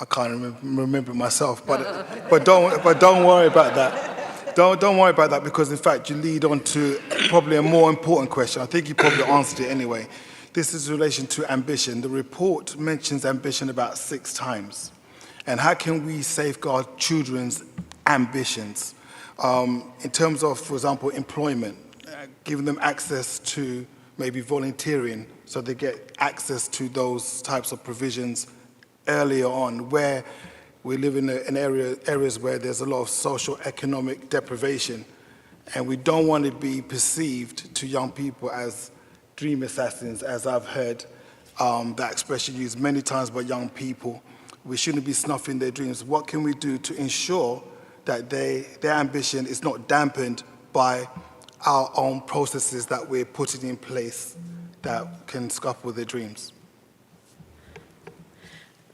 I can't remember myself, but don't worry about that. Don't worry about that, because in fact you lead on to probably a more important question. I think you probably answered it anyway. This is in relation to ambition. The report mentions ambition about 6 times, and how can we safeguard children's ambitions in terms of, for example, employment? Giving them access to maybe volunteering so they get access to those types of provisions earlier on, where we live in areas where there's a lot of social economic deprivation, and we don't want to be perceived to young people as dream assassins, as I've heard that expression used many times by young people. We shouldn't be snuffing their dreams. What can we do to ensure that their ambition is not dampened by our own processes that we're putting in place that can scupper their dreams?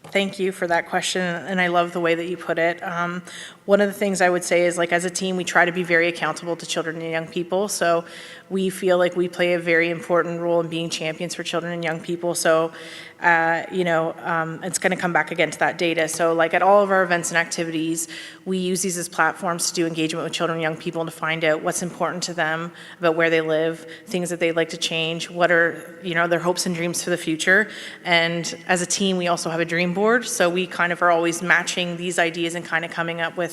Thank you for that question, and I love the way that you put it. One of the things I would say is, like, as a team, we try to be very accountable to children and young people. So we feel like we play a very important role in being champions for children and young people. So, you know, it's going to come back again to that data. So, like, at all of our events and activities, we use these as platforms to do engagement with children and young people and to find out what's important to them about where they live, things that they'd like to change, what are, you know, their hopes and dreams for the future. And as a team, we also have a dream board. So we kind of are always matching these ideas and kind of coming up with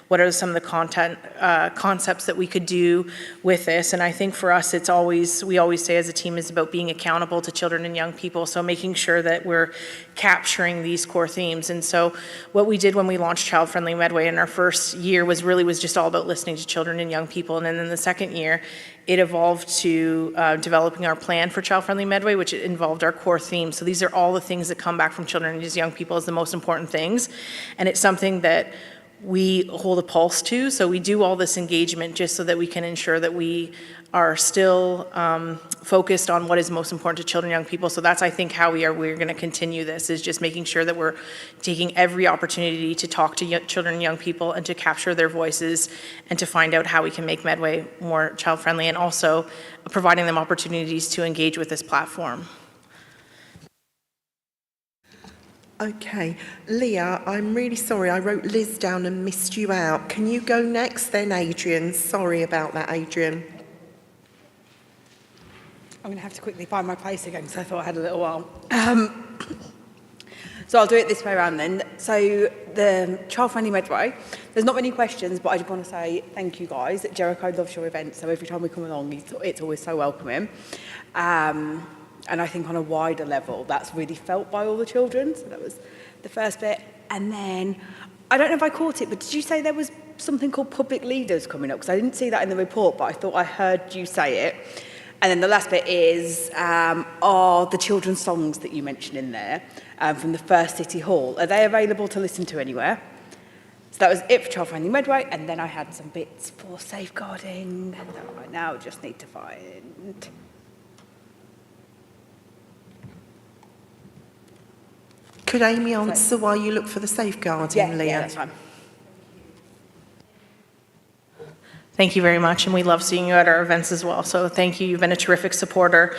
what are some of the concepts that we could do with this. And I think for us, it's always, we always say as a team, is about being accountable to children and young people. So making sure that we're capturing these core themes. And so what we did when we launched Child Friendly Medway in our first year was just all about listening to children and young people. And then in the second year, it evolved to developing our plan for Child Friendly Medway, which involved our core themes. So these are all the things that come back from children and these young people as the most important things. And it's something that we hold a pulse to. So we do all this engagement just so that we can ensure that we are still focused on what is most important to children and young people. So that's, I think, how we're going to continue this, is just making sure that we're taking every opportunity to talk to children and young people and to capture their voices and to find out how we can make Medway more child friendly, and also providing them opportunities to engage with this platform. Okay, Leah, I'm really sorry, I wrote Liz down and missed you out. Can you go next, then Adrian? Sorry about that, Adrian. I'm going to have to quickly find my place again because I thought I had a little while. So I'll do it this way around then. So the Child Friendly Medway, there's not many questions, but I just want to say thank you guys. Jericho loves your event, so every time we come along, it's always so welcoming. And I think on a wider level, that's really felt by all the children. So that was the first bit. And then, I don't know if I caught it, but did you say there was something called public leaders coming up? Because I didn't see that in the report, but I thought I heard you say it. And then the last bit is, are the children's songs that you mentioned in there from the first City Hall, are they available to listen to anywhere? So that was it for Child Friendly Medway, and then I had some bits for safeguarding that right now just need to find. Could Amy answer while you look for the safeguarding, Leah? Yeah, that's fine. Thank you very much, and we love seeing you at our events as well. So thank you. You've been a terrific supporter.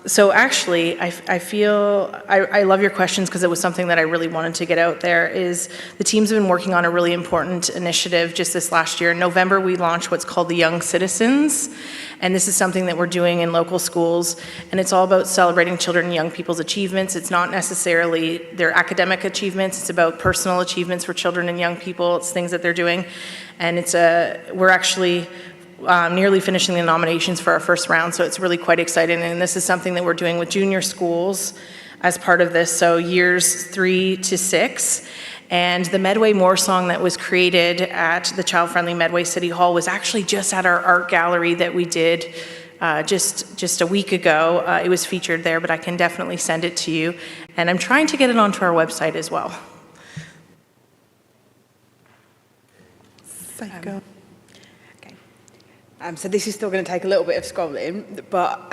So actually, I feel, I love your questions because it was something that I really wanted to get out there, is the teams have been working on a really important initiative just this last year. In November, we launched what's called the Young Citizens, and this is something that we're doing in local schools, and it's all about celebrating children and young people's achievements. It's not necessarily their academic achievements, it's about personal achievements for children and young people. It's things that they're doing, and we're actually nearly finishing the nominations for our first round, so it's really quite exciting. And this is something that we're doing with junior schools as part of this, so years 3 to 6. And the Medway Moore song that was created at the Child Friendly Medway City Hall was actually just at our art gallery that we did just a week ago. It was featured there, but I can definitely send it to you. And I'm trying to get it onto our website as well. Safeguard. So this is still going to take a little bit of scrolling, but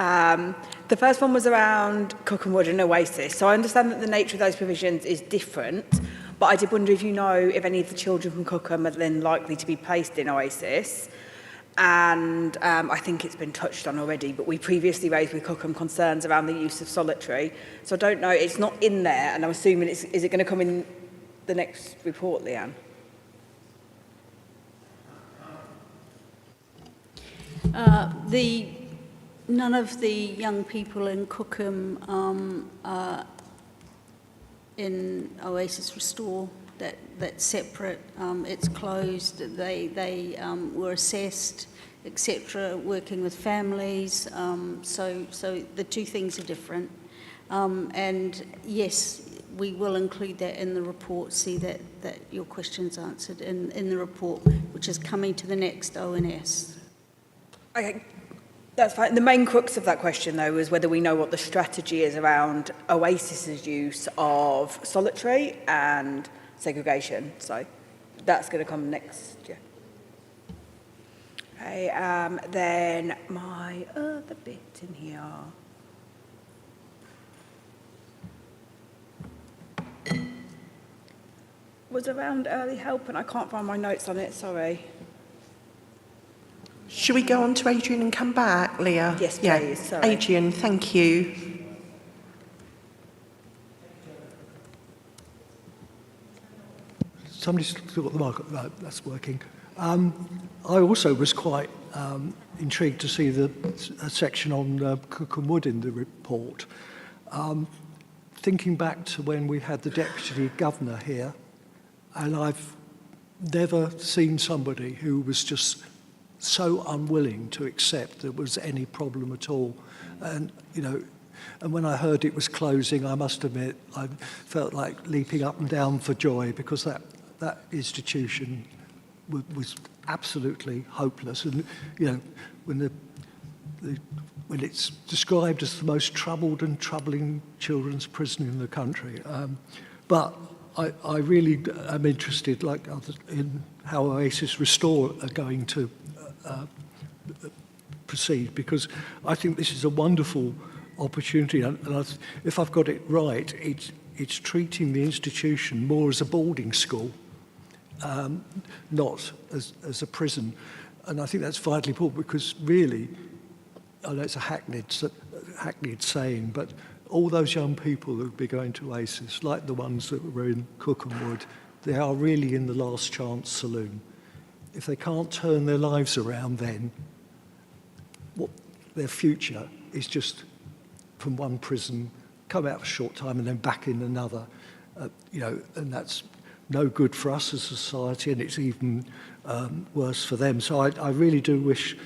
the first one was around Cookham and Oasis. So I understand that the nature of those provisions is different, but I did wonder if you know if any of the children from Cookham are then likely to be placed in Oasis. And I think it's been touched on already, but we previously raised with Cookham concerns around the use of solitary. So I don't know, it's not in there, and I'm assuming is it going to come in the next report, Leanne? None of the young people in Cookham in Oasis Restore, that's separate. It's closed. They were assessed, etc., working with families. So the two things are different. And yes, we will include that in the report, see that your question's answered in the report, which is coming to the next ONS. Okay, that's fine. The main crux of that question, though, is whether we know what the strategy is around Oasis's use of solitary and segregation. So that's going to come next year. Okay, then my other bit in here. Was around early help, and I can't find my notes on it, sorry. Should we go on to Adrian and come back, Leah? Yes, please. Sorry. Adrian, thank you. Somebody's still got the mic. Right, that's working. I also was quite intrigued to see a section on Cookham Wood in the report. Thinking back to when we had the Deputy Governor here, and I've never seen somebody who was just so unwilling to accept there was any problem at all. And, you know, and when I heard it was closing, I must admit, I felt like leaping up and down for joy, because that institution was absolutely hopeless. And, you know, when it's described as the most troubled and troubling children's prison in the country. But I really am interested, like others, in how Oasis Restore are going to proceed, because I think this is a wonderful opportunity, and if I've got it right, it's treating the institution more as a boarding school, not as a prison. And I think that's vitally important, because really, I know it's a hackneyed saying, but all those young people who will be going to Oasis, like the ones that were in Cookham Wood, they are really in the last chance saloon. If they can't turn their lives around, then their future is just from one prison, come out for a short time and then back in another. You know, and that's no good for us as a society, and it's even worse for them. So I really do wish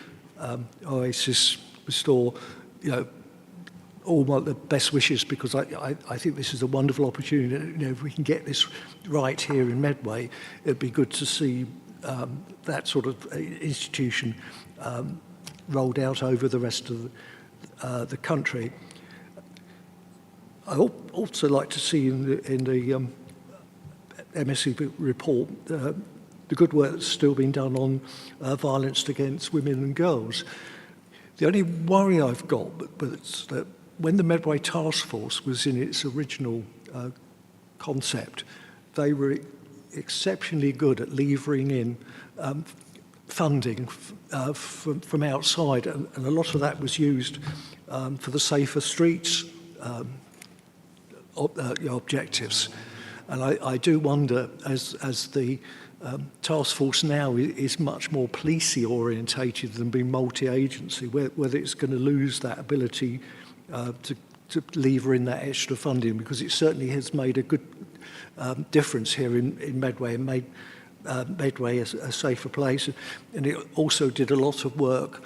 Oasis Restore, you know, all the best wishes, because I think this is a wonderful opportunity. You know, if we can get this right here in Medway, it'd be good to see that sort of institution rolled out over the rest of the country. I also like to see in the MSCP report the good work that's still been done on violence against women and girls. The only worry I've got, but it's that when the Medway Task Force was in its original concept, they were exceptionally good at levering in funding from outside, and a lot of that was used for the Safer Streets objectives. And I do wonder, as the task force now is much more policey orientated than being multi-agency, whether it's going to lose that ability to lever in that extra funding, because it certainly has made a good difference here in Medway and made Medway a safer place. And it also did a lot of work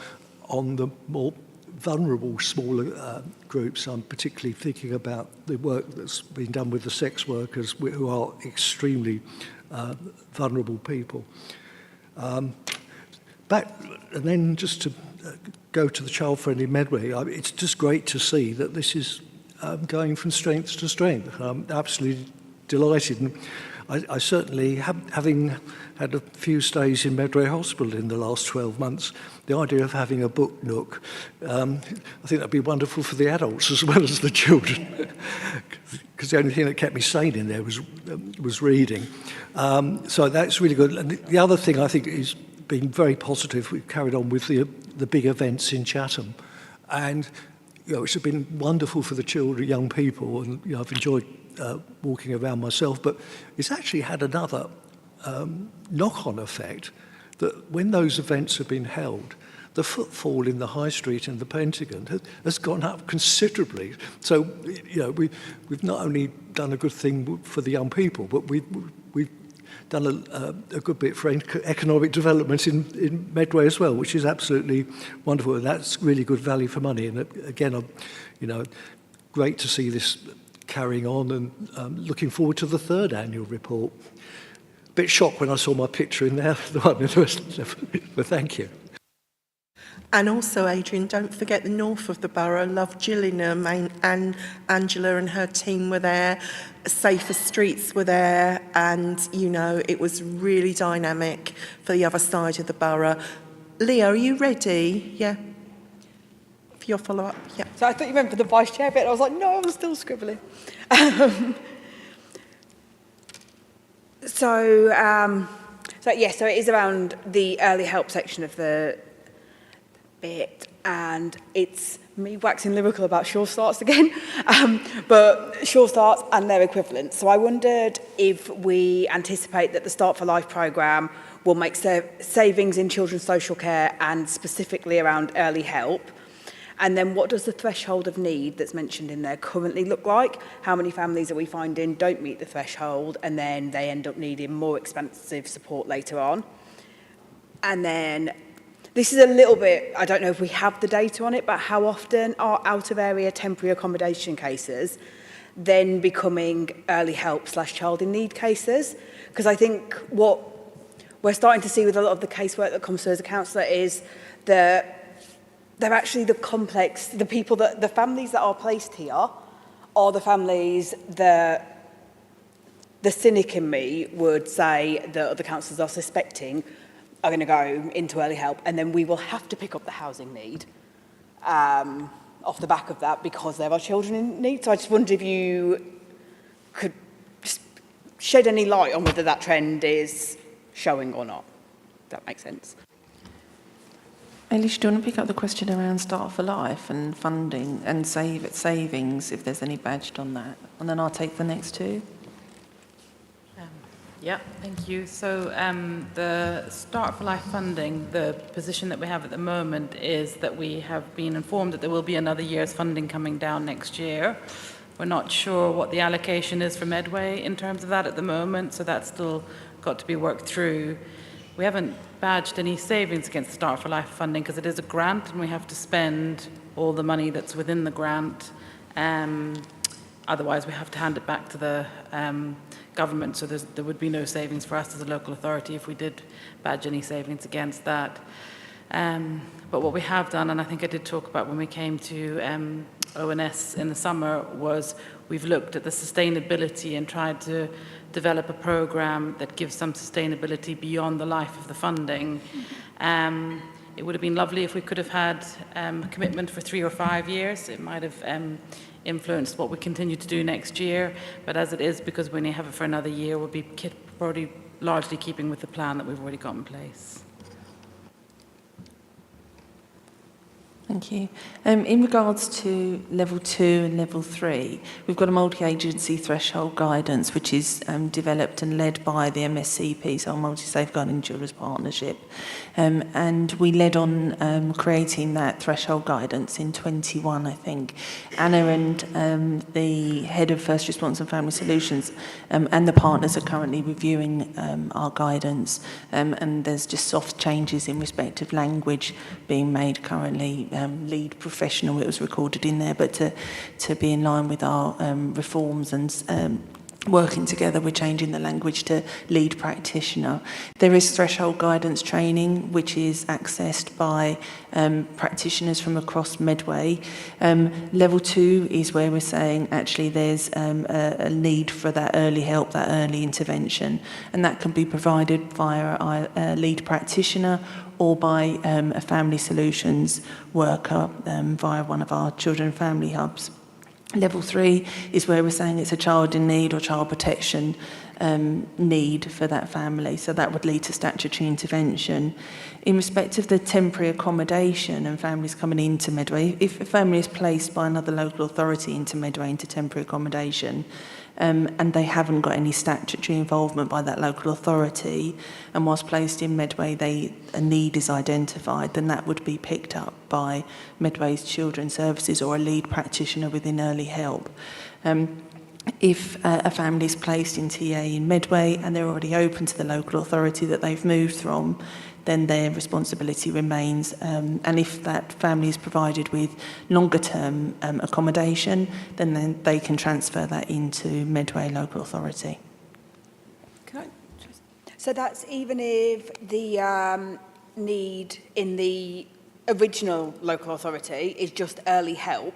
on the more vulnerable, smaller groups. I'm particularly thinking about the work that's been done with the sex workers, who are extremely vulnerable people. And then just to go to the child-friendly Medway, it's just great to see that this is going from strength to strength. I'm absolutely delighted. And I certainly, having had a few stays in Medway Hospital in the last 12 months, the idea of having a book nook, I think that'd be wonderful for the adults as well as the children, because the only thing that kept me sane in there was reading. So that's really good. And the other thing I think is been very positive, we've carried on with the big events in Chatham, and it's been wonderful for the children, young people, and I've enjoyed walking around myself, but it's actually had another knock-on effect, that when those events have been held, the footfall in the High Street and the Pentagon has gone up considerably. So, we've not only done a good thing for the young people, but we've done a good bit for economic development in Medway as well, which is absolutely wonderful, and that's really good value for money. And again, great to see this carrying on, and looking forward to the third annual report. Bit shocked when I saw my picture in there, the one in the rest, but thank you. And also, Adrian, don't forget the north of the borough. Love Gillingham, and Angela and her team were there. Safer Streets were there, and it was really dynamic for the other side of the borough. Leo, are you ready? Yeah. For your follow-up? Yeah. So I thought you meant for the vice chair bit. I was like, no, I'm still scribbling. So it is around the early help section of the bit, and it's me waxing lyrical about Sure Starts again, but Sure Starts and their equivalents. So I wondered if we anticipate that the Start for Life programme will make savings in children's social care, and specifically around early help. And then what does the threshold of need that's mentioned in there currently look like? How many families are we finding don't meet the threshold, and then they end up needing more expensive support later on? And then this is a little bit, I don't know if we have the data on it, but how often are out-of-area temporary accommodation cases then becoming early help / child in need cases? Because I think what we're starting to see with a lot of the casework that comes through as a counsellor is that they're actually the families that are placed here are the families that the cynic in me would say that other counsellors are suspecting are going to go into early help, and then we will have to pick up the housing need off the back of that because there are children in need. So I just wondered if you could just shed any light on whether that trend is showing or not. If that makes sense. Eilish, do you want to pick up the question around Start for Life and funding and savings, if there's any badged on that? And then I'll take the next two. Yeah, thank you. So the Start for Life funding, the position that we have at the moment is that we have been informed that there will be another year's funding coming down next year. We're not sure what the allocation is for Medway in terms of that at the moment, so that's still got to be worked through. We haven't badged any savings against the Start for Life funding because it is a grant and we have to spend all the money that's within the grant. Otherwise, we have to hand it back to the government, so there would be no savings for us as a local authority if we did badge any savings against that. But what we have done, and I think I did talk about when we came to ONS in the summer, was we've looked at the sustainability and tried to develop a program that gives some sustainability beyond the life of the funding. It would have been lovely if we could have had a commitment for 3 or 5 years. It might have influenced what we continue to do next year. But as it is, because we only have it for another year, we'll be probably largely keeping with the plan that we've already got in place. Thank you. In regards to level 2 and level 3, we've got a multi-agency threshold guidance which is developed and led by the MSCP, so our Multi-Safeguarding Children's Partnership. And we led on creating that threshold guidance in 21, I think. Anna and the head of First Response and Family Solutions and the partners are currently reviewing our guidance, and there's just soft changes in respect of language being made currently. Lead professional, it was recorded in there, but to be in line with our reforms and working together, we're changing the language to lead practitioner. There is threshold guidance training, which is accessed by practitioners from across Medway. Level 2 is where we're saying actually there's a need for that early help, that early intervention, and that can be provided via a lead practitioner or by a family solutions worker via one of our children and family hubs. Level 3 is where we're saying it's a child in need or child protection need for that family, so that would lead to statutory intervention. In respect of the temporary accommodation and families coming into Medway, if a family is placed by another local authority into Medway into temporary accommodation, and they haven't got any statutory involvement by that local authority, and whilst placed in Medway a need is identified, then that would be picked up by Medway's Children's Services or a lead practitioner within early help. If a family is placed in TA in Medway and they're already open to the local authority that they've moved from, then their responsibility remains. And if that family is provided with longer term accommodation, then they can transfer that into Medway local authority. So that's even if the need in the original local authority is just early help,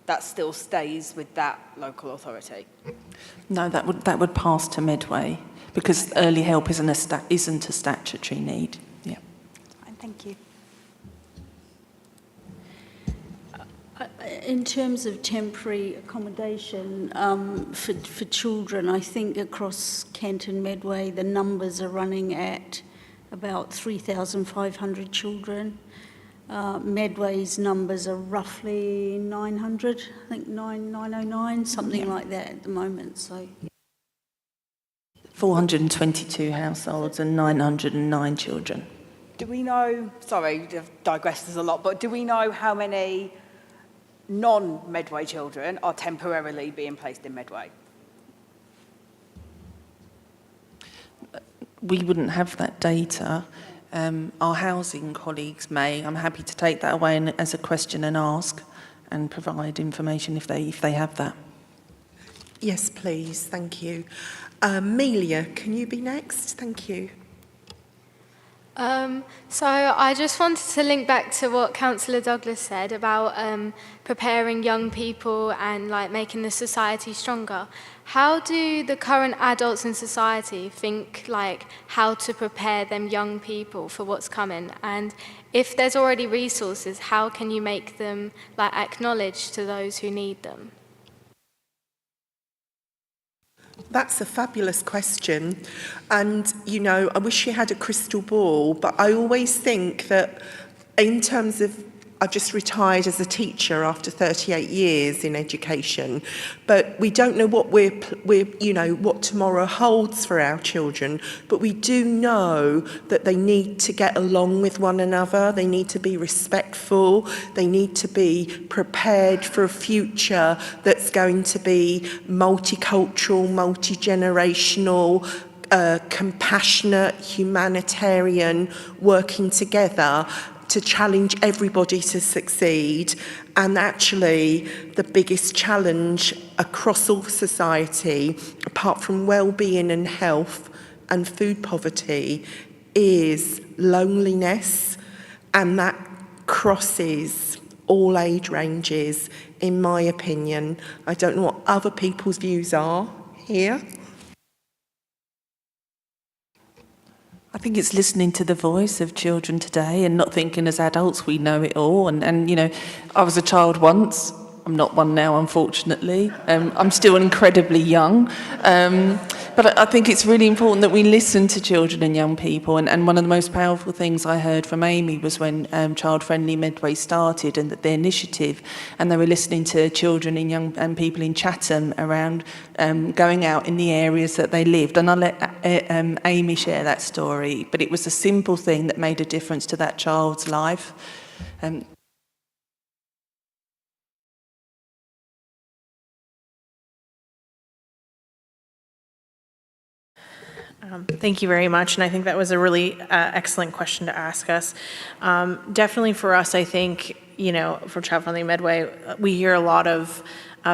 that still stays with that local authority? No, that would pass to Medway because early help isn't a statutory need. Yeah. Thank you. In terms of temporary accommodation for children, I think across Kent and Medway the numbers are running at about 3,500 children. Medway's numbers are roughly 900, I think 909, something like that at the moment. So 422 households and 909 children. Do we know, sorry, I've digressed there's a lot, but do we know how many non-Medway children are temporarily being placed in Medway? We wouldn't have that data. Our housing colleagues may. I'm happy to take that away as a question and ask and provide information if they have that. Yes, please. Thank you. Amelia, can you be next? Thank you. So I just wanted to link back to what Councillor Douglas said about preparing young people and like making the society stronger. How do the current adults in society think like how to prepare them young people for what's coming? And if there's already resources, how can you make them like acknowledged to those who need them? That's a fabulous question. And, you know, I wish you had a crystal ball, but I always think that in terms of, I've just retired as a teacher after 38 years in education, but we don't know what what tomorrow holds for our children, but we do know that they need to get along with one another, they need to be respectful, they need to be prepared for a future that's going to be multicultural, multi-generational, compassionate, humanitarian, working together to challenge everybody to succeed. And actually, the biggest challenge across all society, apart from well-being and health and food poverty, is loneliness and that crosses all age ranges, in my opinion. I don't know what other people's views are here. I think it's listening to the voice of children today and not thinking as adults we know it all. And you know, I was a child once. I'm not one now, unfortunately. I'm still incredibly young. But I think it's really important that we listen to children and young people. And one of the most powerful things I heard from Amy was when Child Friendly Medway started and that the initiative, and they were listening to children and young and people in Chatham around going out in the areas that they lived. And I'll let Amy share that story. But it was a simple thing that made a difference to that child's life. Thank you very much, and I think that was a really excellent question to ask us. Definitely for us, I think, you know, for Child Friendly Medway, we hear a lot of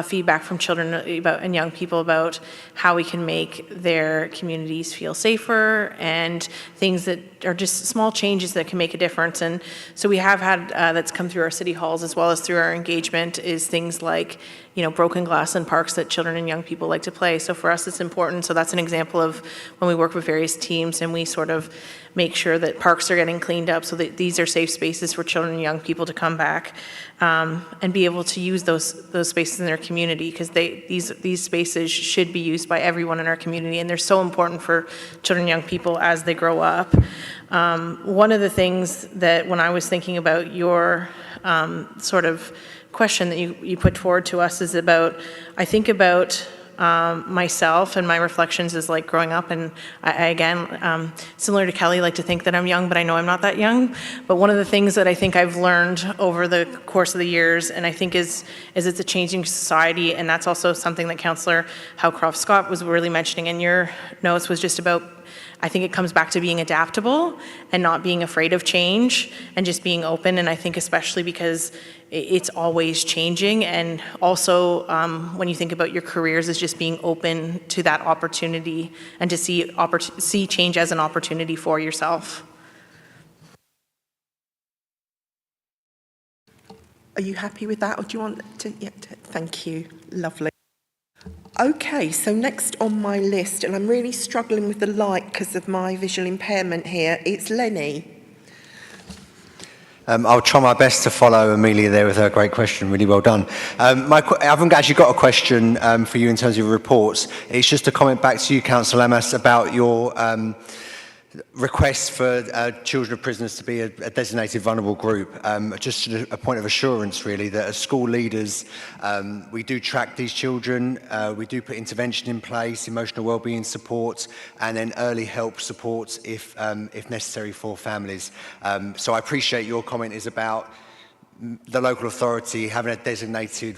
feedback from children and young people about how we can make their communities feel safer and things that are just small changes that can make a difference. And so we have had, that's come through our city halls as well as through our engagement, is things like, you know, broken glass in parks that children and young people like to play. So for us, it's important. So that's an example of when we work with various teams and we sort of make sure that parks are getting cleaned up so that these are safe spaces for children and young people to come back and be able to use those spaces in their community, because these spaces should be used by everyone in our community, and they're so important for children and young people as they grow up. One of the things that when I was thinking about your sort of question that you put forward to us is about, I think about myself and my reflections is like growing up, and I again, similar to Kelly, like to think that I'm young, but I know I'm not that young. But one of the things that I think I've learned over the course of the years, and I think is it's a changing society, and that's also something that Councillor Howcroft-Scott was really mentioning in your notes, was just about, I think it comes back to being adaptable and not being afraid of change and just being open. And I think especially because it's always changing, and also when you think about your careers, is just being open to that opportunity and to see change as an opportunity for yourself. Are you happy with that, or do you want to? Yeah, thank you. Lovely. Okay, so next on my list, and I'm really struggling with the light because of my visual impairment here, it's Lenny. I'll try my best to follow Amelia there with her great question. Really well done. I haven't actually got a question for you in terms of your reports. It's just a comment back to you, Councillor Lammas, about your request for children of prisoners to be a designated vulnerable group. Just a point of assurance, really, that as school leaders, we do track these children, we do put intervention in place, emotional wellbeing support, and then early help support if necessary for families. So I appreciate your comment is about the local authority having a designated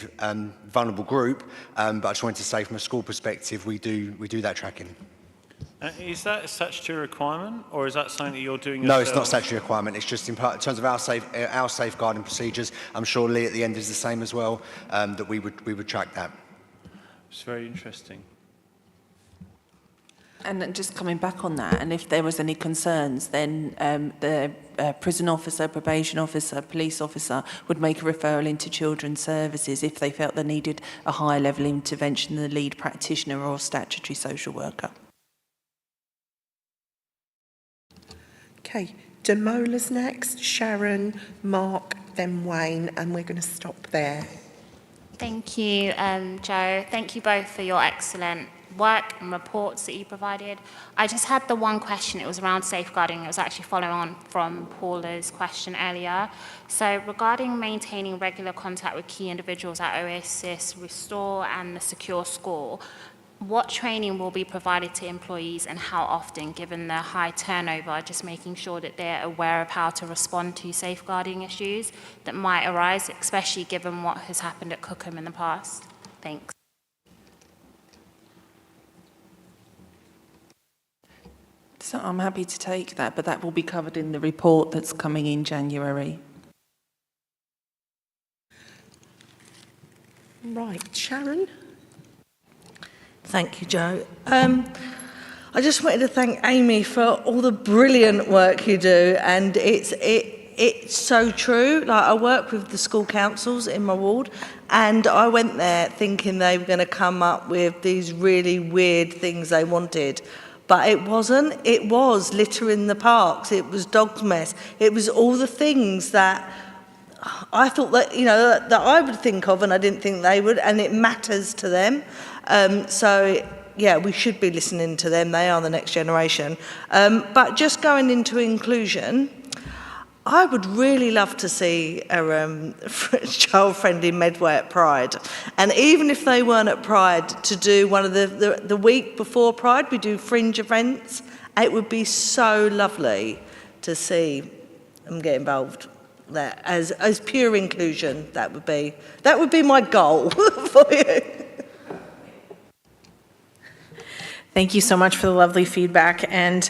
vulnerable group, but I just wanted to say from a school perspective, we do that tracking. Is that a statutory requirement, or is that something that you're doing No, yourself? it's not a statutory requirement. It's just in terms of our safeguarding procedures. I'm sure Lee at the end is the same as well, that we would track that. It's very interesting. And then just coming back on that, and if there was any concerns, then the prison officer, probation officer, police officer would make a referral into children's services if they felt they needed a higher level intervention than the lead practitioner or statutory social worker. Okay, Demola's next, Sharon, Mark, then Wayne, and we're going to stop there. Thank you, Jo. Thank you both for your excellent work and reports that you provided. I just had the one question. It was around safeguarding. It was actually following on from Paula's question earlier. So regarding maintaining regular contact with key individuals at Oasis, Restore and the Secure School, what training will be provided to employees and how often, given the high turnover, just making sure that they're aware of how to respond to safeguarding issues that might arise, especially given what has happened at Cookham in the past? Thanks. So I'm happy to take that, but that will be covered in the report that's coming in January. Right, Sharon? Thank you, Jo. I just wanted to thank Amy for all the brilliant work you do, and it's so true. Like, I work with the school councils in my ward, and I went there thinking they were going to come up with these really weird things they wanted. But it wasn't. It was litter in the parks. It was dog's mess. It was all the things that I thought that, you know, that I would think of, and I didn't think they would, and it matters to them. So, yeah, we should be listening to them. They are the next generation. But just going into inclusion, I would really love to see a child-friendly Medway at Pride. And even if they weren't at Pride, to do one of the week before Pride, we do fringe events. It would be so lovely to see them get involved there as pure inclusion. That would be my goal for you. Thank you so much for the lovely feedback. And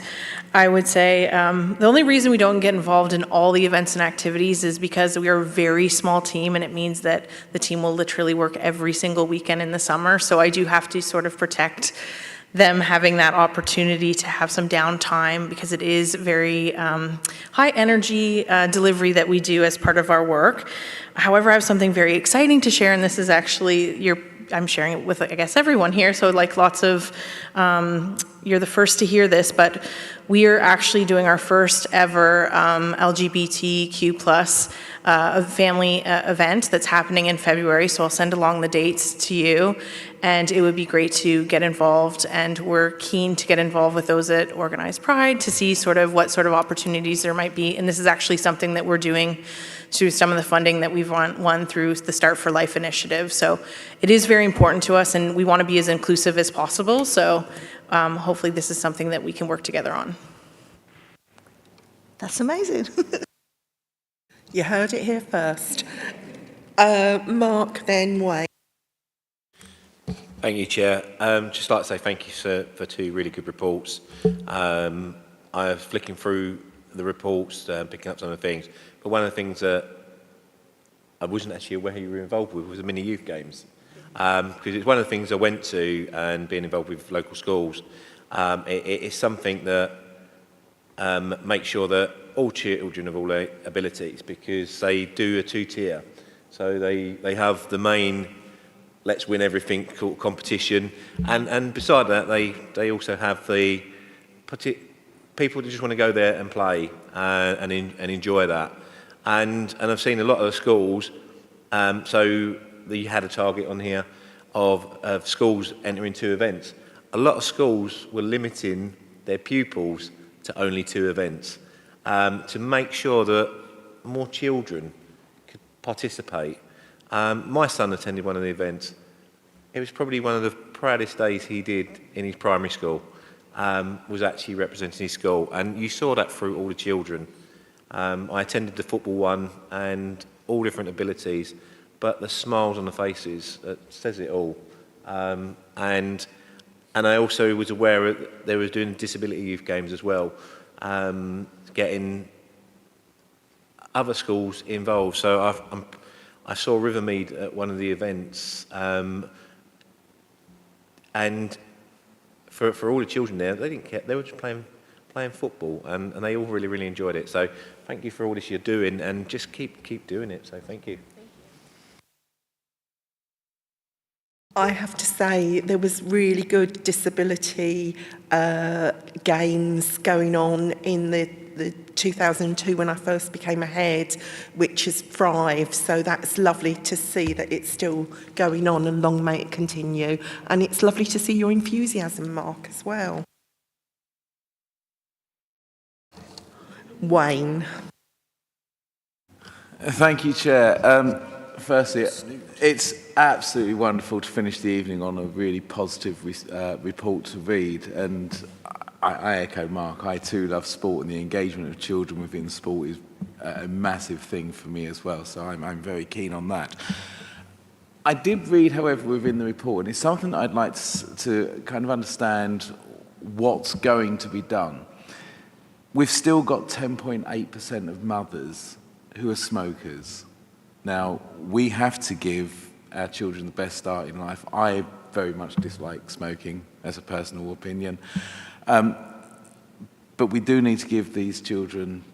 I would say the only reason we don't get involved in all the events and activities is because we are a very small team, and it means that the team will literally work every single weekend in the summer. So I do have to sort of protect them having that opportunity to have some downtime, because it is very high energy delivery that we do as part of our work. However, I have something very exciting to share, and this is actually I'm sharing it with, I guess, everyone here. So like lots of, you're the first to hear this, but we are actually doing our first ever LGBTQ plus family event that's happening in February. So I'll send along the dates to you, and it would be great to get involved. And we're keen to get involved with those that organize Pride to see what sort of opportunities there might be. And this is actually something that we're doing through some of the funding that we've won through the Start for Life initiative. So it is very important to us, and we want to be as inclusive as possible. So hopefully this is something that we can work together on. That's amazing. You heard it here first. Mark, then Wayne. Thank you, Chair. Just like to say thank you for two really good reports. I was flicking through the reports, picking up some of the things, but one of the things that I wasn't actually aware you were involved with was the mini youth games, because it's one of the things I went to, and being involved with local schools, it's something that makes sure that all children of all abilities, because they do a two-tier, so they have the main let's win everything competition, and beside that they also have the people that just want to go there and play and enjoy that. And I've seen a lot of the schools, so you had a target on here of schools entering 2 events. A lot of schools were limiting their pupils to only 2 events to make sure that more children could participate. My son attended one of the events. It was probably one of the proudest days he did in his primary school, was actually representing his school, and you saw that through all the children. I attended the football one, and all different abilities, but the smiles on the faces says it all. And I also was aware that they were doing disability youth games as well, getting other schools involved. So I saw Rivermead at one of the events, and for all the children there, they didn't care. They were just playing football, and they all really enjoyed it. So thank you for all this you're doing, and just keep doing it. So thank you. I have to say there was really good disability games going on in the 2002 when I first became a head, which has thrived. So that's lovely to see that it's still going on, and long may it continue. And it's lovely to see your enthusiasm, Mark, as well. Wayne. Thank you, Chair. Firstly, it's absolutely wonderful to finish the evening on a really positive report to read, and I echo Mark. I too love sport, and the engagement of children within sport is a massive thing for me as well, so I'm very keen on that. I did read, however, within the report, and it's something that I'd like to kind of understand what's going to be done. We've still got 10.8% of mothers who are smokers. Now, we have to give our children the best start in life. I very much dislike smoking, as a personal opinion. But we do need to give these children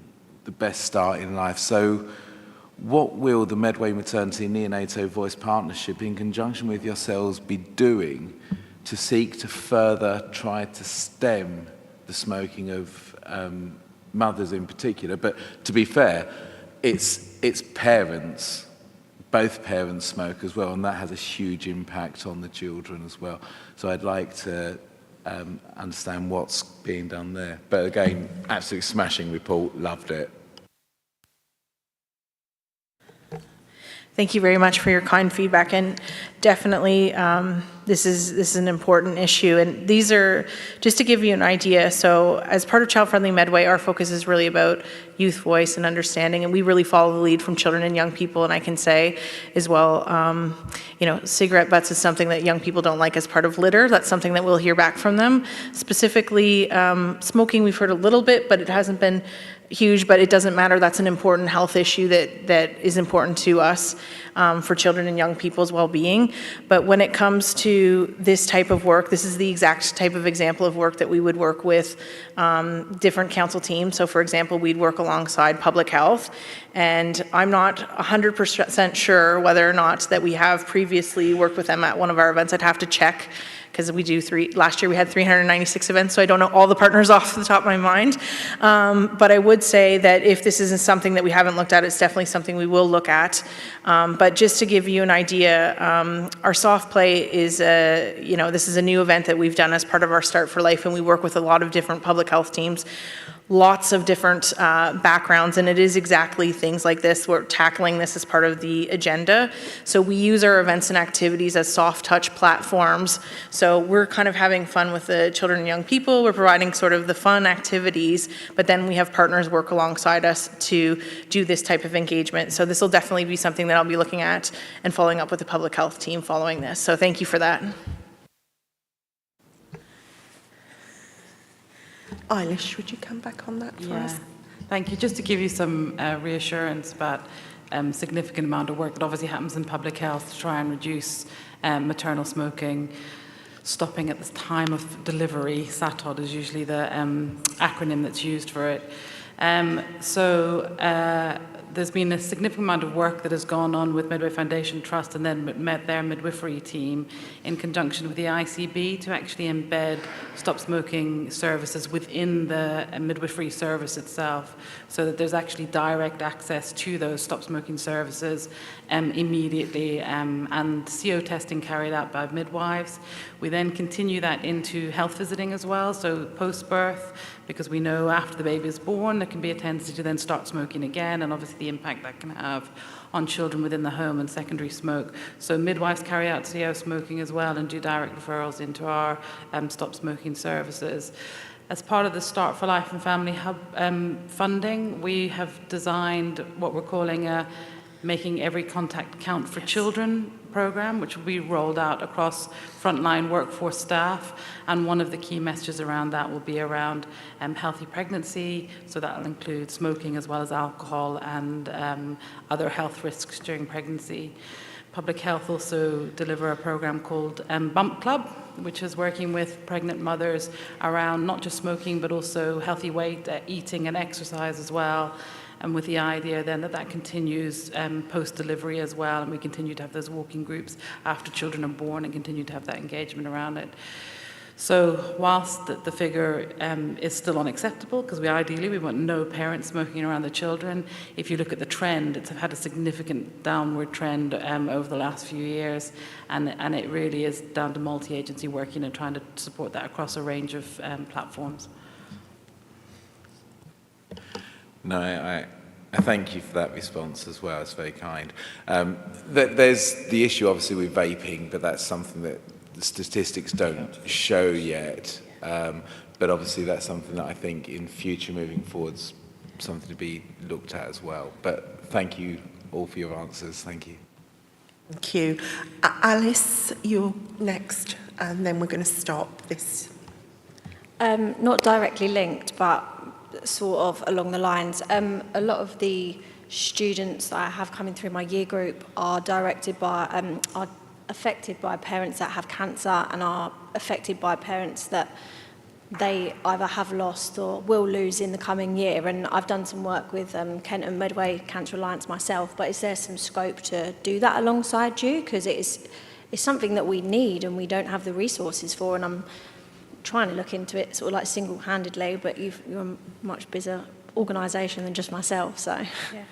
the best start in life. So what will the Medway Maternity Neonatal Voice Partnership, in conjunction with yourselves, be doing to seek to further try to stem the smoking of mothers in particular? But to be fair, it's parents, both parents smoke as well, and that has a huge impact on the children as well. So I'd like to understand what's being done there. But again, absolutely smashing report, loved it. Thank you very much for your kind feedback, and definitely this is an important issue. And these are, just to give you an idea, so as part of Child Friendly Medway, our focus is really about youth voice and understanding, and we really follow the lead from children and young people. And I can say as well, you know, cigarette butts is something that young people don't like as part of litter. That's something that we'll hear back from them. Specifically, smoking, we've heard a little bit, but it hasn't been huge, but it doesn't matter. That's an important health issue that is important to us for children and young people's well-being. But when it comes to this type of work, this is the exact type of example of work that we would work with different council teams. So for example, we'd work alongside public health, and I'm not 100% sure whether or not that we have previously worked with them at one of our events. I'd have to check, because we do last year we had 396 events, so I don't know all the partners off the top of my mind. But I would say that if this isn't something that we haven't looked at, it's definitely something we will look at. But just to give you an idea, our soft play is, you know, this is a new event that we've done as part of our Start for Life, and we work with a lot of different public health teams, lots of different backgrounds, and it is exactly things like this. We're tackling this as part of the agenda. So we use our events and activities as soft touch platforms. So we're kind of having fun with the children and young people. We're providing sort of the fun activities, but then we have partners work alongside us to do this type of engagement. So this will definitely be something that I'll be looking at and following up with the public health team following this. So thank you for that. Eilish, would you come back on that for us? Thank you. Just to give you some reassurance about significant amount of work that obviously happens in public health to try and reduce maternal smoking, stopping at the time of delivery. SATOD is usually the acronym that's used for it. There's been a significant amount of work that has gone on with Medway Foundation Trust and then their midwifery team in conjunction with the ICB to actually embed stop smoking services within the midwifery service itself, so that there's actually direct access to those stop smoking services immediately, and CO testing carried out by midwives. We then continue that into health visiting as well, so post-birth, because we know after the baby is born there can be a tendency to then start smoking again, and obviously the impact that can have on children within the home and secondary smoke. So midwives carry out CO smoking as well and do direct referrals into our stop smoking services. As part of the Start for Life and Family Hub funding, we have designed what we're calling a Making Every Contact Count for Children program, which will be rolled out across frontline workforce staff. And one of the key messages around that will be around healthy pregnancy. So that will include smoking as well as alcohol and other health risks during pregnancy. Public Health also deliver a program called Bump Club, which is working with pregnant mothers around not just smoking, but also healthy weight, eating and exercise as well. And with the idea then that continues post-delivery as well, and we continue to have those walking groups after children are born and continue to have that engagement around it. So whilst the figure is still unacceptable, because we want no parents smoking around the children, if you look at the trend, it's had a significant downward trend over the last few years, and it really is down to multi-agency working and trying to support that across a range of platforms. No, I thank you for that response as well. It's very kind. There's the issue, obviously, with vaping, but that's something that the statistics don't show yet. But obviously, that's something that I think in future moving forwards, something to be looked at as well. But thank you all for your answers. Thank you. Thank you. Alice, you're next, and then we're going to stop this. Not directly linked, but sort of along the lines. A lot of the students that I have coming through my year group are affected by parents that have cancer and are affected by parents that they either have lost or will lose in the coming year. And I've done some work with Kent and Medway Cancer Alliance myself, but is there some scope to do that alongside you? Because it's something that we need and we don't have the resources for, and I'm trying to look into it sort of like single-handedly, but you're a much busier organisation than just myself, so. Yeah.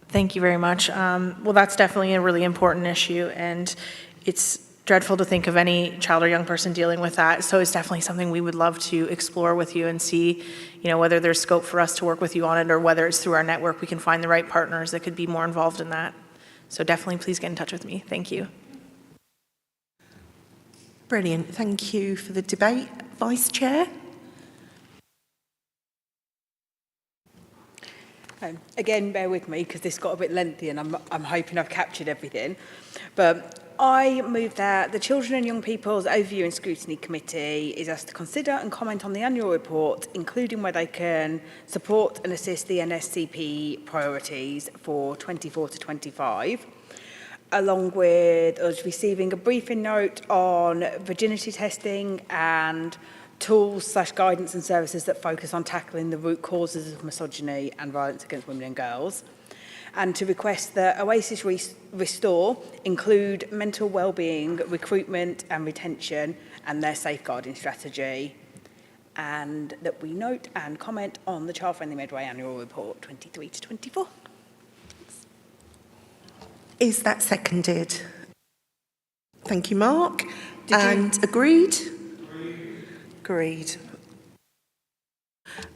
Thank you very much. Well, that's definitely a really important issue, and it's dreadful to think of any child or young person dealing with that. So it's definitely something we would love to explore with you and see, whether there's scope for us to work with you on it, or whether it's through our network we can find the right partners that could be more involved in that. So definitely please get in touch with me. Thank you. Brilliant. Thank you for the debate. Vice Chair? Again, bear with me because this got a bit lengthy and I'm hoping I've captured everything. But I move that the Children and Young People's Overview and Scrutiny Committee is asked to consider and comment on the annual report, including where they can support and assist the MSCP priorities for 24 to 25, along with us receiving a briefing note on virginity testing and tools/guidance and services that focus on tackling the root causes of misogyny and violence against women and girls, and to request that Oasis Restore include mental wellbeing, recruitment and retention and their safeguarding strategy, and that we note and comment on the Child Friendly Medway Annual Report 23 to 24. Is that seconded? Thank you, Mark. Agreed? Agreed.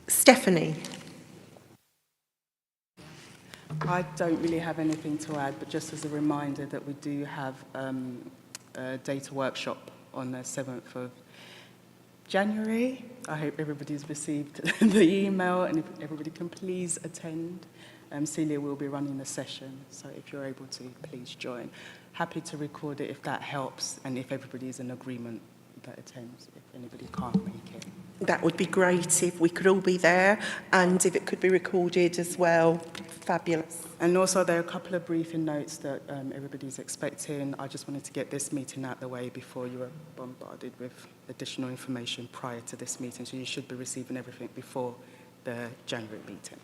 Stephanie? I don't really have anything to add, but just as a reminder that we do have a data workshop on the 7th of January. I hope everybody's received the email, and if everybody can please attend. Celia will be running the session, so if you're able to, please join. Happy to record it if that helps, and if everybody's in agreement that attends, if anybody can't make it. That would be great if we could all be there, and if it could be recorded as well. Fabulous. And also there are a couple of briefing notes that everybody's expecting. I just wanted to get this meeting out of the way before you were bombarded with additional information prior to this meeting, so you should be receiving everything before the January meeting.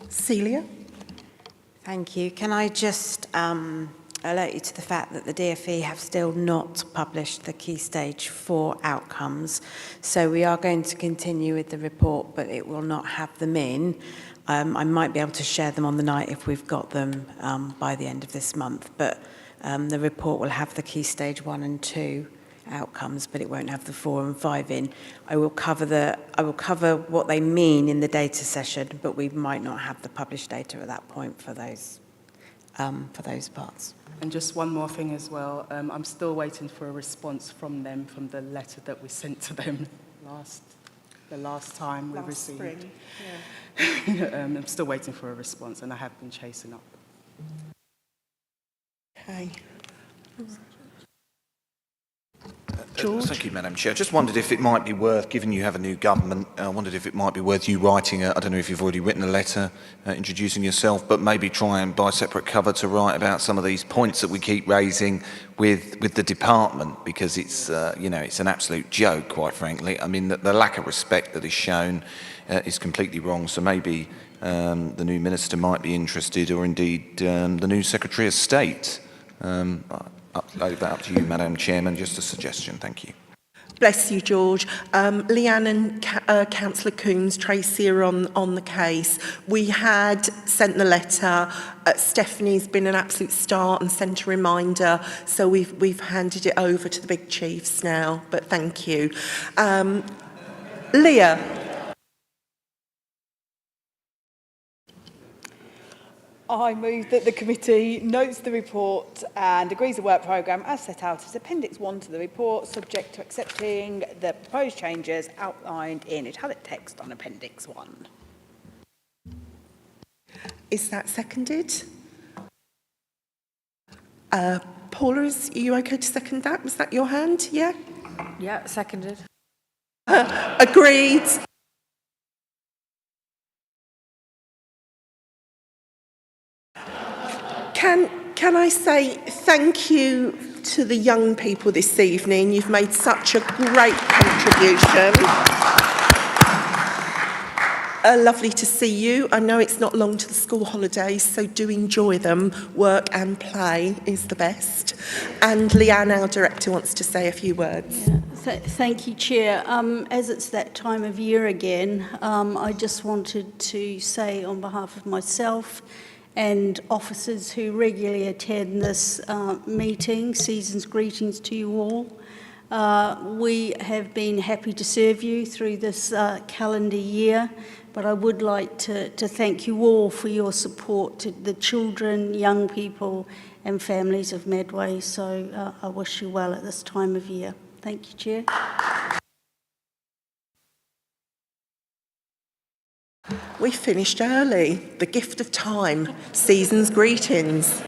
Celia? Thank you. Can I just alert you to the fact that the DfE have still not published the Key Stage 4 outcomes. So we are going to continue with the report, but it will not have them in. I might be able to share them on the night if we've got them by the end of this month. But the report will have the Key Stage 1 and 2 outcomes, but it won't have the 4 and 5 in. I will cover what they mean in the data session, but we might not have the published data at that point for those parts. And just one more thing as well. I'm still waiting for a response from them from the letter that we sent to them the last time we received. Spring. Yeah. I'm still waiting for a response, and I have been chasing up. Okay. George? Thank you, Madam Chair. Just wondered if it might be worth, given you have a new government, I wondered if it might be worth you writing, I don't know if you've already written a letter introducing yourself, but maybe try and buy a separate cover to write about some of these points that we keep raising with the department, because it's, it's an absolute joke, quite frankly. I mean, the lack of respect that is shown is completely wrong, so maybe the new minister might be interested, or indeed the new Secretary of State. Up to you, Madam Chairman. Just a suggestion. Thank you. Bless you, George. Leanne and Councillor Coombs, Tracy are on the case. We had sent the letter. Stephanie's been an absolute star and sent a reminder. So we've handed it over to the big chiefs now. But thank you. Leah. I move that the committee notes the report and agrees the work programme as set out as Appendix 1 to the report, subject to accepting the proposed changes outlined in italic text on Appendix 1. Is that seconded? Paula, are you okay to second that? Was that your hand? Yeah? Yeah, seconded. Agreed. Can I say thank you to the young people this evening? You've made such a great contribution. Lovely to see you. I know it's not long to the school holidays, so do enjoy them. Work and play is the best. And Leanne, our director, wants to say a few words. Yeah. Thank you, Chair. As it's that time of year again, I just wanted to say on behalf of myself and officers who regularly attend this meeting, season's greetings to you all. We have been happy to serve you through this calendar year, but I would like to thank you all for your support to the children, young people and families of Medway. So I wish you well at this time of year. Thank you, Chair. We finished early. The gift of time. Season's greetings.